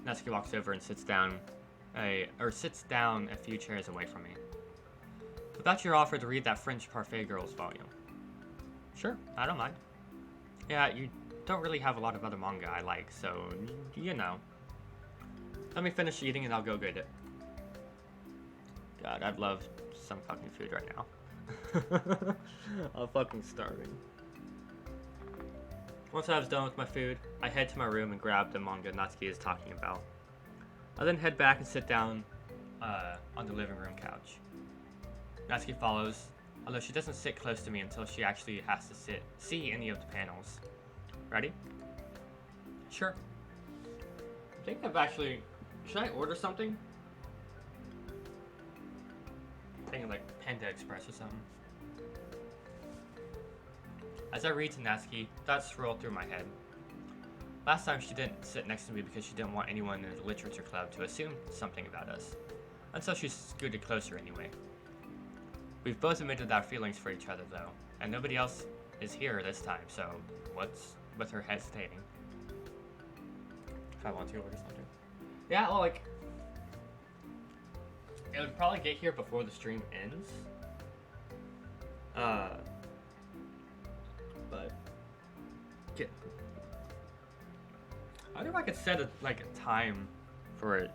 Speaker 1: Natsuki walks over and sits down a few chairs away from me. Without your offer to read that French Parfait Girls volume. Sure, I don't mind. Yeah, you don't really have a lot of other manga I like, so, you know. Let me finish eating and I'll go get it. God, I'd love some fucking food right now. I'm fucking starving. Once I was done with my food, I head to my room and grab the manga Natsuki is talking about. I then head back and sit down on the living room couch. Natsuki follows, although she doesn't sit close to me until she actually has to see any of the panels. Ready? Sure. I think I've actually... Should I order something? I'm thinking like Panda Express or something. As I read to Natsuki, thoughts roll through my head. Last time she didn't sit next to me because she didn't want anyone in the literature club to assume something about us. And so she scooted closer anyway. We've both admitted our feelings for each other though, and nobody else is here this time, so what's with her hesitating? If I want to order something. Yeah, well, like, it would probably get here before the stream ends. But get. I wonder if I could set a time for it,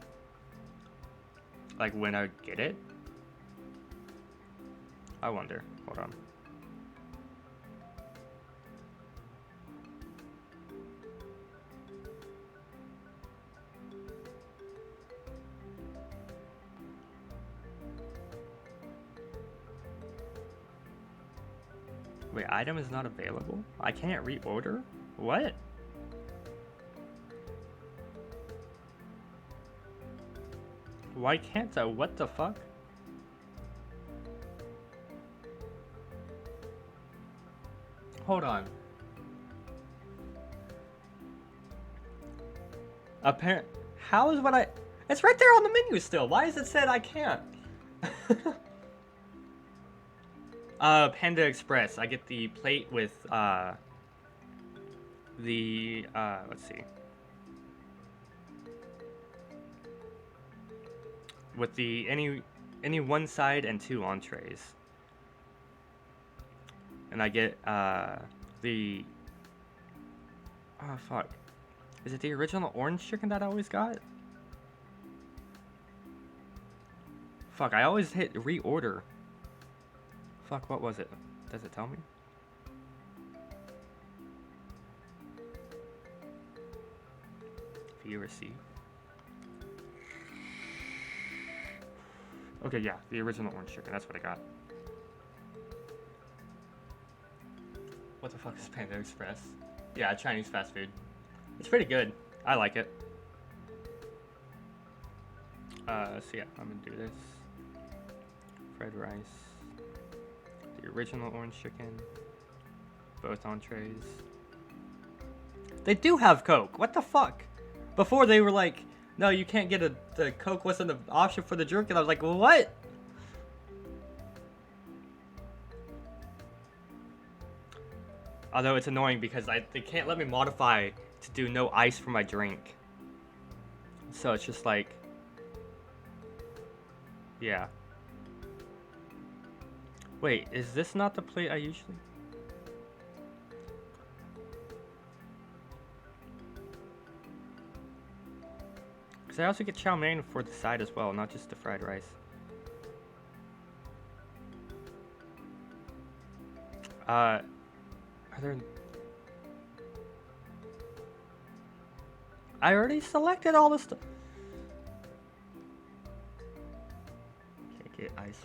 Speaker 1: like when I would get it. I wonder. Hold on. Wait, item is not available? I can't reorder? What? Why can't I? What the fuck? Hold on. How is what I... It's right there on the menu still. Why is it said I can't? Panda Express. I get the plate with, let's see. With the, any one side and 2 entrees. And I get, the... Oh, fuck. Is it the original orange chicken that I always got? Fuck, I always hit reorder. Fuck, what was it? Does it tell me? View receipt. Okay, yeah, the original orange chicken. That's what I got. What the fuck is Panda Express? Yeah, Chinese fast food. It's pretty good. I like it. So yeah, I'm gonna do this. Fried rice. The original orange chicken. Both entrees. They do have Coke. What the fuck? Before they were like, no, you can't get the Coke wasn't an option for the drink, and I was like, what? Although it's annoying because they can't let me modify to do no ice for my drink. So it's just like, yeah. Wait, is this not the plate I usually... Because I also get chow mein for the side as well, not just the fried rice. Are there... I already selected all this stuff. Can't get ice.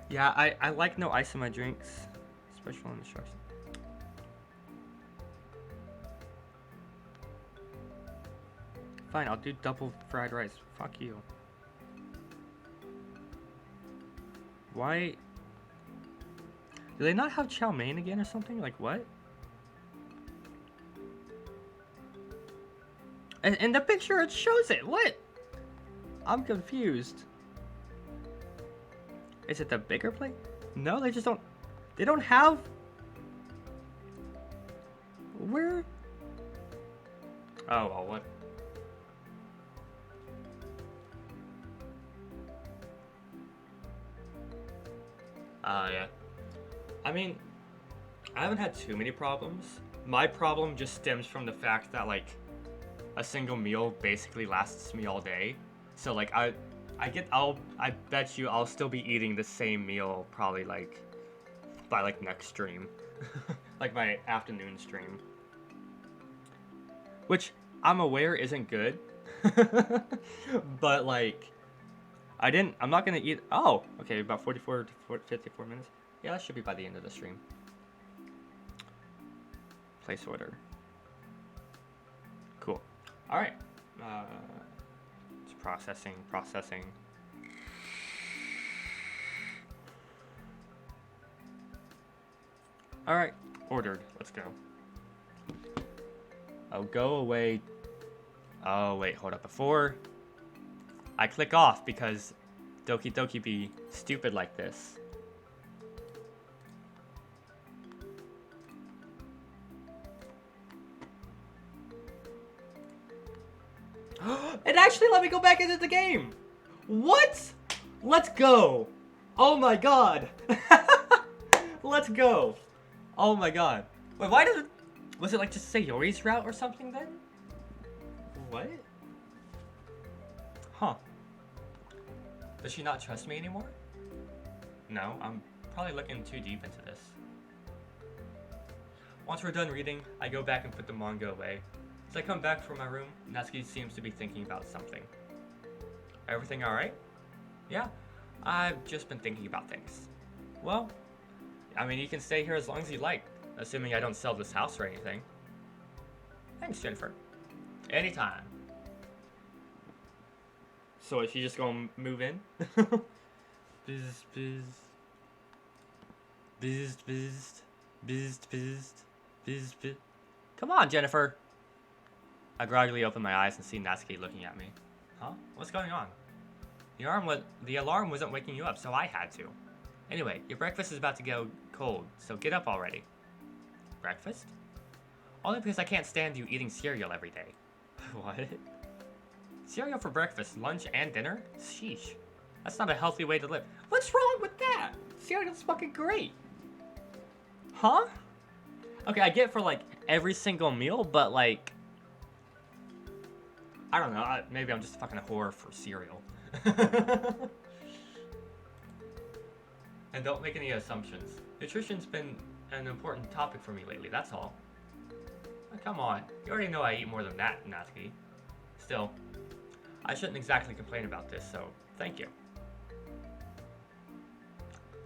Speaker 1: Yeah, I like no ice in my drinks. Special instructions. Fine, I'll do double fried rice. Fuck you. Why? Do they not have chow mein again or something? Like what? And in the picture it shows it. What? I'm confused. Is it the bigger plate? No, they just don't. They don't have. Where? Oh, well, what? Yeah. I mean, I haven't had too many problems. My problem just stems from the fact that, like, a single meal basically lasts me all day. So, like, I bet you I'll still be eating the same meal probably, like, by, like, next stream. Like, my afternoon stream. Which, I'm aware isn't good. But, like, I'm not gonna eat, oh, okay, about 44 to 54 minutes. Yeah, that should be by the end of the stream. Place order. Cool. Alright. It's processing. Alright, ordered. Let's go. Oh, go away. Oh, wait, hold up. Before I click off, because Doki Doki be stupid like this. It actually let me go back into the game. What? Let's go. Oh my god. Let's go. Oh my god. Wait, why did it... Was it like just Sayori's route or something then? What? Huh. Does she not trust me anymore? No, I'm probably looking too deep into this. Once we're done reading, I go back and put the manga away. As I come back from my room, Natsuki seems to be thinking about something. Everything alright? Yeah, I've just been thinking about things. Well, I mean, you can stay here as long as you like, assuming I don't sell this house or anything. Thanks, Jennifer. Anytime. So is she just gonna move in? Come on, Jennifer. I groggily open my eyes and see Natsuki looking at me. Huh? What's going on? The alarm wasn't waking you up, so I had to. Anyway, your breakfast is about to go cold, so get up already. Breakfast? Only because I can't stand you eating cereal every day. What? Cereal for breakfast, lunch, and dinner? Sheesh. That's not a healthy way to live. What's wrong with that? Cereal's fucking great. Huh? Okay, I get for, like, every single meal, but, like... I don't know, maybe I'm just fucking a whore for cereal. And don't make any assumptions. Nutrition's been an important topic for me lately, that's all. Oh, come on, you already know I eat more than that, Natsuki. Still, I shouldn't exactly complain about this, so thank you.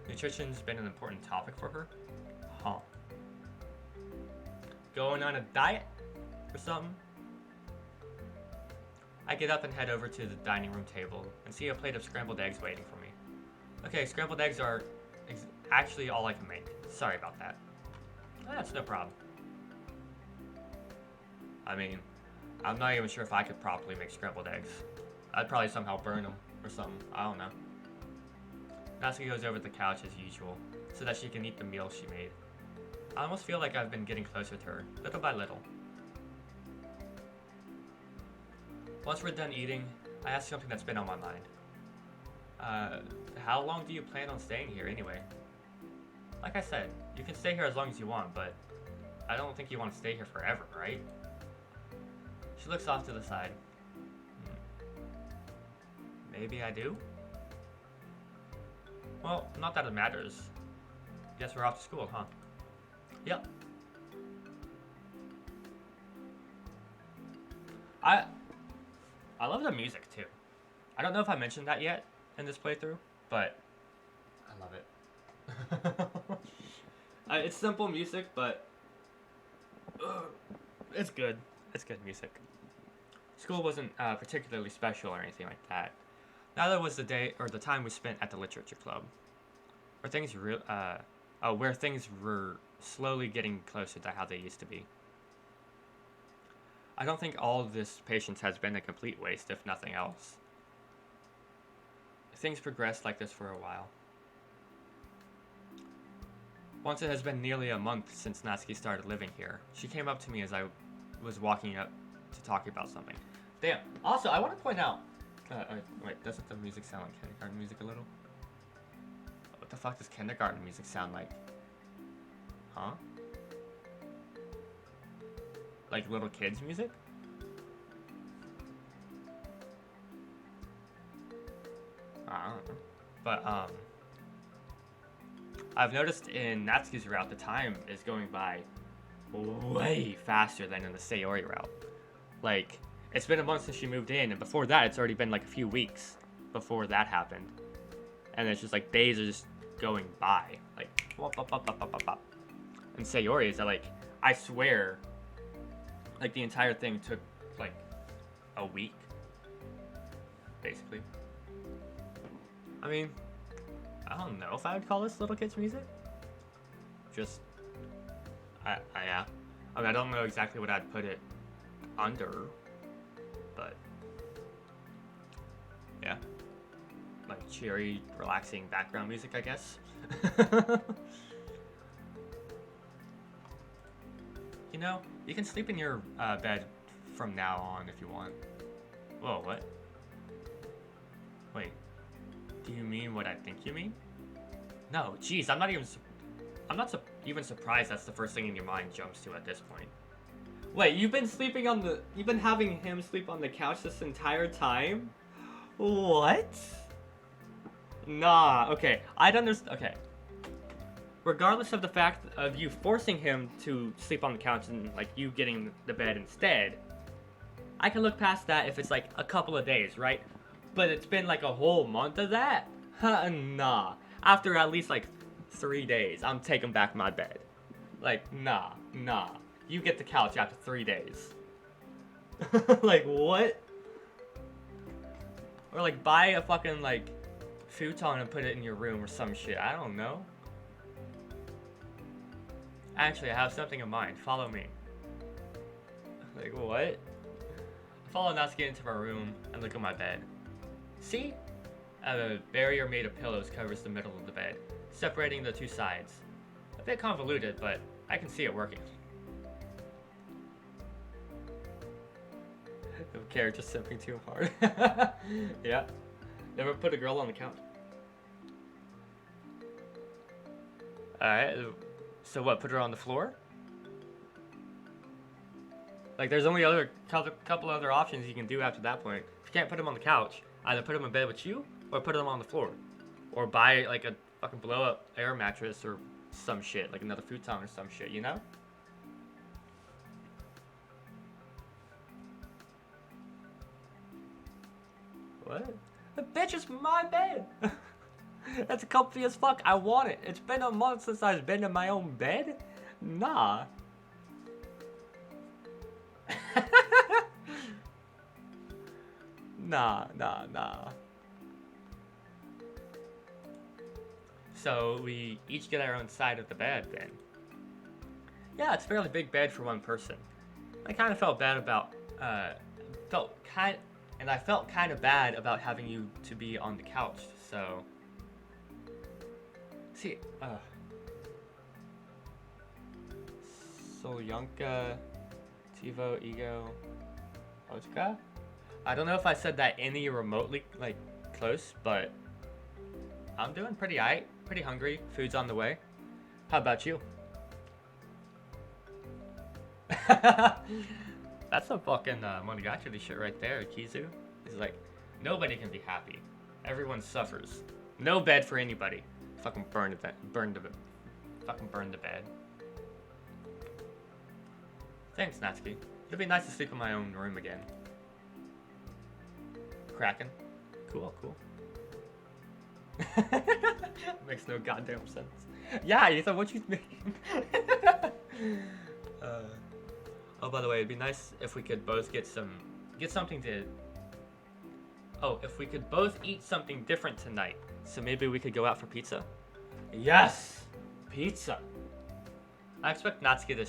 Speaker 1: Nutrition's been an important topic for her? Huh. Going on a diet or something? I get up and head over to the dining room table and see a plate of scrambled eggs waiting for me. Okay, scrambled eggs are actually all I can make. Sorry about that. That's no problem. I mean, I'm not even sure if I could properly make scrambled eggs. I'd probably somehow burn them or something. I don't know. Natsuki goes over to the couch as usual so that she can eat the meal she made. I almost feel like I've been getting closer to her, little by little. Once we're done eating, I ask something that's been on my mind. How long do you plan on staying here anyway? Like I said, you can stay here as long as you want, but I don't think you want to stay here forever, right? She looks off to the side. Maybe I do? Well, not that it matters. Guess we're off to school, huh? Yep. I love the music too. I don't know if I mentioned that yet in this playthrough, but I love it. It's simple music, but it's good. It's good music. School wasn't particularly special or anything like that. Neither was the day or the time we spent at the literature club, where things were slowly getting closer to how they used to be. I don't think all of this patience has been a complete waste, if nothing else. Things progressed like this for a while. Once it has been nearly a month since Natsuki started living here, she came up to me as I was walking up to talk about something. Damn. Also, I want to point out... wait, doesn't the music sound like kindergarten music a little? What the fuck does kindergarten music sound like? Huh? Like little kids' music? I don't know. But, I've noticed in Natsuki's route, the time is going by way faster than in the Sayori route. Like, it's been a month since she moved in, and before that, it's already been like a few weeks before that happened. And it's just like, days are just going by. Like, wop, wop, wop, wop, wop, wop, wop. And Sayori is like, I swear, like, the entire thing took, like, a week. Basically. I mean, I don't know if I would call this little kids music. Just, yeah. I mean, I don't know exactly what I'd put it under, but yeah, like cheery, relaxing background music, I guess. You know, you can sleep in your bed from now on if you want. Whoa, what? Wait. Do you mean what I think you mean? No, jeez, I'm not even surprised that's the first thing in your mind jumps to at this point. Wait, you've been having him sleep on the couch this entire time? What? Nah, okay, I'd understand, okay. Regardless of the fact of you forcing him to sleep on the couch and, like, you getting the bed instead, I can look past that if it's, like, a couple of days, right? But it's been like a whole month of that? Nah. After at least like 3 days, I'm taking back my bed. Like, nah. You get the couch after 3 days. Like, what? Or like, buy a fucking like futon and put it in your room or some shit. I don't know. Actually, I have something in mind. Follow me. Like, what? I follow Natsuki into my room and look at my bed. See? A barrier made of pillows covers the middle of the bed, separating the two sides. A bit convoluted, but I can see it working. The character simping too hard. Yeah. Never put a girl on the couch. Alright, so what, put her on the floor? Like, there's only couple other options you can do after that point. If you can't put him on the couch, either put him in bed with you, or put him on the floor. Or buy, like, a fucking blow-up air mattress or some shit. Like, another futon or some shit, you know? What? The bitch is my bed! That's comfy as fuck. I want it. It's been a month since I've been in my own bed? Nah. Nah. So we each get our own side of the bed then. Yeah, it's a fairly big bed for one person. I kind of felt bad about, I felt kind of bad about having you to be on the couch, so. See, Solyanka, Tivo, Ego, Otka? I don't know if I said that any remotely, like, close, but I'm doing pretty aight, pretty hungry. Food's on the way. How about you? That's some fucking Monogatari shit right there, Kizu. It's like, nobody can be happy. Everyone suffers. No bed for anybody. Fucking burn the bed. Fucking burn the bed. Thanks, Natsuki. It'd be nice to sleep in my own room again. Kraken. Cool. Makes no goddamn sense. Yeah, Ethan, what you mean? Oh, by the way, it'd be nice if we could both get something to. Oh, if we could both eat something different tonight. So maybe we could go out for pizza? Yes! Pizza! I expect Natsuki to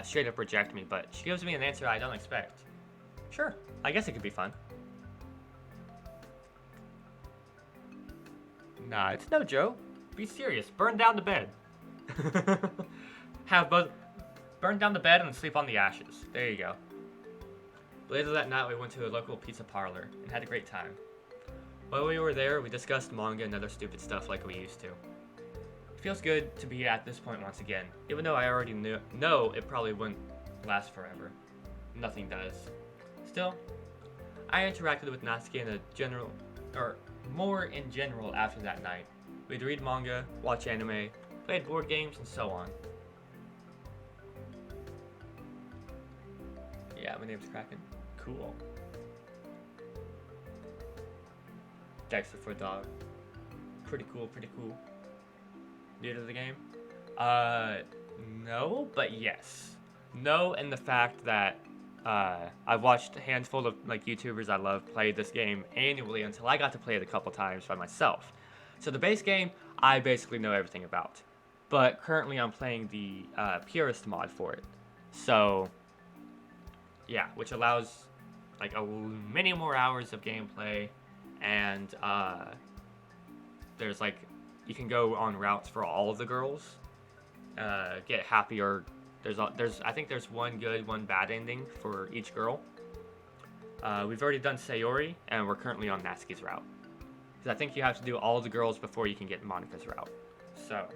Speaker 1: straight up reject me, but she gives me an answer I don't expect. Sure, I guess it could be fun. Nah, it's no joke. Be serious. Burn down the bed. Have both. Burn down the bed and sleep on the ashes. There you go. Later that night, we went to a local pizza parlor and had a great time. While we were there, we discussed manga and other stupid stuff like we used to. It feels good to be at this point once again, even though I already know it probably wouldn't last forever. Nothing does. Still, I interacted with Natsuki in a general, or more in general after that night. We'd read manga, watch anime, played board games, and so on. Yeah, my name's Kraken. Cool. Dexter for a dog. Pretty cool, pretty cool. New to the game? No, but yes. No, in the fact that I've watched a handful of like YouTubers I love play this game annually until I got to play it a couple times by myself. So the base game, I basically know everything about. But currently I'm playing the Purist mod for it. So, yeah, which allows like many more hours of gameplay, and there's like, you can go on routes for all of the girls, get happier. I think there's one good, one bad ending for each girl. We've already done Sayori, and we're currently on Natsuki's route. Because I think you have to do all the girls before you can get Monika's route. So,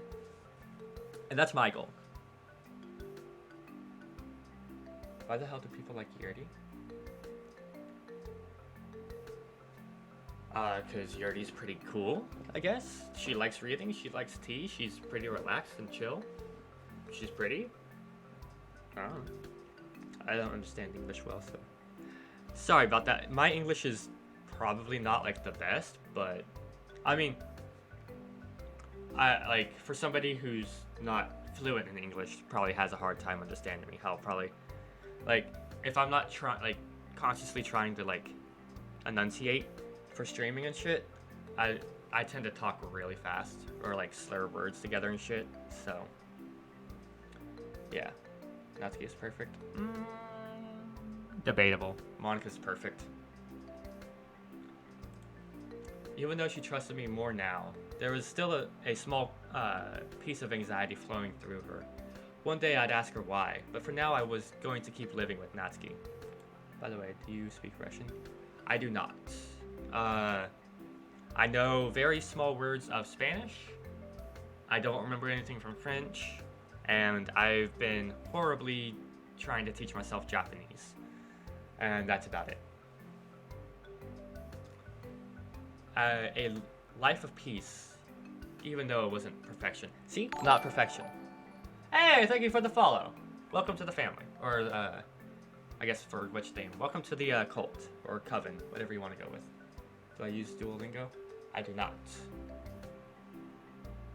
Speaker 1: and that's my goal. Why the hell do people like Yurdi? Because Yurdi's pretty cool, I guess. She likes reading, she likes tea, she's pretty relaxed and chill. She's pretty. I don't understand English well, so sorry about that. My English is probably not like the best, but I mean, I like, for somebody who's not fluent in English, probably has a hard time understanding me. How probably, like, if I'm not consciously trying to like enunciate for streaming and shit, I tend to talk really fast or like slur words together and shit. So yeah. Natsuki is perfect. Debatable. Monika's perfect. Even though she trusted me more now, there was still a small piece of anxiety flowing through her. One day I'd ask her why, but for now I was going to keep living with Natsuki. By the way, do you speak Russian? I do not. I know very small words of Spanish. I don't remember anything from French. And I've been horribly trying to teach myself Japanese. And that's about it. A life of peace, even though it wasn't perfection. See? Not perfection. Hey, thank you for the follow. Welcome to the family. Or, I guess for which name. Welcome to the cult, or coven, whatever you want to go with. Do I use Duolingo? I do not.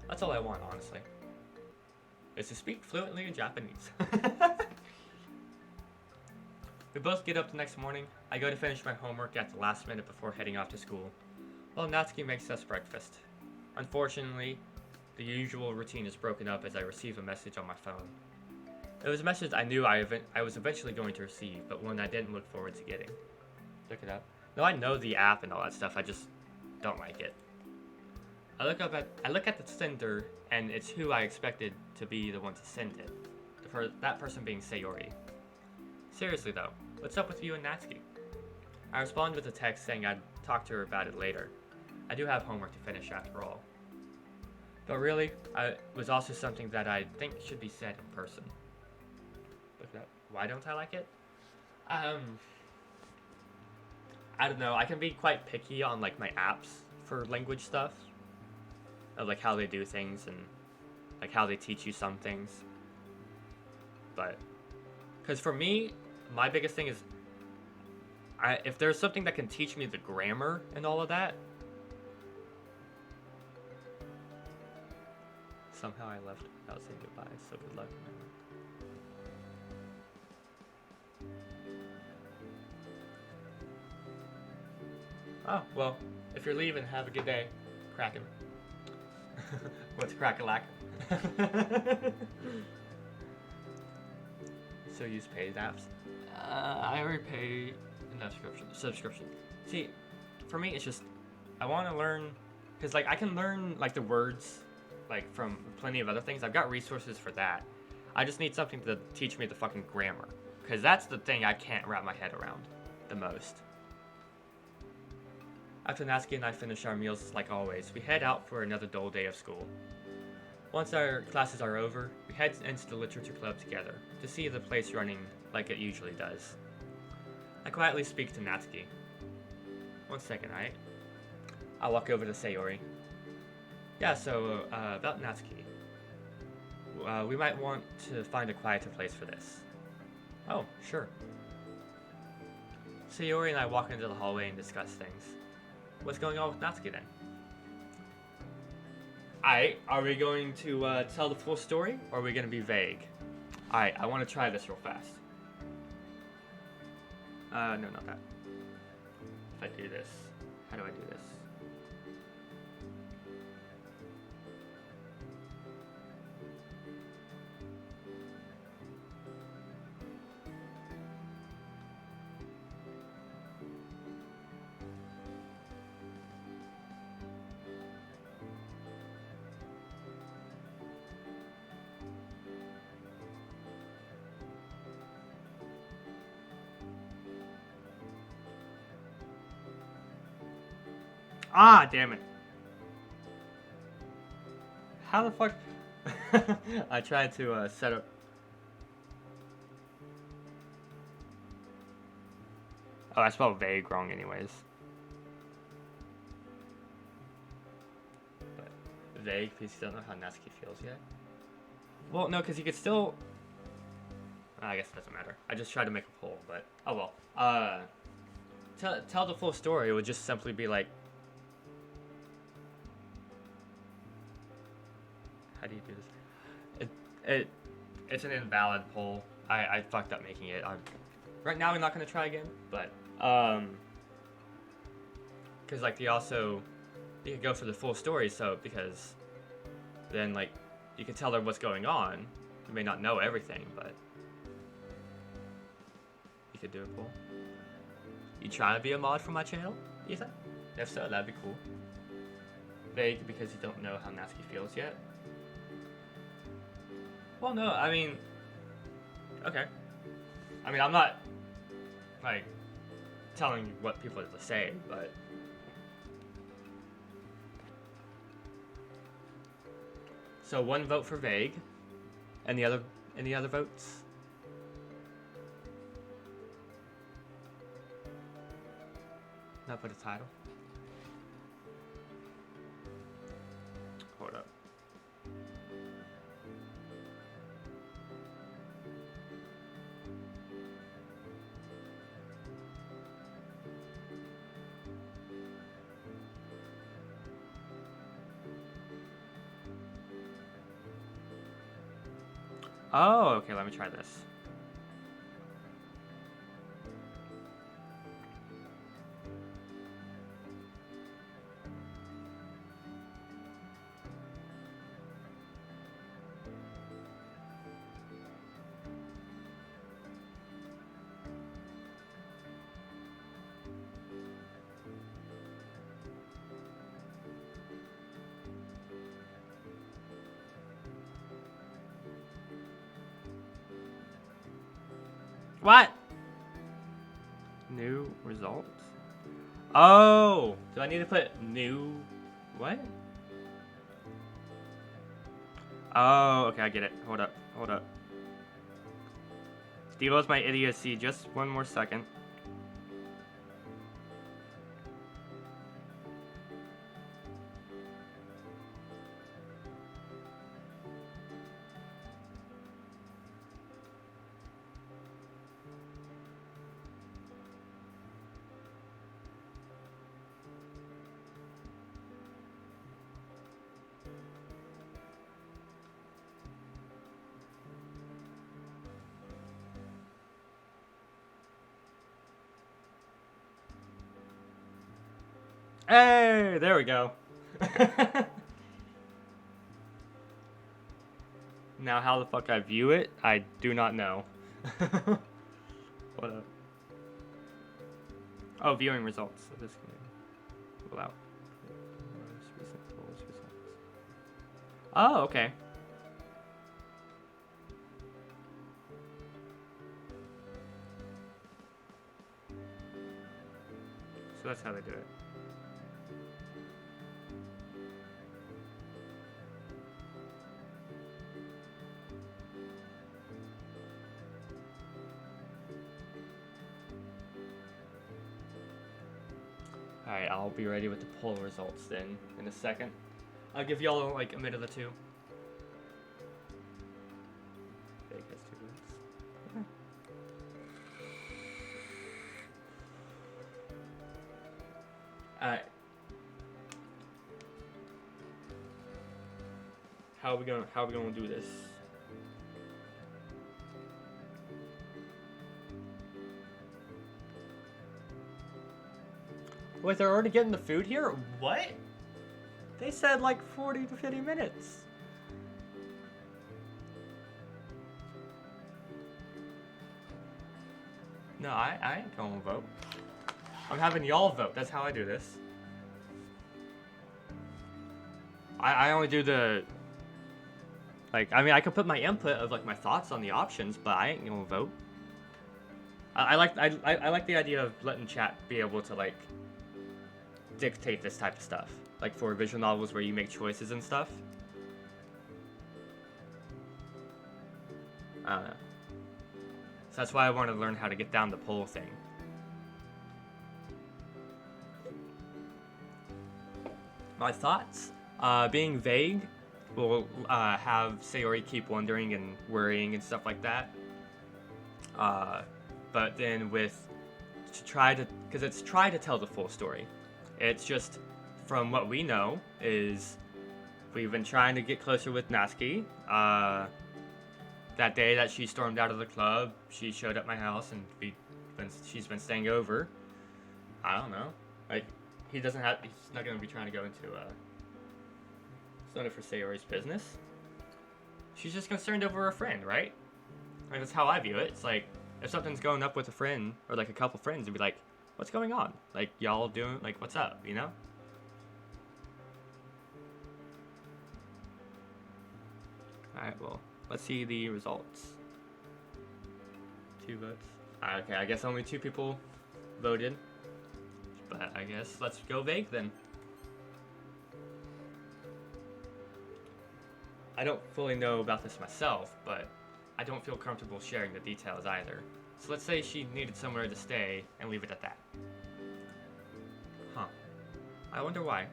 Speaker 1: That's all I want, honestly. Is to speak fluently in Japanese. We both get up the next morning. I go to finish my homework at the last minute before heading off to school, while Natsuki makes us breakfast. Unfortunately, the usual routine is broken up as I receive a message on my phone. It was a message I knew I was eventually going to receive, but one I didn't look forward to getting. Look it up. No, I know the app and all that stuff, I just don't like it. I look at the sender, and it's who I expected to be the one to send it. That person being Sayori. Seriously though, what's up with you and Natsuki? I respond with a text saying I'd talk to her about it later. I do have homework to finish after all. But really, it was also something that I think should be said in person. Look it up. Why don't I like it? I don't know, I can be quite picky on like my apps for language stuff. Of like how they do things and like how they teach you some things. But because for me, my biggest thing is if there's something that can teach me the grammar and all of that. Somehow I left without saying goodbye, so good luck. Oh, well, if you're leaving, have a good day, Kraken. What's crack-a-lack? So use paid apps? I already pay subscription. See, for me, it's just I want to learn because like I can learn like the words like from plenty of other things. I've got resources for that. I just need something to teach me the fucking grammar because that's the thing I can't wrap my head around the most. After Natsuki and I finish our meals like always, we head out for another dull day of school. Once our classes are over, we head into the literature club together to see the place running like it usually does. I quietly speak to Natsuki. 1 second, right? I walk over to Sayori. Yeah, so, about Natsuki. We might want to find a quieter place for this. Oh, sure. Sayori and I walk into the hallway and discuss things. What's going on with Natsuki then? Alright, are we going to tell the full story, or are we going to be vague? Alright, I want to try this real fast. No, not that. If I do this, how do I do this? Ah, damn it. How the fuck? I tried to set up. Oh, I spelled vague wrong anyways. But vague because you don't know how Natsuki feels yet. Well, no, because you could still... I guess it doesn't matter. I just tried to make a poll, but... Oh well. Tell the full story. It would just simply be like... How do you do this? It's an invalid poll. I fucked up making it. Right now I'm not gonna try again, but because like you could go for the full story, so because then like you can tell them what's going on. You may not know everything, but you could do a poll. You trying to be a mod for my channel, Ethan? If so, that'd be cool. Vague because you don't know how Natsuki feels yet. Well, no, I mean, okay. I mean, I'm not, like, telling you what people are to say, but... So, 1 vote for vague. Any other votes? Not put a title. Hold up. Oh, okay, let me try this. What? New results? Oh! Do I need to put new... What? Oh, okay, I get it. Hold up. Steve-O's my idiocy. Just 1 more second. Hey, there we go. Now how the fuck I view it, I do not know. What up? Oh, viewing results. So this can pull out. Most recent polls results. Oh, okay. So that's how they do it. Alright, I'll be ready with the poll results then in a second. I'll give y'all like a minute or two. Fake has 2 minutes. Alright. How are we gonna do this? Wait, they're already getting the food here? What? They said like 40 to 50 minutes. No, I ain't gonna vote. I'm having y'all vote. That's how I do this. I only do the... Like, I mean, I could put my input of like my thoughts on the options, but I ain't gonna vote. I like the idea of letting chat be able to like dictate this type of stuff, like for visual novels where you make choices and stuff. I don't know. So that's why I wanted to learn how to get down the poll thing. My thoughts, being vague will have Sayori keep wondering and worrying and stuff like that. But then because it's try to tell the full story. It's just, from what we know, is we've been trying to get closer with Natsuki. That day that she stormed out of the club, she showed up at my house and she's been staying over. I don't know. Like, he's not going to be trying to go into, it's none of for Sayori's business. She's just concerned over a friend, right? Like, that's how I view it. It's like, if something's going up with a friend, or like a couple friends, it'd be like, what's going on? Like, y'all doing, like, what's up, you know? Alright, well, let's see the results. 2 votes. Okay, I guess only 2 people voted. But I guess let's go vague then. I don't fully know about this myself, but I don't feel comfortable sharing the details either. So let's say she needed somewhere to stay and leave it at that. Huh. I wonder why.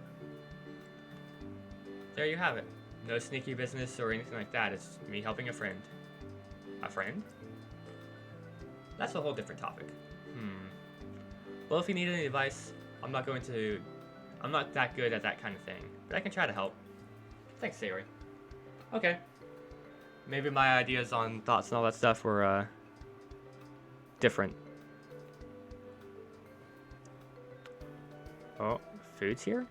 Speaker 1: There you have it. No sneaky business or anything like that. It's me helping a friend. A friend? That's a whole different topic. Well, if you need any advice, I'm not that good at that kind of thing, but I can try to help. Thanks, Sayori. Okay. Maybe my ideas on thoughts and all that stuff were, different. Oh, food's here?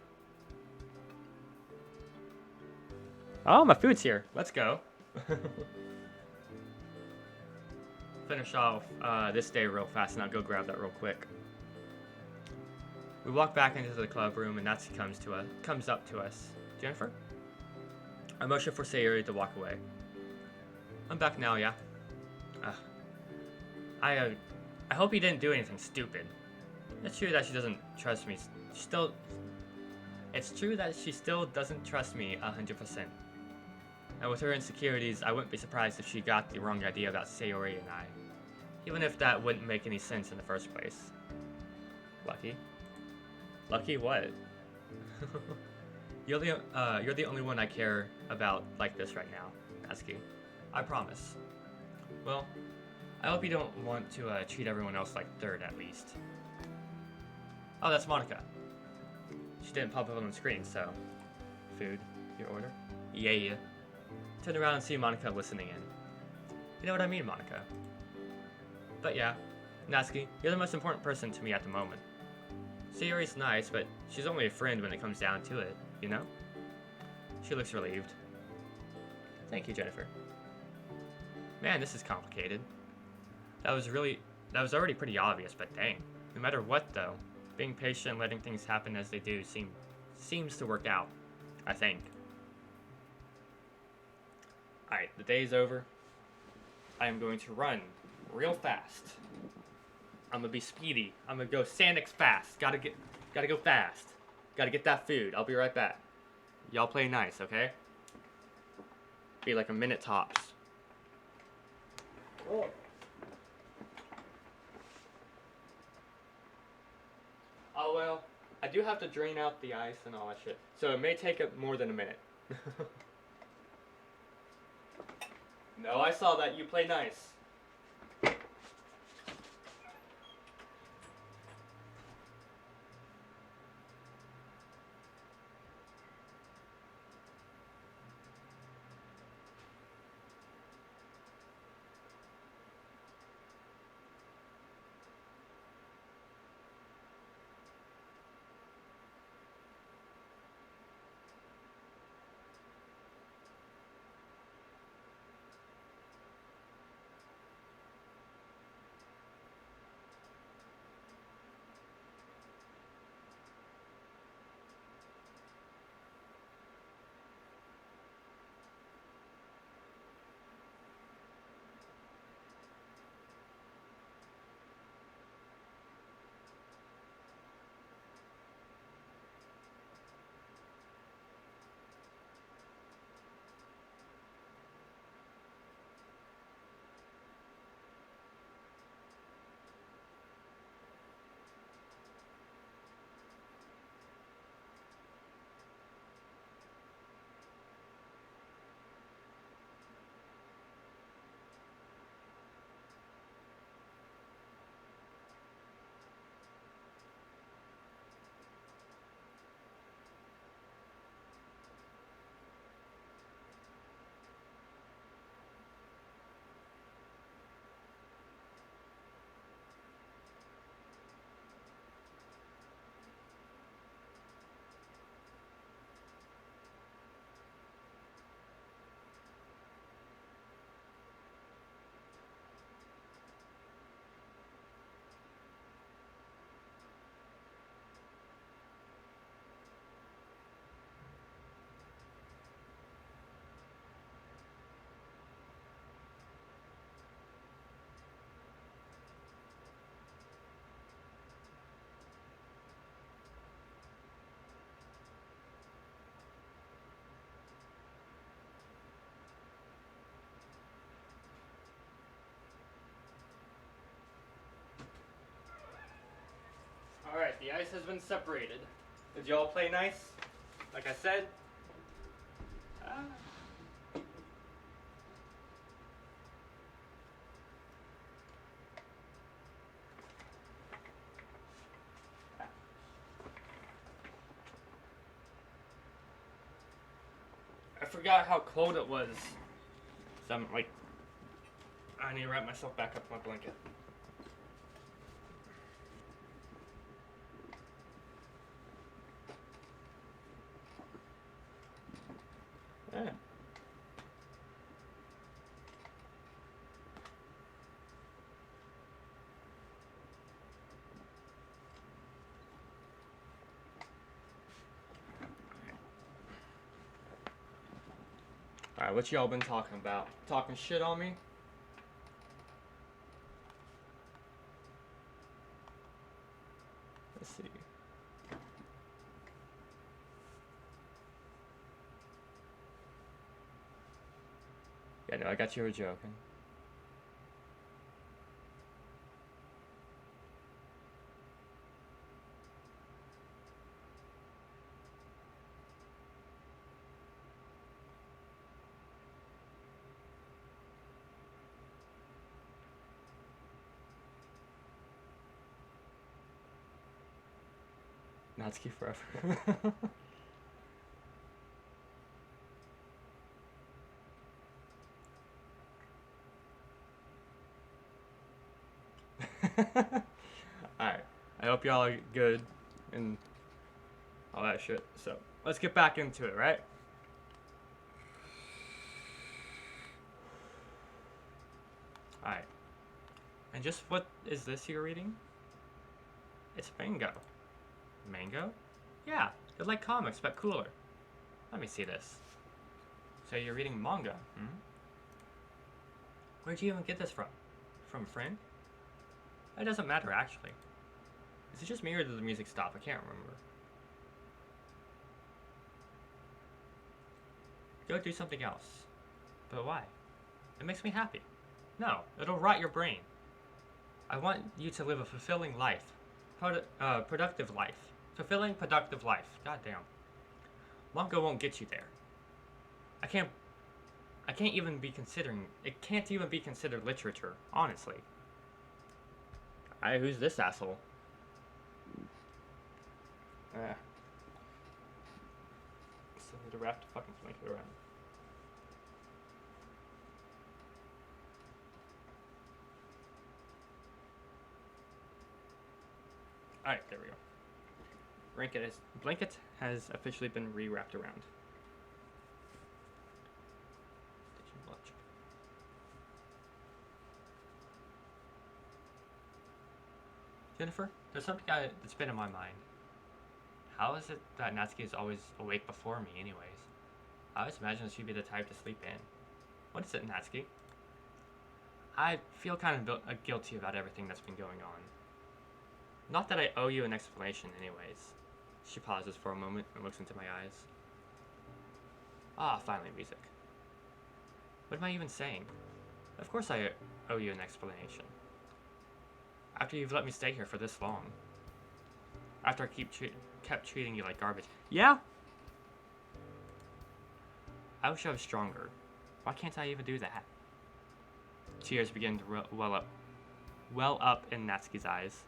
Speaker 1: Oh, my food's here. Let's go. Finish off this day real fast, and I'll go grab that real quick. We walk back into the club room, and Natsuki comes up to us. Jennifer? I motion for Sayori to walk away. I'm back now, yeah. I hope he didn't do anything stupid. It's true that she doesn't trust me. It's true that she still doesn't trust me 100%. And with her insecurities, I wouldn't be surprised if she got the wrong idea about Sayori and I. Even if that wouldn't make any sense in the first place. Lucky? Lucky what? You're the only one I care about like this right now, Natsuki. I promise. Well, I hope you don't want to treat everyone else like third, at least. Oh, that's Monica. She didn't pop up on the screen, so... Food, your order? Yeah. Turn around and see Monica listening in. You know what I mean, Monica. But yeah, Natsuki, you're the most important person to me at the moment. Sayori's nice, but she's only a friend when it comes down to it, you know? She looks relieved. Thank you, Jennifer. Man, this is complicated. That was already pretty obvious, but dang. No matter what, though, Being patient, letting things happen as they do seems to work out, I think. Alright, the day's over. I am going to run real fast. I'm gonna be speedy. I'm gonna go Sandix fast. Gotta go fast. Gotta get that food. I'll be right back. Y'all play nice, okay? Be like a minute tops. Oh. Oh well, I do have to drain out the ice and all that shit, so it may take more than a minute. No, I saw that. You play nice. Alright, the ice has been separated. Did y'all play nice? Like I said? I forgot how cold it was. So I'm like, I need to wrap myself back up in my blanket. Yeah. Alright, what y'all been talking about? Talking shit on me? Let's see. Yeah, no, I got you were joking. Natsuki forever. Alright, I hope y'all are good and all that shit. So, let's get back into it, right? Alright. And just what is this you're reading? It's bingo. Mango? Yeah, they're like comics, but cooler. Let me see this. So you're reading manga, hmm? Where'd you even get this from? From a friend? It doesn't matter, actually. Is it just me or did the music stop? I can't remember. Go do something else. But why? It makes me happy. No, it'll rot your brain. I want you to live a fulfilling life. Productive life. Fulfilling, productive life. Goddamn. Manga won't get you there. I can't even be considering... It can't even be considered literature, honestly. Who's this asshole? Still need to wrap the fucking blanket around. Alright, there we go. Blanket has officially been re-wrapped around. Did you watch? Jennifer, there's something that's been in my mind. How is it that Natsuki is always awake before me anyways? I always imagined she'd be the type to sleep in. What is it, Natsuki? I feel kind of guilty about everything that's been going on. Not that I owe you an explanation anyways. She pauses for a moment and looks into my eyes. Ah, finally music. What am I even saying? Of course I owe you an explanation. After you've let me stay here for this long. After I kept treating you like garbage. Yeah? I wish I was stronger. Why can't I even do that? Tears begin to well up in Natsuki's eyes.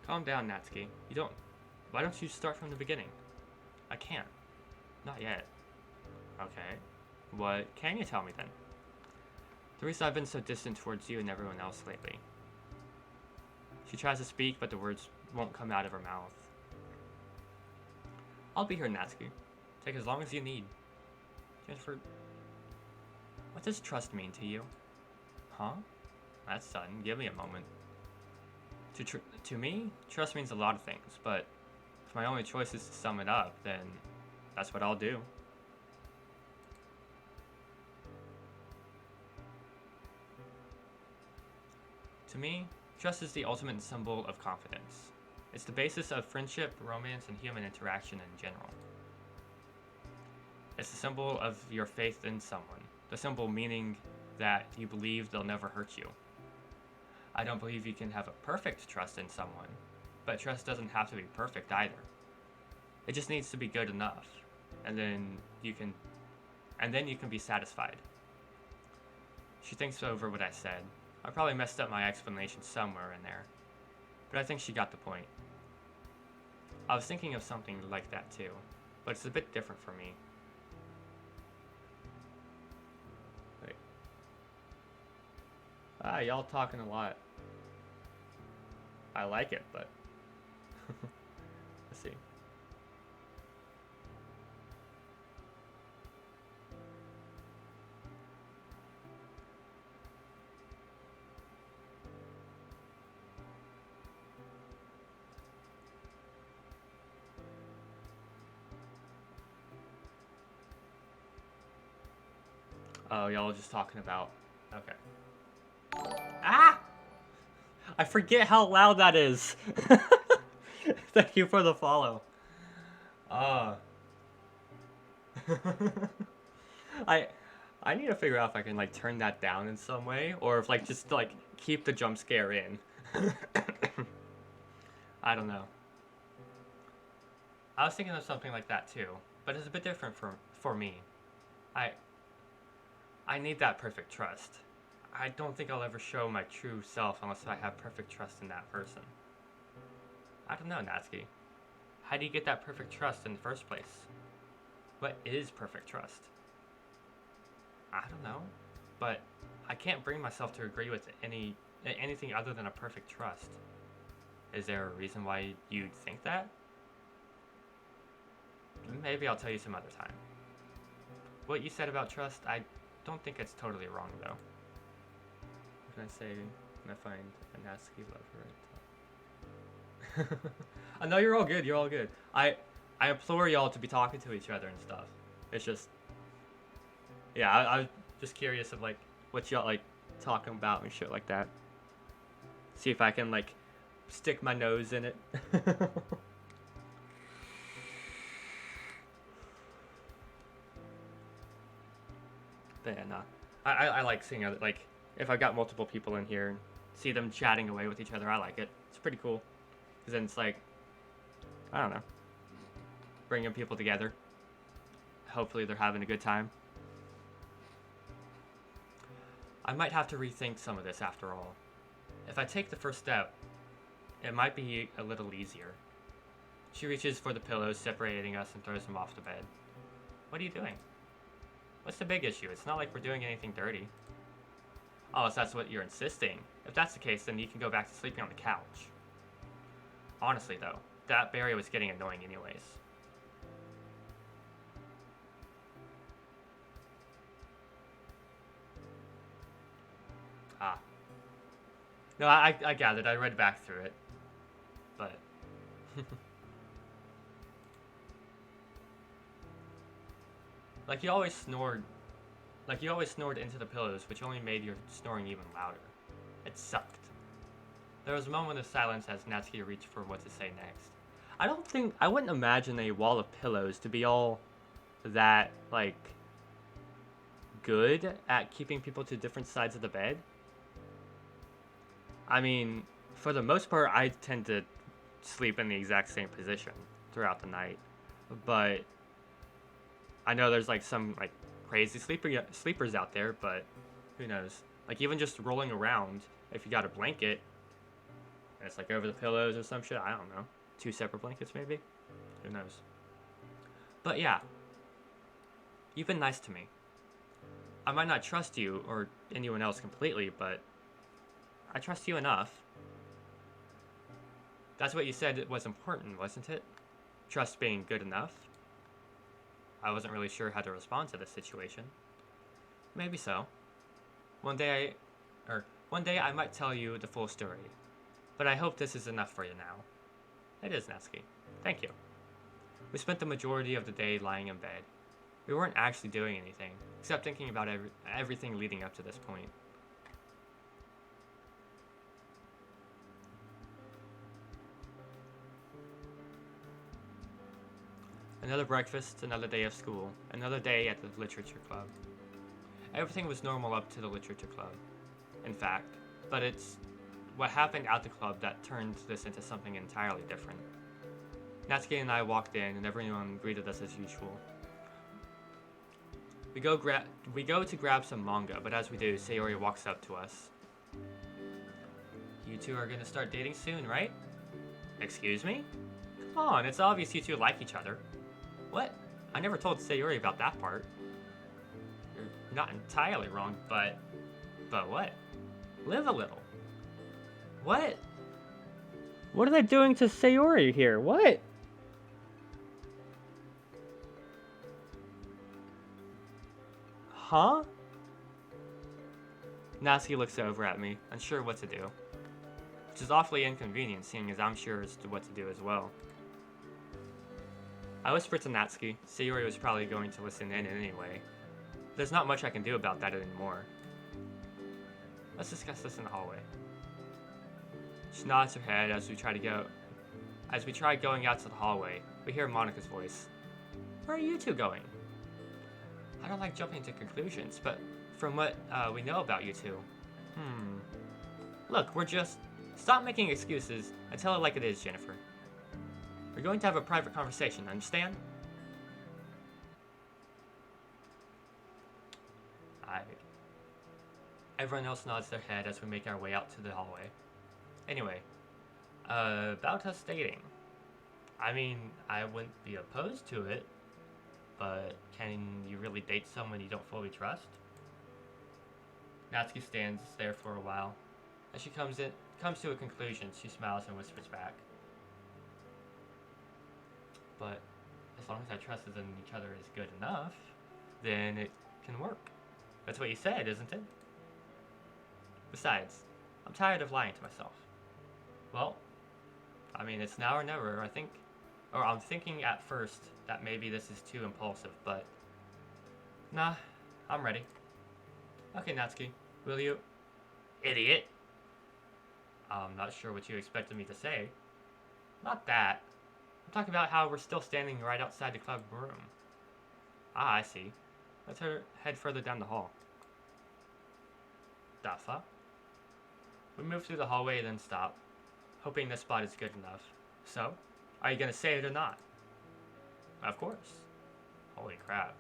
Speaker 1: Calm down, Natsuki. Why don't you start from the beginning? I can't. Not yet. Okay. What can you tell me then? The reason I've been so distant towards you and everyone else lately. She tries to speak, but the words won't come out of her mouth. I'll be here, Natsuki. Take as long as you need. Jennifer, what does trust mean to you? Huh? That's sudden. Give me a moment. To me, trust means a lot of things, but if my only choice is to sum it up, then that's what I'll do. To me, trust is the ultimate symbol of confidence. It's the basis of friendship, romance, and human interaction in general. It's the symbol of your faith in someone. The symbol meaning that you believe they'll never hurt you. I don't believe you can have a perfect trust in someone, but trust doesn't have to be perfect either. It just needs to be good enough, and then you can be satisfied. She thinks over what I said. I probably messed up my explanation somewhere in there, but I think she got the point. I was thinking of something like that too, but it's a bit different for me. Y'all talking a lot. I like it, but let's see. Oh, y'all just talking about... Okay. Ah! I forget how loud that is. Thank you for the follow. I need to figure out if I can like turn that down in some way, or if like just like keep the jump scare in. I don't know. I was thinking of something like that too, but it's a bit different for me. I need that perfect trust. I don't think I'll ever show my true self unless I have perfect trust in that person. I don't know, Natsuki. How do you get that perfect trust in the first place? What is perfect trust? I don't know, but I can't bring myself to agree with anything other than a perfect trust. Is there a reason why you'd think that? Maybe I'll tell you some other time. What you said about trust, I don't think it's totally wrong, though. can I say when I find a Natsuki lover? I know you're all good. You're all good. I implore y'all to be talking to each other and stuff. It's just, yeah. I was just curious of like what y'all like talking about and shit like that. See if I can like stick my nose in it. But yeah, nah. I like seeing other, like, if I've got multiple people in here and see them chatting away with each other, I like it. It's pretty cool. Because then it's like, I don't know, bringing people together. Hopefully they're having a good time. I might have to rethink some of this after all. If I take the first step, it might be a little easier. She reaches for the pillows separating us and throws them off the bed. What are you doing? What's the big issue? It's not like we're doing anything dirty. Oh, so that's what you're insisting. If that's the case, then you can go back to sleeping on the couch. Honestly, though, that Barry was getting annoying anyways. Ah. No, I gathered. I read back through it. But... Like you always snored into the pillows, which only made your snoring even louder. It sucked. There was a moment of silence as Natsuki reached for what to say next. I wouldn't imagine a wall of pillows to be all that, like, good at keeping people to different sides of the bed. I mean, for the most part, I tend to sleep in the exact same position throughout the night. But I know there's like some like crazy sleepers out there, but who knows? Like even just rolling around, if you got a blanket, and it's like over the pillows or some shit, I don't know. 2 separate blankets maybe? Who knows? But yeah, you've been nice to me. I might not trust you or anyone else completely, but I trust you enough. That's what you said it was important, wasn't it? Trust being good enough? I wasn't really sure how to respond to this situation. Maybe so. One day I might tell you the full story. But I hope this is enough for you now. It is, Natsuki. Thank you. We spent the majority of the day lying in bed. We weren't actually doing anything, except thinking about everything leading up to this point. Another breakfast, another day of school, another day at the literature club. Everything was normal up to the literature club, in fact, but it's what happened at the club that turned this into something entirely different. Natsuki and I walked in and everyone greeted us as usual. We go to grab some manga, but as we do, Sayori walks up to us. You two are gonna start dating soon, right? Excuse me? Come on, it's obvious you two like each other. What? I never told Sayori about that part. You're not entirely wrong, but what? Live a little. What? What are they doing to Sayori here? What? Huh? Natsuki looks over at me, unsure what to do. Which is awfully inconvenient, seeing as I'm sure as to what to do as well. I whispered to Natsuki. Sayori was probably going to listen in anyway. There's not much I can do about that anymore. Let's discuss this in the hallway. She nods her head as we try going out to the hallway. We hear Monika's voice. Where are you two going? I don't like jumping to conclusions, but from what we know about you two. Look, stop making excuses and tell it like it is, Jennifer. We're going to have a private conversation, understand? Everyone else nods their head as we make our way out to the hallway. Anyway, about us dating. I mean, I wouldn't be opposed to it, but can you really date someone you don't fully trust? Natsuki stands there for a while. As she comes to a conclusion, she smiles and whispers back. But as long as our trust in each other is good enough, then it can work. That's what you said, isn't it? Besides, I'm tired of lying to myself. Well, I mean, it's now or never, I think. Or I'm thinking at first that maybe this is too impulsive, but nah, I'm ready. Okay, Natsuki, will you? Idiot! I'm not sure what you expected me to say. Not that. I'm talking about how we're still standing right outside the club room. Ah, I see. Let's head further down the hall. The fuck? We move through the hallway and then stop, hoping this spot is good enough. So, are you gonna say it or not? Of course. Holy crap.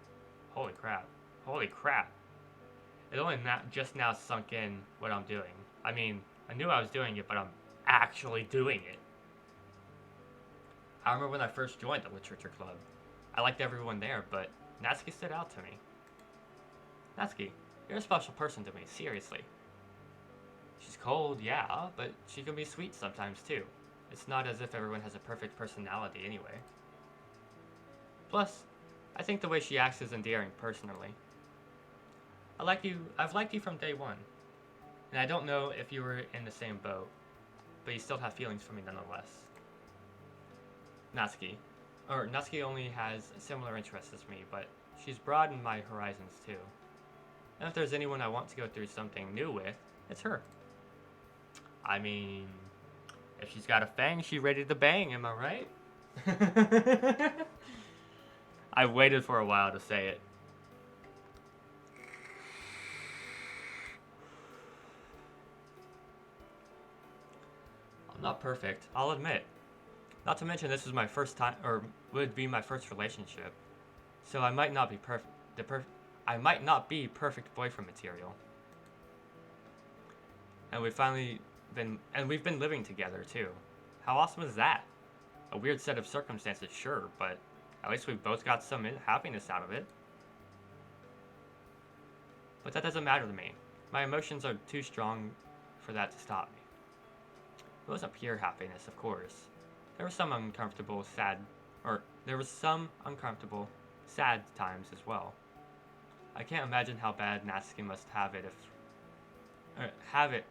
Speaker 1: Holy crap. Holy crap. It only just now sunk in what I'm doing. I mean, I knew I was doing it, but I'm actually doing it. I remember when I first joined the literature club. I liked everyone there, but Natsuki stood out to me. Natsuki, you're a special person to me, seriously. She's cold, yeah, but she can be sweet sometimes too. It's not as if everyone has a perfect personality anyway. Plus, I think the way she acts is endearing personally. I've liked you from day one. And I don't know if you were in the same boat, but you still have feelings for me nonetheless. Natsuki only has similar interests as me, but she's broadened my horizons too. And if there's anyone I want to go through something new with, it's her. I mean, if she's got a fang, she's ready to bang, am I right? I've waited for a while to say it. I'm not perfect, I'll admit. Not to mention this is my first time, or would be my first relationship. So I might not be I might not be perfect boyfriend material. And we've been living together too. How awesome is that? A weird set of circumstances, sure, but at least we've both got some happiness out of it. But that doesn't matter to me. My emotions are too strong for that to stop me. It wasn't pure happiness, of course. There was some uncomfortable, sad times as well. I can't imagine how bad Natsuki must have it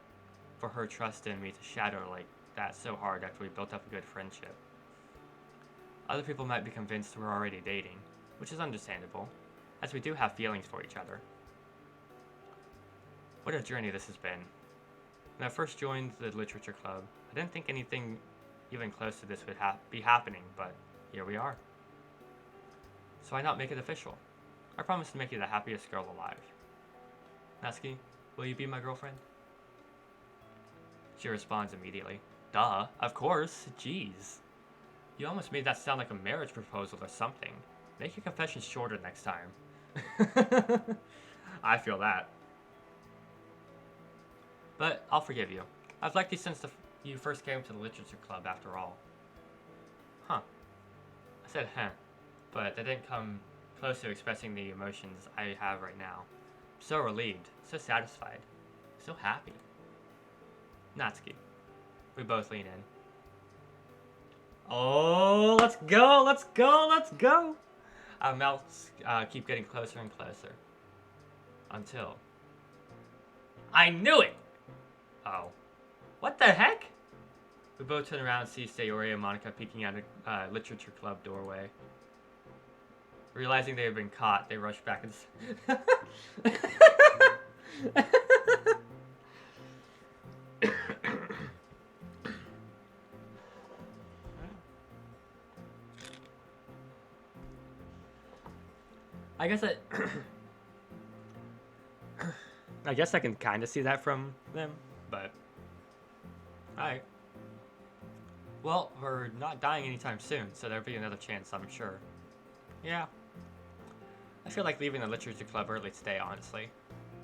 Speaker 1: for her trust in me to shatter like that so hard after we built up a good friendship. Other people might be convinced we're already dating, which is understandable, as we do have feelings for each other. What a journey this has been. When I first joined the literature club, I didn't think anything even close to this would be happening, but here we are. So why not make it official? I promise to make you the happiest girl alive. Natsuki, will you be my girlfriend? She responds immediately. Duh, of course, jeez. You almost made that sound like a marriage proposal or something. Make your confession shorter next time. I feel that. But I'll forgive you. I've liked you since you first came to the literature club after all. Huh. I said huh, but that didn't come close to expressing the emotions I have right now. I'm so relieved, so satisfied, so happy. Natsuki. We both lean in. Oh, let's go, let's go, let's go! Our mouths keep getting closer and closer. Until... I knew it! Oh. What the heck? We both turn around and see Sayori and Monica peeking out a literature club doorway. Realizing they have been caught, they rush back and... I guess I can kind of see that from them, but... Alright. Well, we're not dying anytime soon, so there'll be another chance, I'm sure. Yeah. I feel like leaving the literature club early today, honestly.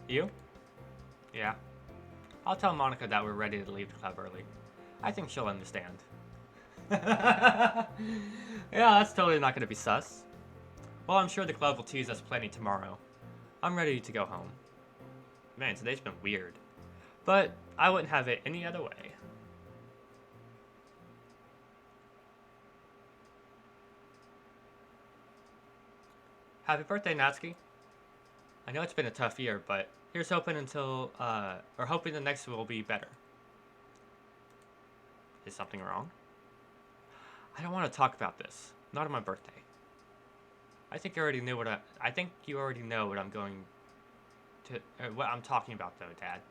Speaker 1: You? Yeah. I'll tell Monica that we're ready to leave the club early. I think she'll understand. Yeah, that's totally not going to be sus. Well, I'm sure the club will tease us plenty tomorrow. I'm ready to go home. Man, today's been weird. But I wouldn't have it any other way. Happy birthday, Natsuki. I know it's been a tough year, but here's hoping or hoping the next will be better. Is something wrong? I don't want to talk about this. Not on my birthday. I think you already know what I'm going to, what I'm talking about, though, Dad.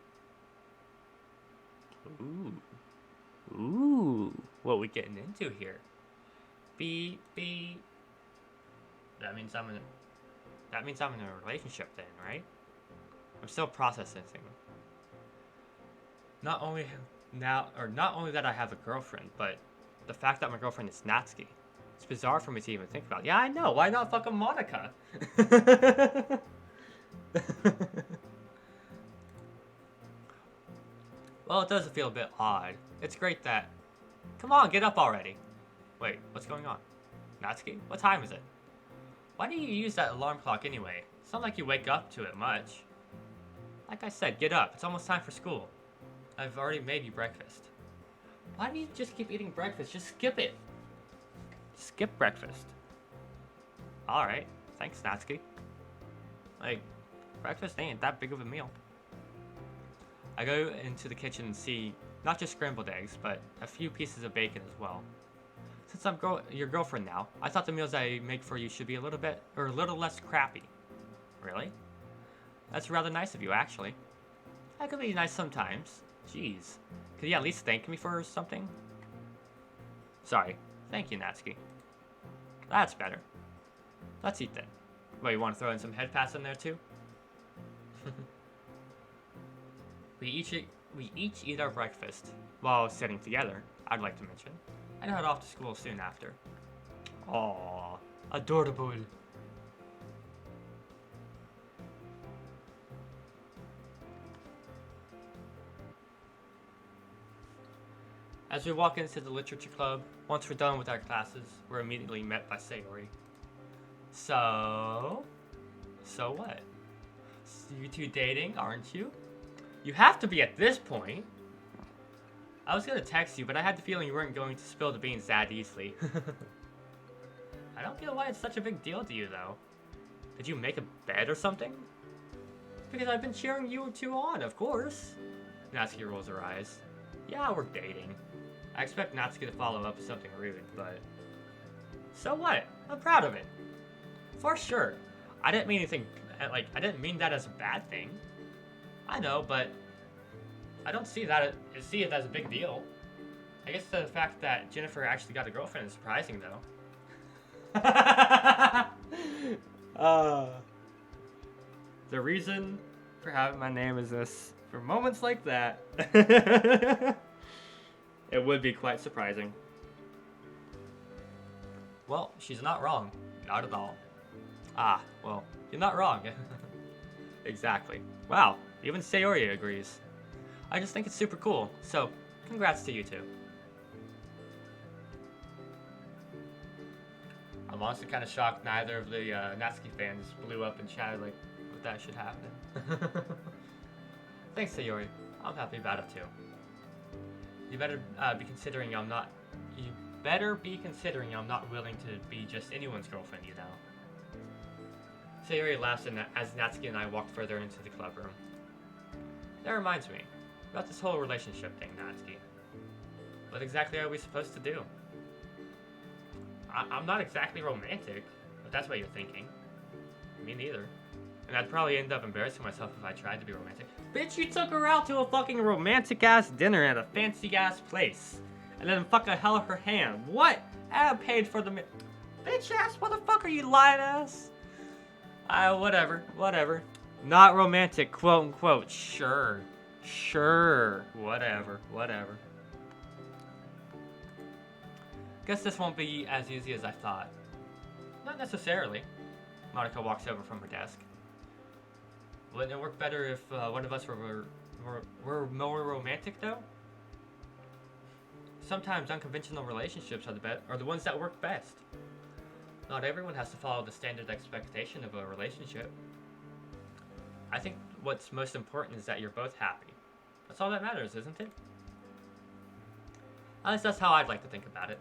Speaker 1: Ooh, what we getting into here? That means I'm in a relationship then, right? I'm still processing things. Not only that I have a girlfriend, but the fact that my girlfriend is Natsuki. It's bizarre for me to even think about. Yeah, I know. Why not fucking Monica? Well, it does feel a bit odd. It's great that... Come on, get up already. Wait, what's going on? Natsuki? What time is it? Why do you use that alarm clock anyway? It's not like you wake up to it much. Like I said, get up. It's almost time for school. I've already made you breakfast. Why do you just keep eating breakfast? Just skip it. Skip breakfast. Alright. Thanks, Natsuki. Like, breakfast ain't that big of a meal. I go into the kitchen and see not just scrambled eggs, but a few pieces of bacon as well. Since I'm your girlfriend now, I thought the meals I make for you should be a little less crappy. Really? That's rather nice of you, actually. That could be nice sometimes. Jeez. Could you at least thank me for something? Sorry. Thank you, Natsuki. That's better. Let's eat then. Wait, you want to throw in some head pats in there too? We each eat our breakfast while sitting together, I'd like to mention, and head off to school soon after. Aww, adorable. As we walk into the literature club, once we're done with our classes, we're immediately met by Sayori. So what? You two dating, aren't you? You have to be at this point. I was gonna text you, but I had the feeling you weren't going to spill the beans that easily. I don't get why it's such a big deal to you, though. Did you make a bed or something? Because I've been cheering you two on, of course. Natsuki rolls her eyes. Yeah, we're dating. I expect Natsuki to follow up with something rude, but... So what? I'm proud of it. For sure. I didn't mean anything... I didn't mean that as a bad thing. I know, but... I don't see it as a big deal. I guess the fact that Jennifer actually got a girlfriend is surprising, though. The reason for having my name is this. For moments like that... It would be quite surprising. Well, she's not wrong. Not at all. Ah, well, you're not wrong. Exactly. Wow, even Sayori agrees. I just think it's super cool, so congrats to you two. I'm honestly kind of shocked neither of the Natsuki fans blew up and chatted like what that should happen. Thanks, Sayori. I'm happy about it too. You better be considering I'm not willing to be just anyone's girlfriend, you know. Sayori laughs as Natsuki and I walk further into the club room. That reminds me, about this whole relationship thing, Natsuki. What exactly are we supposed to do? I'm not exactly romantic, but that's what you're thinking. Me neither. And I'd probably end up embarrassing myself if I tried to be romantic. Bitch, you took her out to a fucking romantic-ass dinner at a fancy-ass place. And then fucking held her hand. What? I paid for the bitch-ass motherfucker, you light-ass. Whatever. Not romantic, quote-unquote. Sure. Whatever. Guess this won't be as easy as I thought. Not necessarily. Monica walks over from her desk. Wouldn't it work better if one of us were more romantic, though? Sometimes unconventional relationships are the ones that work best. Not everyone has to follow the standard expectation of a relationship. I think what's most important is that you're both happy. That's all that matters, isn't it? At least that's how I'd like to think about it.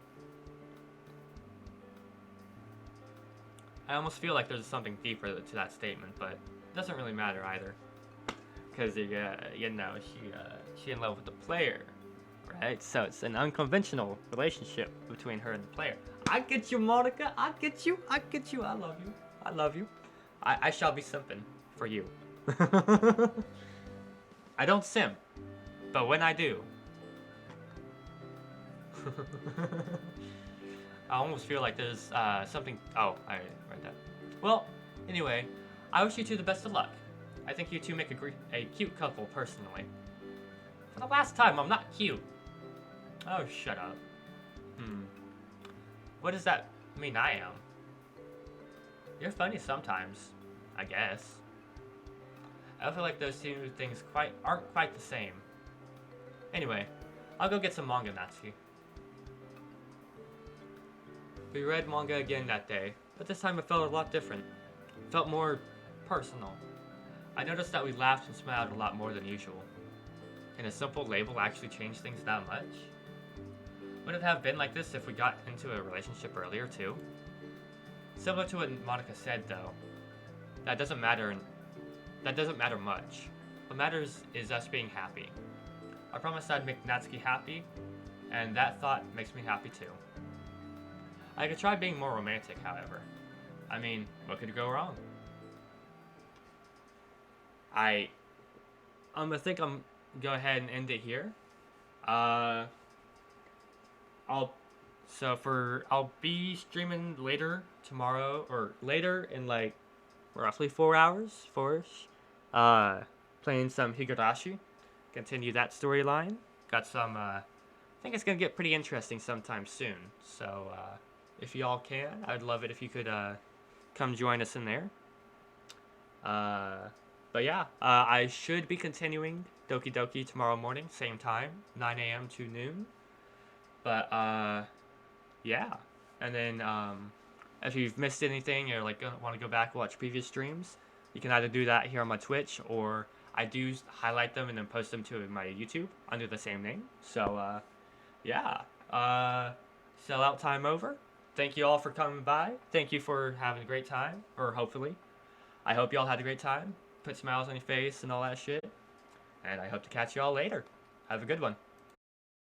Speaker 1: I almost feel like there's something deeper to that statement, but it doesn't really matter either. Because, you know, she in love with the player, right? So it's an unconventional relationship between her and the player. I get you, Monica. I get you. I get you. I love you. I love you. I shall be simping for you. I don't simp, but when I do, I almost feel like there's something. Oh, I read that. Well, anyway, I wish you two the best of luck. I think you two make a cute couple, personally. For the last time, I'm not cute. Oh, shut up. What does that mean I am? You're funny sometimes, I guess. I feel like those two things aren't quite the same. Anyway, I'll go get some manga, Natsuki. We read manga again that day, but this time it felt a lot different. It felt more personal. I noticed that we laughed and smiled a lot more than usual. Can a simple label actually change things that much? Would it have been like this if we got into a relationship earlier too? Similar to what Monica said though, that doesn't matter much. What matters is us being happy. I promised I'd make Natsuki happy, and that thought makes me happy too. I could try being more romantic, however. I mean, what could go wrong? I think I'm go ahead and end it here. I'll be streaming later tomorrow, or later in like roughly 4 hours, 4ish. Playing some Higurashi, continue that storyline. Got some. I think it's gonna get pretty interesting sometime soon. So if y'all can, I'd love it if you could come join us in there. But yeah, I should be continuing Doki Doki tomorrow morning, same time, 9 a.m. to noon. But yeah, and then if you've missed anything or like want to go back and watch previous streams, you can either do that here on my Twitch, or I do highlight them and then post them to my YouTube under the same name. So yeah, sellout time over. Thank you all for coming by. Thank you for having a great time, or hopefully. I hope y'all had a great time. Put smiles on your face and all that shit. And I hope to catch y'all later. Have a good one.